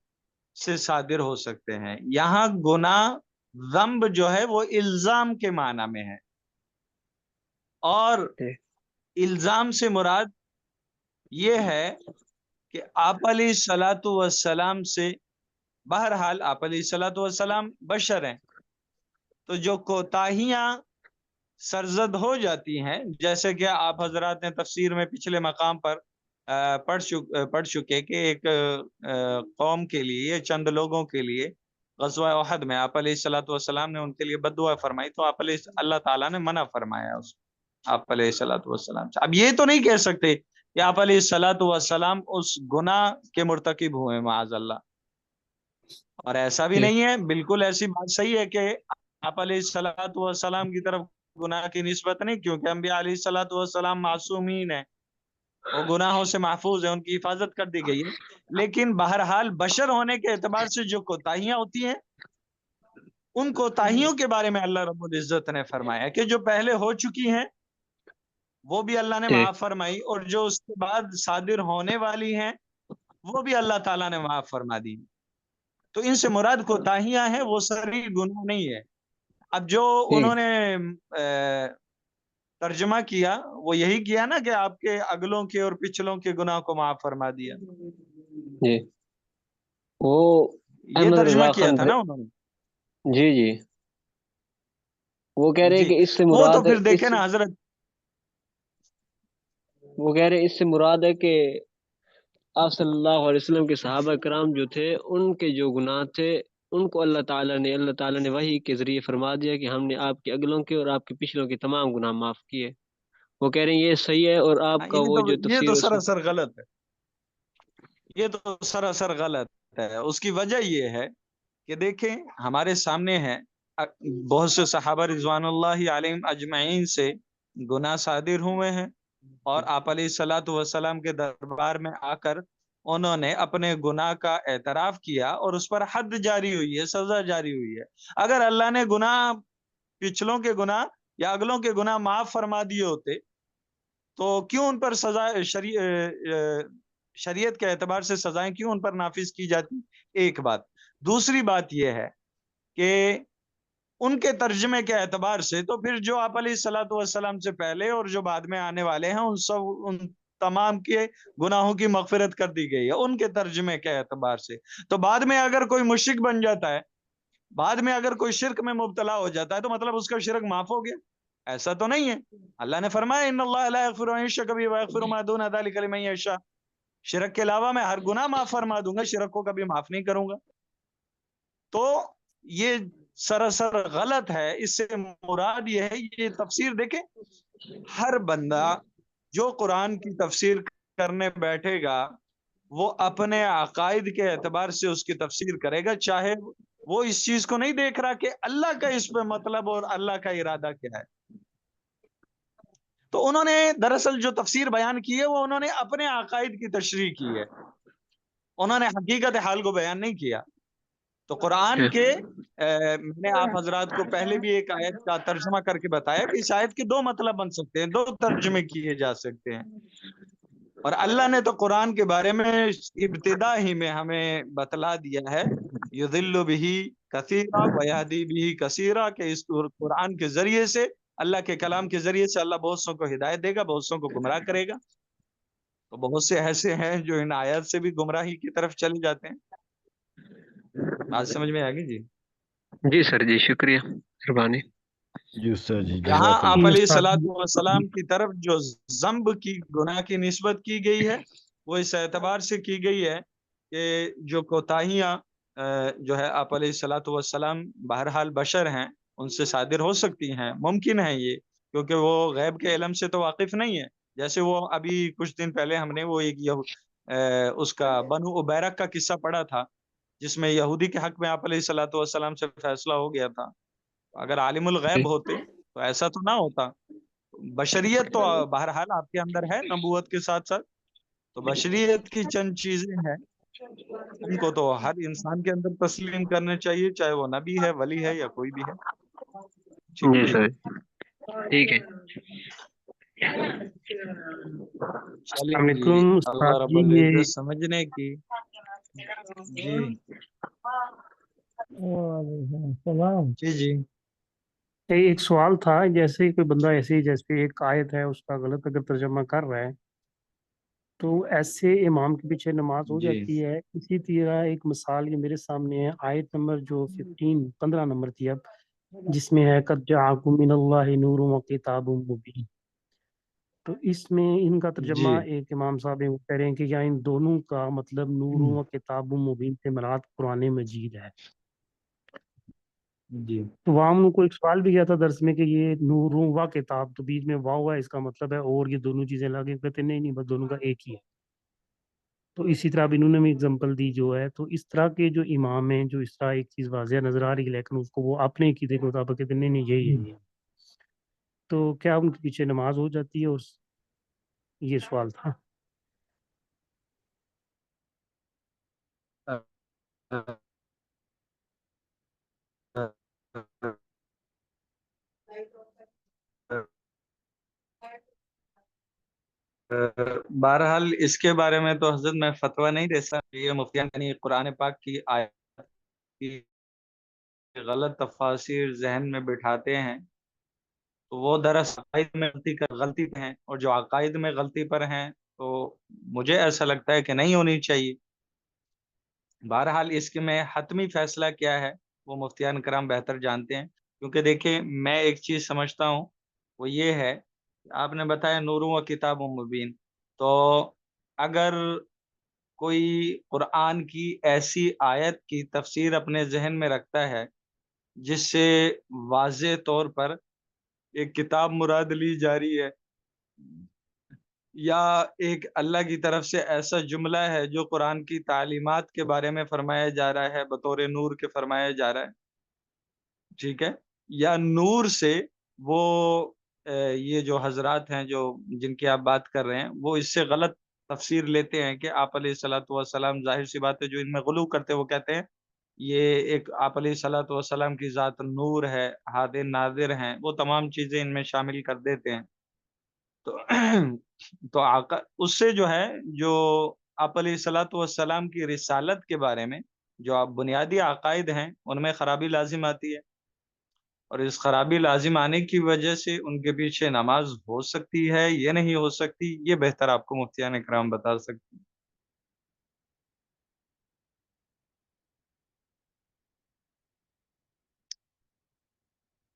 سے صادر ہو سکتے ہیں۔ یہاں گناہ ذنب جو ہے وہ الزام کے معنی میں ہے، اور الزام سے مراد یہ ہے کہ آپ علیہ الصلوۃ والسلام سے، بہرحال آپ علیہ الصلوۃ والسلام بشر ہیں، تو جو کوتاہیاں سرزد ہو جاتی ہیں، جیسے کہ آپ حضرات نے تفسیر میں پچھلے مقام پر پڑھ چکے کہ ایک قوم کے لیے، چند لوگوں کے لیے غزوہ احد میں آپ علیہ الصلوۃ والسلام نے ان کے لیے بد دعا فرمائی، تو اللہ تعالیٰ نے منع فرمایا اس آپ علیہ الصلوۃ والسلام سے۔ اب یہ تو نہیں کہہ سکتے کہ آپ علیہ الصلوۃ والسلام اس گناہ کے مرتکب ہوئے معاذ اللہ، اور ایسا بھی نہیں ہے، بالکل ایسی بات صحیح ہے کہ آپ علیہ الصلوۃ والسلام کی طرف گناہ کی نسبت نہیں، کیونکہ انبیاء علیہ الصلوۃ والسلام معصومین ہیں، وہ گناہوں سے محفوظ ہیں، ان کی حفاظت کر دی گئی ہے۔ لیکن بہرحال بشر ہونے کے اعتبار سے جو کوتاہیاں ہوتی ہیں، ان کوتاہیوں کے بارے میں اللہ رب العزت نے فرمایا کہ جو پہلے ہو چکی ہیں وہ بھی اللہ نے معاف فرمائی، اور جو اس کے بعد صادر ہونے والی ہیں وہ بھی اللہ تعالیٰ نے معاف فرما دی۔ تو ان سے مراد کوتاہیاں ہیں، وہ صریح گناہ نہیں ہے۔ اب جو انہوں نے ترجمہ کیا وہ یہی کیا نا کہ آپ کے اگلوں کے اور پچھلوں کے گناہ کو معاف فرما دیا، جی وہ یہ احمد ترجمہ رضا کیا خان تھا نا انہوں نے۔ جی جی، وہ کہہ رہے جی کہ اس سے وہ تو مراد پھر دیکھیں نا حضرت، وہ کہہ رہے اس سے مراد ہے کہ آپ صلی اللہ علیہ وسلم کے صحابہ کرام جو تھے، ان کے جو گناہ تھے ان کو اللہ تعالیٰ نے وحی کے ذریعے فرما دیا کہ ہم نے آپ کے اگلوں کے اور آپ کے پچھلوں کے تمام گناہ معاف کیے۔ وہ کہہ رہے ہیں یہ صحیح ہے، اور آپ کا وہ جو یہ تفسیر تو سراسر غلط ہے، یہ تو سراسر غلط ہے۔ اس کی وجہ یہ ہے کہ دیکھیں ہمارے سامنے ہے بہت سے صحابہ رضوان اللہ علیہم اجمعین سے گناہ صادر ہوئے ہیں، اور آپ علیہ الصلوۃ والسلام کے دربار میں آ کر انہوں نے اپنے گناہ کا اعتراف کیا اور اس پر حد جاری ہوئی ہے، سزا جاری ہوئی ہے۔ اگر اللہ نے گناہ، پچھلوں کے گناہ یا اگلوں کے گناہ معاف فرما دیے ہوتے تو کیوں ان پر سزا شریعت کے اعتبار سے سزائیں کیوں ان پر نافذ کی جاتی؟ ایک بات۔ دوسری بات یہ ہے کہ ان کے ترجمے کے اعتبار سے تو پھر جو آپ علیہ الصلوۃ والسلام سے پہلے اور جو بعد میں آنے والے ہیں ان تمام کے گناہوں کی مغفرت کر دی گئی ہے ان کے ترجمے کے اعتبار سے۔ تو بعد میں اگر کوئی مشرک بن جاتا ہے، بعد میں اگر کوئی شرک میں مبتلا ہو جاتا ہے تو مطلب اس کا شرک معاف ہو گیا؟ ایسا تو نہیں ہے۔ اللہ نے فرمایا ان اللہ لا یغفر ان یشرک بہ ویغفر ما دون ذلک لمن یشاء، شرک کے علاوہ میں ہر گناہ معاف فرما دوں گا، شرک کو کبھی معاف نہیں کروں گا۔ تو یہ سراسر غلط ہے۔ اس سے مراد یہ ہے، یہ تفسیر دیکھیں، ہر بندہ جو قرآن کی تفسیر کرنے بیٹھے گا وہ اپنے عقائد کے اعتبار سے اس کی تفسیر کرے گا، چاہے وہ اس چیز کو نہیں دیکھ رہا کہ اللہ کا اس پہ مطلب اور اللہ کا ارادہ کیا ہے۔ تو انہوں نے دراصل جو تفسیر بیان کی ہے وہ انہوں نے اپنے عقائد کی تشریح کی ہے، انہوں نے حقیقت حال کو بیان نہیں کیا۔ تو قرآن کے میں نے آپ حضرات کو پہلے بھی ایک آیت کا ترجمہ کر کے بتایا کہ اس آیت کے دو مطلب بن سکتے ہیں، دو ترجمے کیے جا سکتے ہیں، اور اللہ نے تو قرآن کے بارے میں ابتدا ہی میں ہمیں بتلا دیا ہے یضل بہ کثیرا ویہدی بہ کثیرا، کہ اس قرآن کے ذریعے سے، اللہ کے کلام کے ذریعے سے اللہ بہت سو کو ہدایت دے گا، بہت سو کو گمراہ کرے گا۔ تو بہت سے ایسے ہیں جو ان آیات سے بھی گمراہی کی طرف چلے جاتے ہیں۔ بات سمجھ میں آ گئی جی؟ جی سر، جی شکریہ، مہربانی۔ جی استاد جی، یہاں جزاک آپ اللہ۔ علیہ الصلوۃ والسلام کی طرف جو ذنب کی، گناہ کی نسبت کی گئی ہے وہ اس اعتبار سے کی گئی ہے کہ جو کوتاہیاں جو ہے آپ علیہ الصلوۃ والسلام بہرحال بشر ہیں، ان سے صادر ہو سکتی ہیں، ممکن ہے یہ، کیونکہ وہ غیب کے علم سے تو واقف نہیں ہے۔ جیسے وہ ابھی کچھ دن پہلے ہم نے وہ ایک اس کا بنو ابیرک کا قصہ پڑھا تھا، جس میں یہودی کے حق میں آپ علیہ الصلوۃ والسلام سے فیصلہ ہو گیا تھا۔ اگر عالم الغیب ہوتے تو ایسا تو نہ ہوتا۔ بشریت تو بہرحال آپ کے اندر ہے نبوت کے ساتھ ساتھ، تو بشریت کی چند چیزیں ہیں ان کو تو ہر انسان کے اندر تسلیم کرنے چاہیے، چاہے وہ نبی ہے، ولی ہے، یا کوئی بھی ہے۔ ٹھیک ہے جی جی، سر، ٹھیک ہے۔ چلیے السلام جی، علیکم اللہ استاد رب جی، العزت سمجھنے کی۔ جی وعلیکم السلام۔ جی جی ایک سوال تھا، جیسے کوئی بندہ ایسے ہی، جیسے ایک آیت ہے اس کا غلط اگر ترجمہ کر رہا ہے تو ایسے امام کے پیچھے نماز ہو جی جاتی ہے؟ اسی طرح ایک مثال یہ میرے سامنے ہے، آیت نمبر جو 15 نمبر تھی اب، جس میں ہے قد جاءکم من اللہ نور و کتاب مبین، تو اس میں ان کا ترجمہ جی ایک امام صاحب ہیں، وہ کہہ رہے ہیں کہ یا ان دونوں کا مطلب نور و کتاب مبین سے مراد قرآن مجید ہے۔ جی تو وہاں ہم کو ایک سوال بھی کیا تھا درس میں کہ یہ نور و کتاب، تو بیچ میں واو ہے، اس کا مطلب ہے اور یہ دونوں چیزیں الگ ہیں؟ کہتے ہیں نہیں نہیں، بس دونوں کا ایک ہی ہے۔ تو اسی طرح اب انہوں نے بھی اگزامپل دی جو ہے، تو اس طرح کے جو امام ہیں جو اس طرح ایک چیز واضح نظر آ رہی ہے لیکن اس کو وہ اپنے عقیدے کے مطابق کہتے ہیں نہیں نہیں یہی ہے یہ، تو کیا ان کے پیچھے نماز ہو جاتی ہے؟ اور یہ سوال تھا۔ بہرحال اس کے بارے میں تو حضرت میں فتویٰ نہیں دے سکتا، یہ مفتیان یعنی قرآن پاک کی آیات کی غلط تفاسیر ذہن میں بٹھاتے ہیں تو وہ دراصل عقائد میں غلطی پہ ہیں، اور جو عقائد میں غلطی پر ہیں تو مجھے ایسا لگتا ہے کہ نہیں ہونی چاہیے۔ بہرحال اس کے میں حتمی فیصلہ کیا ہے وہ مفتیان کرام بہتر جانتے ہیں، کیونکہ دیکھیں میں ایک چیز سمجھتا ہوں وہ یہ ہے، آپ نے بتایا نور و کتاب و مبین، تو اگر کوئی قرآن کی ایسی آیت کی تفسیر اپنے ذہن میں رکھتا ہے جس سے واضح طور پر ایک کتاب مراد لی جا رہی ہے، یا ایک اللہ کی طرف سے ایسا جملہ ہے جو قرآن کی تعلیمات کے بارے میں فرمایا جا رہا ہے، بطور نور کے فرمایا جا رہا ہے، ٹھیک ہے، یا نور سے وہ یہ جو حضرات ہیں جو جن کی آپ بات کر رہے ہیں وہ اس سے غلط تفسیر لیتے ہیں کہ آپ علیہ الصلوۃ والسلام، ظاہر سی بات ہے جو ان میں غلو کرتے ہیں وہ کہتے ہیں یہ ایک آپ علیہ الصلوۃ والسلام کی ذات نور ہے، ہاد ناظر ہیں، وہ تمام چیزیں ان میں شامل کر دیتے ہیں۔ تو تو اس سے جو ہے جو آپ علیہ الصلوۃ والسلام کی رسالت کے بارے میں جو آپ بنیادی عقائد ہیں ان میں خرابی لازم آتی ہے، اور اس خرابی لازم آنے کی وجہ سے ان کے پیچھے نماز ہو سکتی ہے یہ نہیں ہو سکتی، یہ بہتر آپ کو مفتیان اکرام بتا سکتے ہیں۔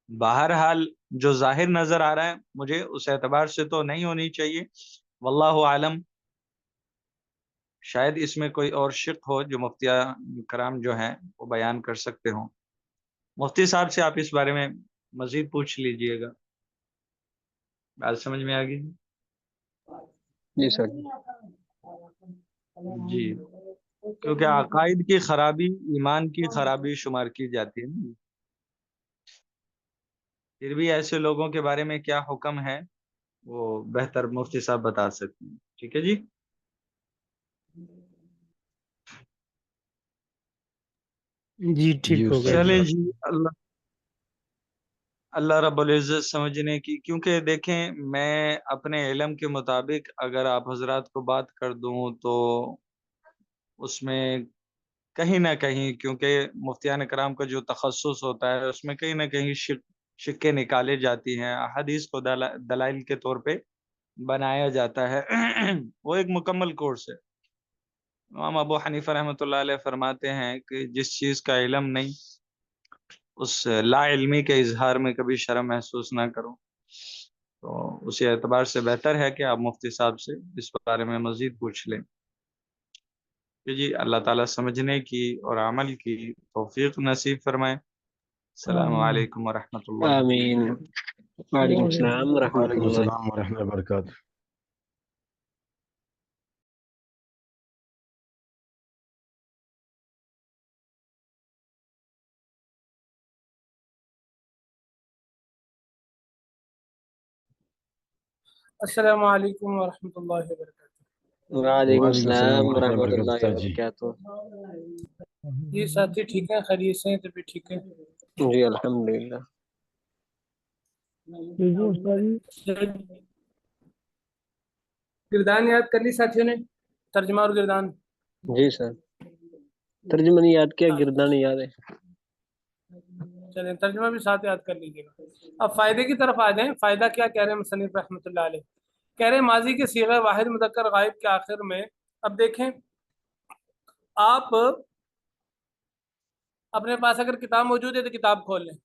بہرحال جو ظاہر نظر آ رہا ہے مجھے اس اعتبار سے تو نہیں ہونی چاہیے، واللہ عالم، شاید اس میں کوئی اور شق ہو جو مفتیان کرام جو ہیں وہ بیان کر سکتے ہوں۔ مفتی صاحب سے آپ اس بارے میں مزید پوچھ لیجئے گا، بات سمجھ میں آ گئی؟ جی سر۔ جی، کیونکہ عقائد کی خرابی ایمان کی خرابی شمار کی جاتی ہے نا۔ پھر بھی ایسے لوگوں کے بارے میں کیا حکم ہے وہ بہتر مفتی صاحب بتا سکتے ہیں، ٹھیک ہے جی۔ جی ٹھیک ہو گیا۔ چلیں جی، اللہ رب العزت سمجھنے کی، کیونکہ دیکھیں میں اپنے علم کے مطابق اگر آپ حضرات کو بات کر دوں تو اس میں کہیں نہ کہیں، کیونکہ مفتیان کرام کا جو تخصص ہوتا ہے اس میں کہیں نہ کہیں شکیں نکالے جاتی ہیں، حدیث کو دلائل کے طور پہ بنایا جاتا ہے۔ وہ ایک مکمل کورس ہے۔ امام ابو حنیفہ رحمۃ اللہ علیہ فرماتے ہیں کہ جس چیز کا علم نہیں اس لا علمی کے اظہار میں کبھی شرم محسوس نہ کرو، تو اسی اعتبار سے بہتر ہے کہ آپ مفتی صاحب سے اس بارے میں مزید پوچھ لیں کہ جی اللہ تعالیٰ سمجھنے کی اور عمل کی توفیق نصیب فرمائے۔ السلام علیکم ورحمۃ اللہ آمین۔ وعلیکم السلام ورحمۃ وعلیکم اللہ۔ السلام ورحمۃ اللہ وبرکاتہ۔ السلام علیکم ورحمۃ اللہ وبرکاتہ۔ وعلیکم وعلیکم السلام السلام ورحمۃ اللہ ورحمۃ وبرکاتہ اللہ استاد جی۔ وبرکاتہ۔ جی ساتھی ٹھیک ہیں، خیریت سے ہیں، طبیعت ٹھیک ہے؟ جی الحمدللہ۔ گردان یاد کر لی ساتھیوں نے، ترجمہ اور گردان؟ جی سر، ترجمہ نہیں یاد کیا، گردان یاد ہے۔ چلیں ترجمہ بھی ساتھ یاد کر لیجیے گا۔ اب فائدے کی طرف آ جائیں۔ فائدہ کیا کہہ رہے ہیں مصنف رحمۃ اللہ علیہ؟ کہہ رہے ہیں ماضی کے صیغہ واحد مذکر غائب کے آخر میں، اب دیکھیں آپ اپنے پاس اگر کتاب موجود ہے تو کتاب کھول لیں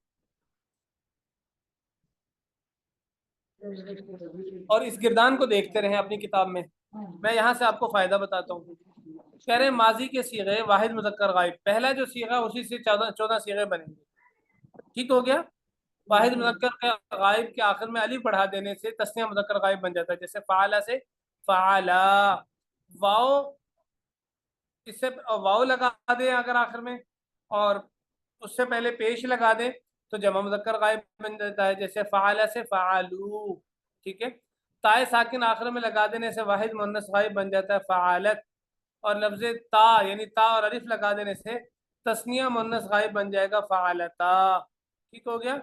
اور اس گردان کو دیکھتے رہیں اپنی کتاب میں۔ میں یہاں سے آپ کو فائدہ بتاتا ہوں۔ کہہ رہے ہیں ماضی کے صیغے واحد مذکر غائب، پہلا جو صیغہ اسی سے 14 صیغے بنیں گے، ٹھیک ہو گیا؟ واحد مذکر غائب کے آخر میں الف بڑھا دینے سے تسنیہ مذکر غائب بن جاتا ہے، جیسے فعلا سے فعلا، واو اس سے واو لگا دیں اگر آخر میں اور اس سے پہلے پیش لگا دیں تو جمع مذکر غائب بن جاتا ہے، جیسے فعلا سے فعلو، ٹھیک ہے؟ تائے ساکن آخر میں لگا دینے سے واحد مؤنث غائب بن جاتا ہے فعالت، اور لفظ تا یعنی تا اور الف لگا دینے سے تسنیہ مؤنث غائب بن جائے گا فعالتا، ٹھیک ہو گیا؟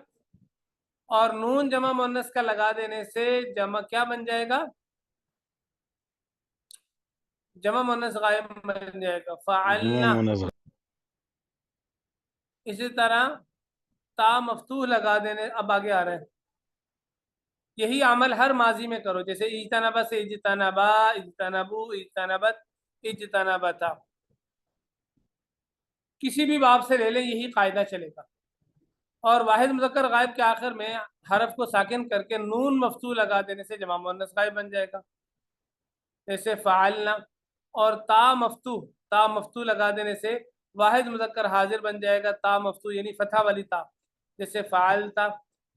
اور نون جمع مؤنث کا لگا دینے سے جمع کیا بن جائے گا؟ جمع مؤنث غائب بن جائے گا فعلنا۔ اسی طرح تا مفتوح لگا دینے، اب آگے آ رہا ہے، یہی عمل ہر ماضی میں کرو، جیسے اجتنبا سے اجتنبا، اجتنبو، اجتنبت، اجتنبتا، کسی بھی باب سے لے لیں یہی قاعدہ چلے گا۔ اور واحد مذکر غائب کے آخر میں حرف کو ساکن کر کے نون مفتوح لگا دینے سے جمع مؤنث غائب بن جائے گا، جیسے فعلنا۔ اور تا مفتوح لگا دینے سے واحد مذکر حاضر بن جائے گا، تا مفتوح یعنی فتح والی تا، جیسے فعلتا۔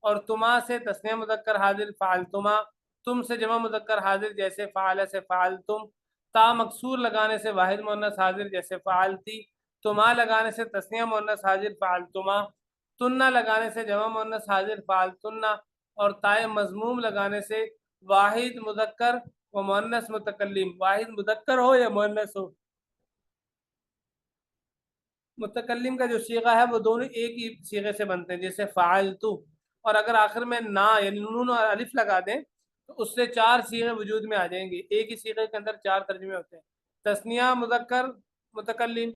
اور تما سے تسنیہ مذکر حاضر فعلتما، تم سے جمع مذکر حاضر جیسے فعل سے فعلتم۔ تا مکسور لگانے سے واحد مؤنث حاضر جیسے فعلتی، تما لگانے سے تسنیہ مؤنث حاضر فعلتما۔ تننا لگانے سے جمع مؤنث حاضر فعال تننا، اور تائے مضموم لگانے سے واحد مذکر و مؤنث متکلم، واحد مذکر ہو یا مؤنث ہو، متکلم کا جو صیغہ ہے وہ دونوں ایک ہی صیغے سے بنتے ہیں، جیسے فعلت، اور اگر آخر میں نا یعنی نون اور الف لگا دیں تو اس سے 4 صیغے وجود میں آ جائیں گے، ایک ہی صیغے کے اندر 4 ترجمے ہوتے ہیں، تثنیہ مذکر متکلم،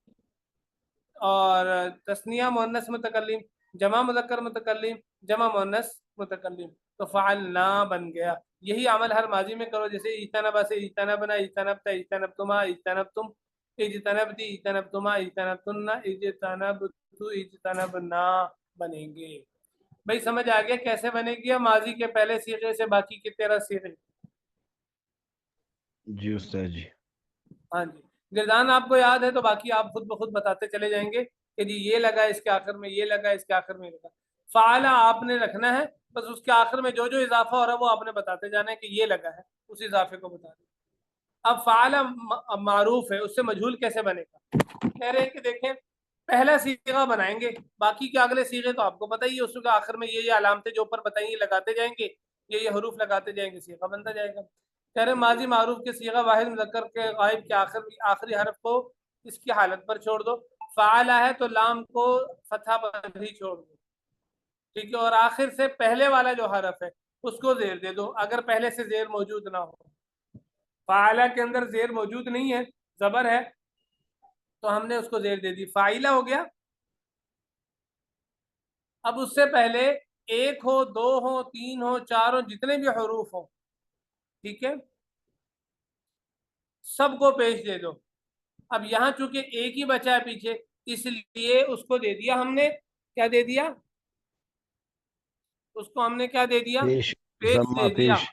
اور تثنیہ مؤنث متکلم، جمع مذکر متکلم، جمع مؤنث متکلم، تو فعلنا بن گیا۔ یہی عمل ہر ماضی میں کرو، جیسے اجتنبا سے اجتنبنا، اجتنبتا، اجتنبتما، اجتنبتم، اجتنبتی، اجتنبتما، اجتنبتن، اجتنبتو، اجتنبنا بنیں گے۔ بھائی سمجھ آ گیا کیسے بنے گی ماضی کے پہلے صیغے سے باقی کے 13 صیغے؟ جی استاد جی۔ ہاں جی، گردان آپ کو یاد ہے تو باقی آپ خود بخود بتاتے چلے جائیں گے کہ جی یہ لگا اس کے آخر میں، یہ لگا اس کے آخر میں، لگا فعال آپ نے رکھنا ہے، بس اس کے آخر میں جو جو اضافہ ہو رہا ہے وہ آپ نے بتاتے جانا ہے کہ یہ لگا ہے، اس اضافے کو بتا دیں۔ اب فعال معروف ہے، اس سے مجہول کیسے بنے گا؟ کہہ رہے ہیں کہ دیکھیں پہلا صیغہ بنائیں گے، باقی کے اگلے صیغے تو آپ کو پتہ ہی ہے، اس کے آخر میں یہ علامتیں جو اوپر بتائیں گے لگاتے جائیں گے، یہ حروف لگاتے جائیں گے، صیغہ بنتا جائے گا۔ کہہ رہے ماضی معروف کے صیغہ واحد مذکر کے غائب کے آخری حرف کو اس کی حالت پر چھوڑ دو، فعال ہے تو لام کو فتحہ پر ہی چھوڑ دو، ٹھیک ہے، اور آخر سے پہلے والا جو حرف ہے اس کو زیر دے دو اگر پہلے سے زیر موجود نہ ہو۔ فعالہ کے اندر زیر موجود نہیں ہے، زبر ہے، تو ہم نے اس کو زیر دے دی، فاعلہ ہو گیا۔ اب اس سے پہلے 1 ہو، 2 ہو، 3 ہو، 4 ہو، جتنے بھی حروف ہوں، ٹھیک ہے، سب کو پیش دے دو۔ اب یہاں چونکہ ایک ہی بچا ہے پیچھے، اس لیے اس کو دے دیا ہم نے، کیا دے دیا اس کو ہم نے، کیا دے دیا، پیش، پیش ضمہ دے دیا، پیش۔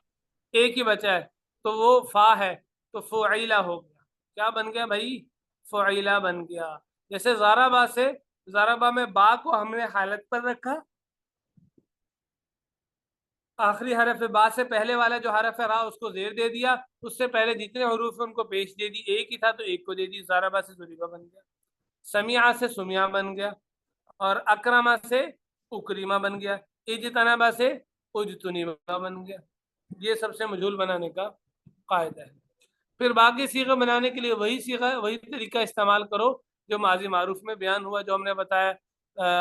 ایک ہی بچا ہے تو وہ فا ہے، تو فعیلہ ہو گیا، کیا بن گیا بھائی، فعیلہ بن گیا۔ جیسے ضربہ سے، ضربہ میں با کو ہم نے حالت پر رکھا، آخری حرف با سے پہلے والا جو حرف ہے را اس کو زیر دے دیا، اس سے پہلے جتنے حروف ہیں ان کو پیش دے دی، ایک ہی تھا تو ایک کو دے دی، ضربہ سے ضریبہ بن گیا، سمیعہ سے سمیعہ بن گیا، اور اکرمہ سے اکریمہ بن گیا، اجتنبہ سے اجتنبہ بن گیا۔ یہ سب سے مجہول بنانے کا قاعدہ ہے۔ پھر باقی صیغہ بنانے کے لیے وہی صیغہ، وہی طریقہ استعمال کرو جو ماضی معروف میں بیان ہوا، جو ہم نے بتایا،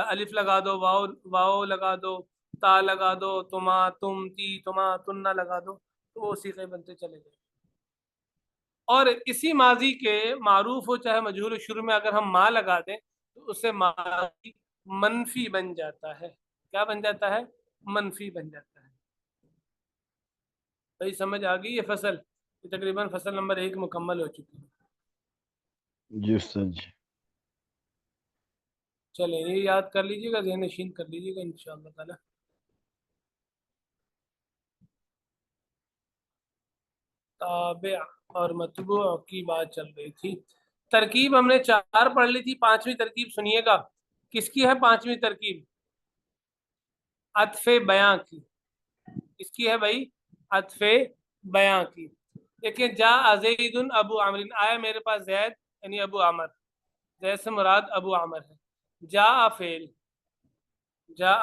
الف لگا دو، واو لگا دو، تا لگا دو، تما، تم، تی، تما، تننا لگا دو، تو وہ صیغے بنتے چلے جائیں۔ اور اسی ماضی کے معروف ہو چاہے مجہول ہو، شروع میں اگر ہم ما لگا دیں تو اس سے ماضی منفی بن جاتا ہے، کیا بن جاتا ہے، منفی بن جاتا ہے۔ صحیح سمجھ آ گئی یہ فصل؟ تقریباً فصل نمبر 1 مکمل ہو چکی ہے۔ جی استاد جی۔ چلیں یہ یاد کر لیجیے گا، ذہن نشین کر لیجیے گا انشاءاللہ تعالی۔ تابع اور متبوع کی بات چل رہی تھی، ترکیب ہم نے 4 پڑھ لی تھی، 5ویں ترکیب سنیے گا، کس کی ہے 5ویں ترکیب؟ عطف بیاں کی، کس کی ہے بھائی؟ عطف بیاں کی۔ دیکھیں جا زید ابو عمر، آیا میرے پاس زید یعنی ابو عمر، زید سے مراد ابو عمر ہے، جا فعل، جا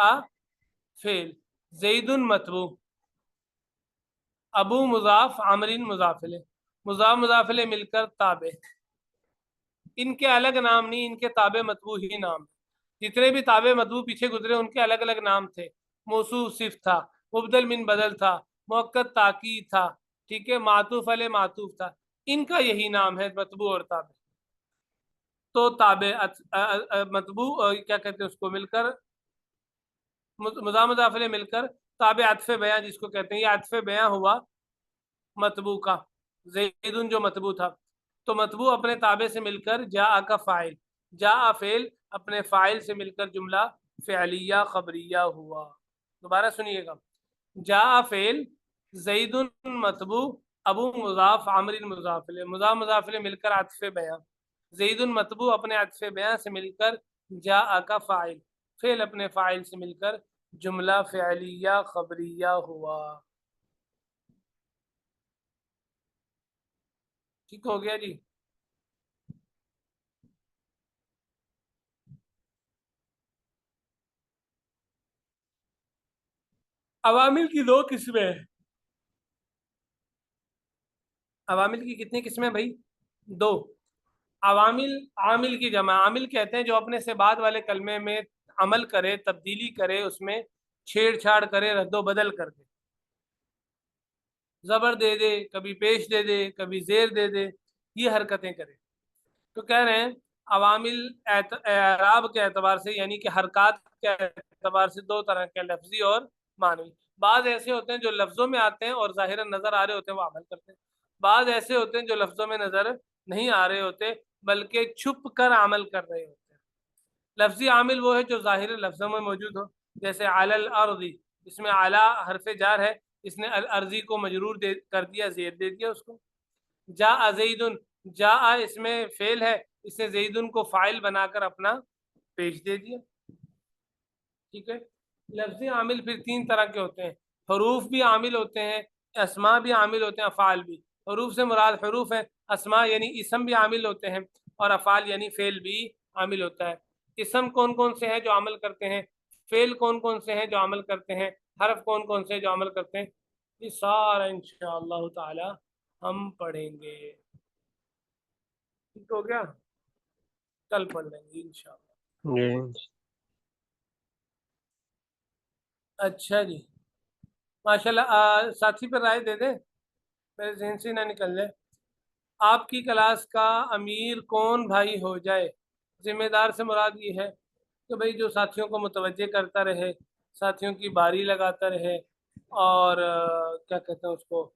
فعل، زید متبوع، ابو مضاف، عمرین مضافلے، مضاف مضافلے مل کر تابع، ان کے الگ نام نہیں، ان کے تابع متبوع ہی نام، جتنے بھی تابع متبوع پیچھے گزرے ان کے الگ الگ نام تھے، موصوف صف تھا، مبدل من بدل تھا، مؤکد تاکید تھا، ٹھیک ہے، معطوف علیہ معطوف تھا، ان کا یہی نام ہے متبوع اور تابع۔ تو تابع متبوع کیا کہتے ہیں اس کو مل کر، مضاف مضافلے مل کر تابع عطف بیاں جس کو کہتے ہیں، یہ عطف بیاں ہوا متبوع کا، زیدن جو متبوع تھا، تو متبوع اپنے تابع سے مل کر جاء کا فاعل، جاء فعل اپنے فاعل سے مل کر جملہ فعلیہ خبریہ ہوا۔ دوبارہ سنیے گا، جاء فعل، زید متبوع، ابو مضاف، عمر مضاف الیہ، مضاف مضاف الیہ مل کر عطف بیاں، زید متبوع اپنے عطف بیاں سے مل کر جاء کا فاعل، فعل اپنے فاعل سے مل کر جملہ فعلیہ خبریہ ہوا۔ ٹھیک ہو گیا جی؟ عوامل کی دو قسمیں ہیں. عوامل کی کتنی قسمیں بھائی؟ دو. عوامل عامل کی جمع. عامل کہتے ہیں جو اپنے سے بعد والے کلمے میں عمل کرے، تبدیلی کرے، اس میں چھیڑ چھاڑ کرے، رد و بدل کر دے، زبر دے دے، کبھی پیش دے دے، کبھی زیر دے دے، یہ حرکتیں کرے. تو کہہ رہے ہیں عوامل اعراب کے اعتبار سے یعنی کہ حرکات کے اعتبار سے دو طرح کے، لفظی اور معنوی. بعض ایسے ہوتے ہیں جو لفظوں میں آتے ہیں اور ظاہراً نظر آ رہے ہوتے ہیں، وہ عمل کرتے ہیں. بعض ایسے ہوتے ہیں جو لفظوں میں نظر نہیں آ رہے ہوتے بلکہ چھپ کر عمل کر رہے ہوتے ہیں. لفظی عامل وہ ہے جو ظاہر لفظوں میں موجود ہو، جیسے علی الارض، اس میں علی حرف جار ہے، اس نے الارضی کو مجرور کر دیا، زیر دے دیا اس کو. جاء زید، جاء اس میں فعل ہے، اس نے زیدن کو فاعل بنا کر اپنا پیش دے دیا. ٹھیک ہے. لفظی عامل پھر تین طرح کے ہوتے ہیں. حروف بھی عامل ہوتے ہیں، اسماء بھی عامل ہوتے ہیں، افعال بھی. حروف سے مراد حروف ہیں، اسماء یعنی اسم بھی عامل ہوتے ہیں، اور افعال یعنی فعل بھی عامل ہوتا ہے. اسم کون کون سے ہیں جو عمل کرتے ہیں، فعل کون کون سے ہیں جو عمل کرتے ہیں، حرف کون کون سے جو عمل کرتے ہیں، یہ سارا انشاءاللہ تعالی ہم پڑھیں گے. ٹھیک ہو گیا؟ کل پڑھ لیں گے انشاءاللہ. اچھا جی، ماشاءاللہ. ساتھی پر رائے دے دیں، میرے ذہن سے نہ نکل جائے. آپ کی کلاس کا امیر کون بھائی ہو جائے؟ ذمہ دار سے مراد یہ ہے کہ بھئی جو ساتھیوں کو متوجہ کرتا رہے، ساتھیوں کی باری لگاتا رہے، اور کیا کہتے ہیں اس کو،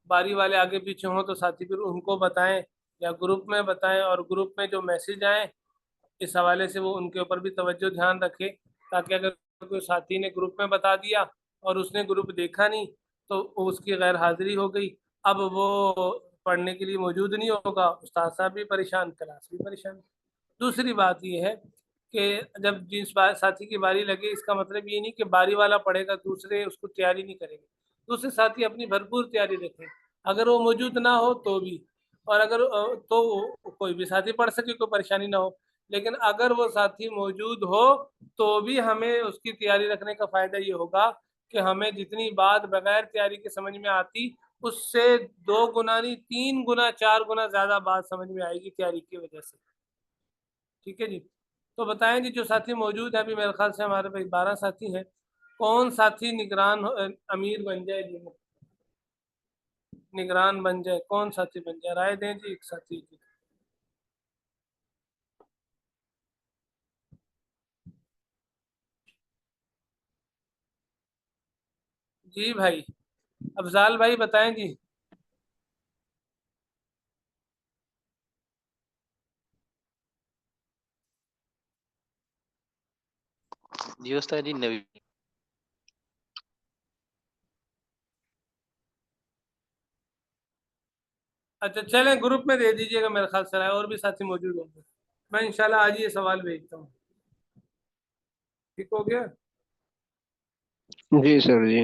باری والے آگے پیچھے ہوں تو ساتھی پھر ان کو بتائیں یا گروپ میں بتائیں، اور گروپ میں جو میسج آئیں اس حوالے سے وہ ان کے اوپر بھی توجہ دھیان رکھے، تاکہ اگر کوئی ساتھی نے گروپ میں بتا دیا اور اس نے گروپ دیکھا نہیں تو اس کی غیر حاضری ہو گئی، اب وہ پڑھنے کے لیے موجود نہیں ہوگا، استاد صاحب بھی پریشان، کلاس بھی پریشان. دوسری بات یہ ہے کہ جب جس ساتھی کی باری لگے، اس کا مطلب یہ نہیں کہ باری والا پڑھے گا دوسرے اس کو تیاری نہیں کریں گے. دوسرے ساتھی اپنی بھرپور تیاری رکھیں، اگر وہ موجود نہ ہو تو بھی، اور اگر تو کوئی بھی ساتھی پڑھ سکے، کوئی پریشانی نہ ہو. لیکن اگر وہ ساتھی موجود ہو تو بھی ہمیں اس کی تیاری رکھنے کا فائدہ یہ ہوگا کہ ہمیں جتنی بات بغیر تیاری کے سمجھ میں آتی، اس سے 2 گنا نہیں 3 گنا 4 گنا زیادہ بات سمجھ میں آئے گی تیاری کی وجہ سے. ٹھیک ہے جی. تو بتائیں جی جو ساتھی موجود ہیں، ابھی میرے خیال سے ہمارے پاس 12 ساتھی ہیں، کون ساتھی نگران امیر بن جائے جی، نگران بن جائے، کون ساتھی بن جائے؟ رائے دیں جی. ایک ساتھی جی بھائی افضال بھائی بتائیں جی. جی استاد جی، نبی. اچھا چلیں گروپ میں دے دیجیے گا، میرے خیال سے اور بھی ساتھی موجود ہوں گے. میں انشاءاللہ آج یہ سوال بھیجتا ہوں. ٹھیک ہو گیا؟ جی سر جی.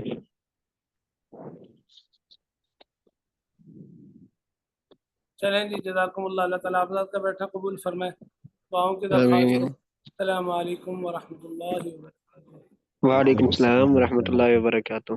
چلیں جی، جزاکم اللہ. اللہ تعالیٰ آپ کا بیٹھا قبول فرمائے. دعاؤں کی درخواست ہے. آمین. السلام علیکم ورحمۃ اللہ وبرکاتہ. وعلیکم السلام ورحمۃ اللہ وبرکاتہ.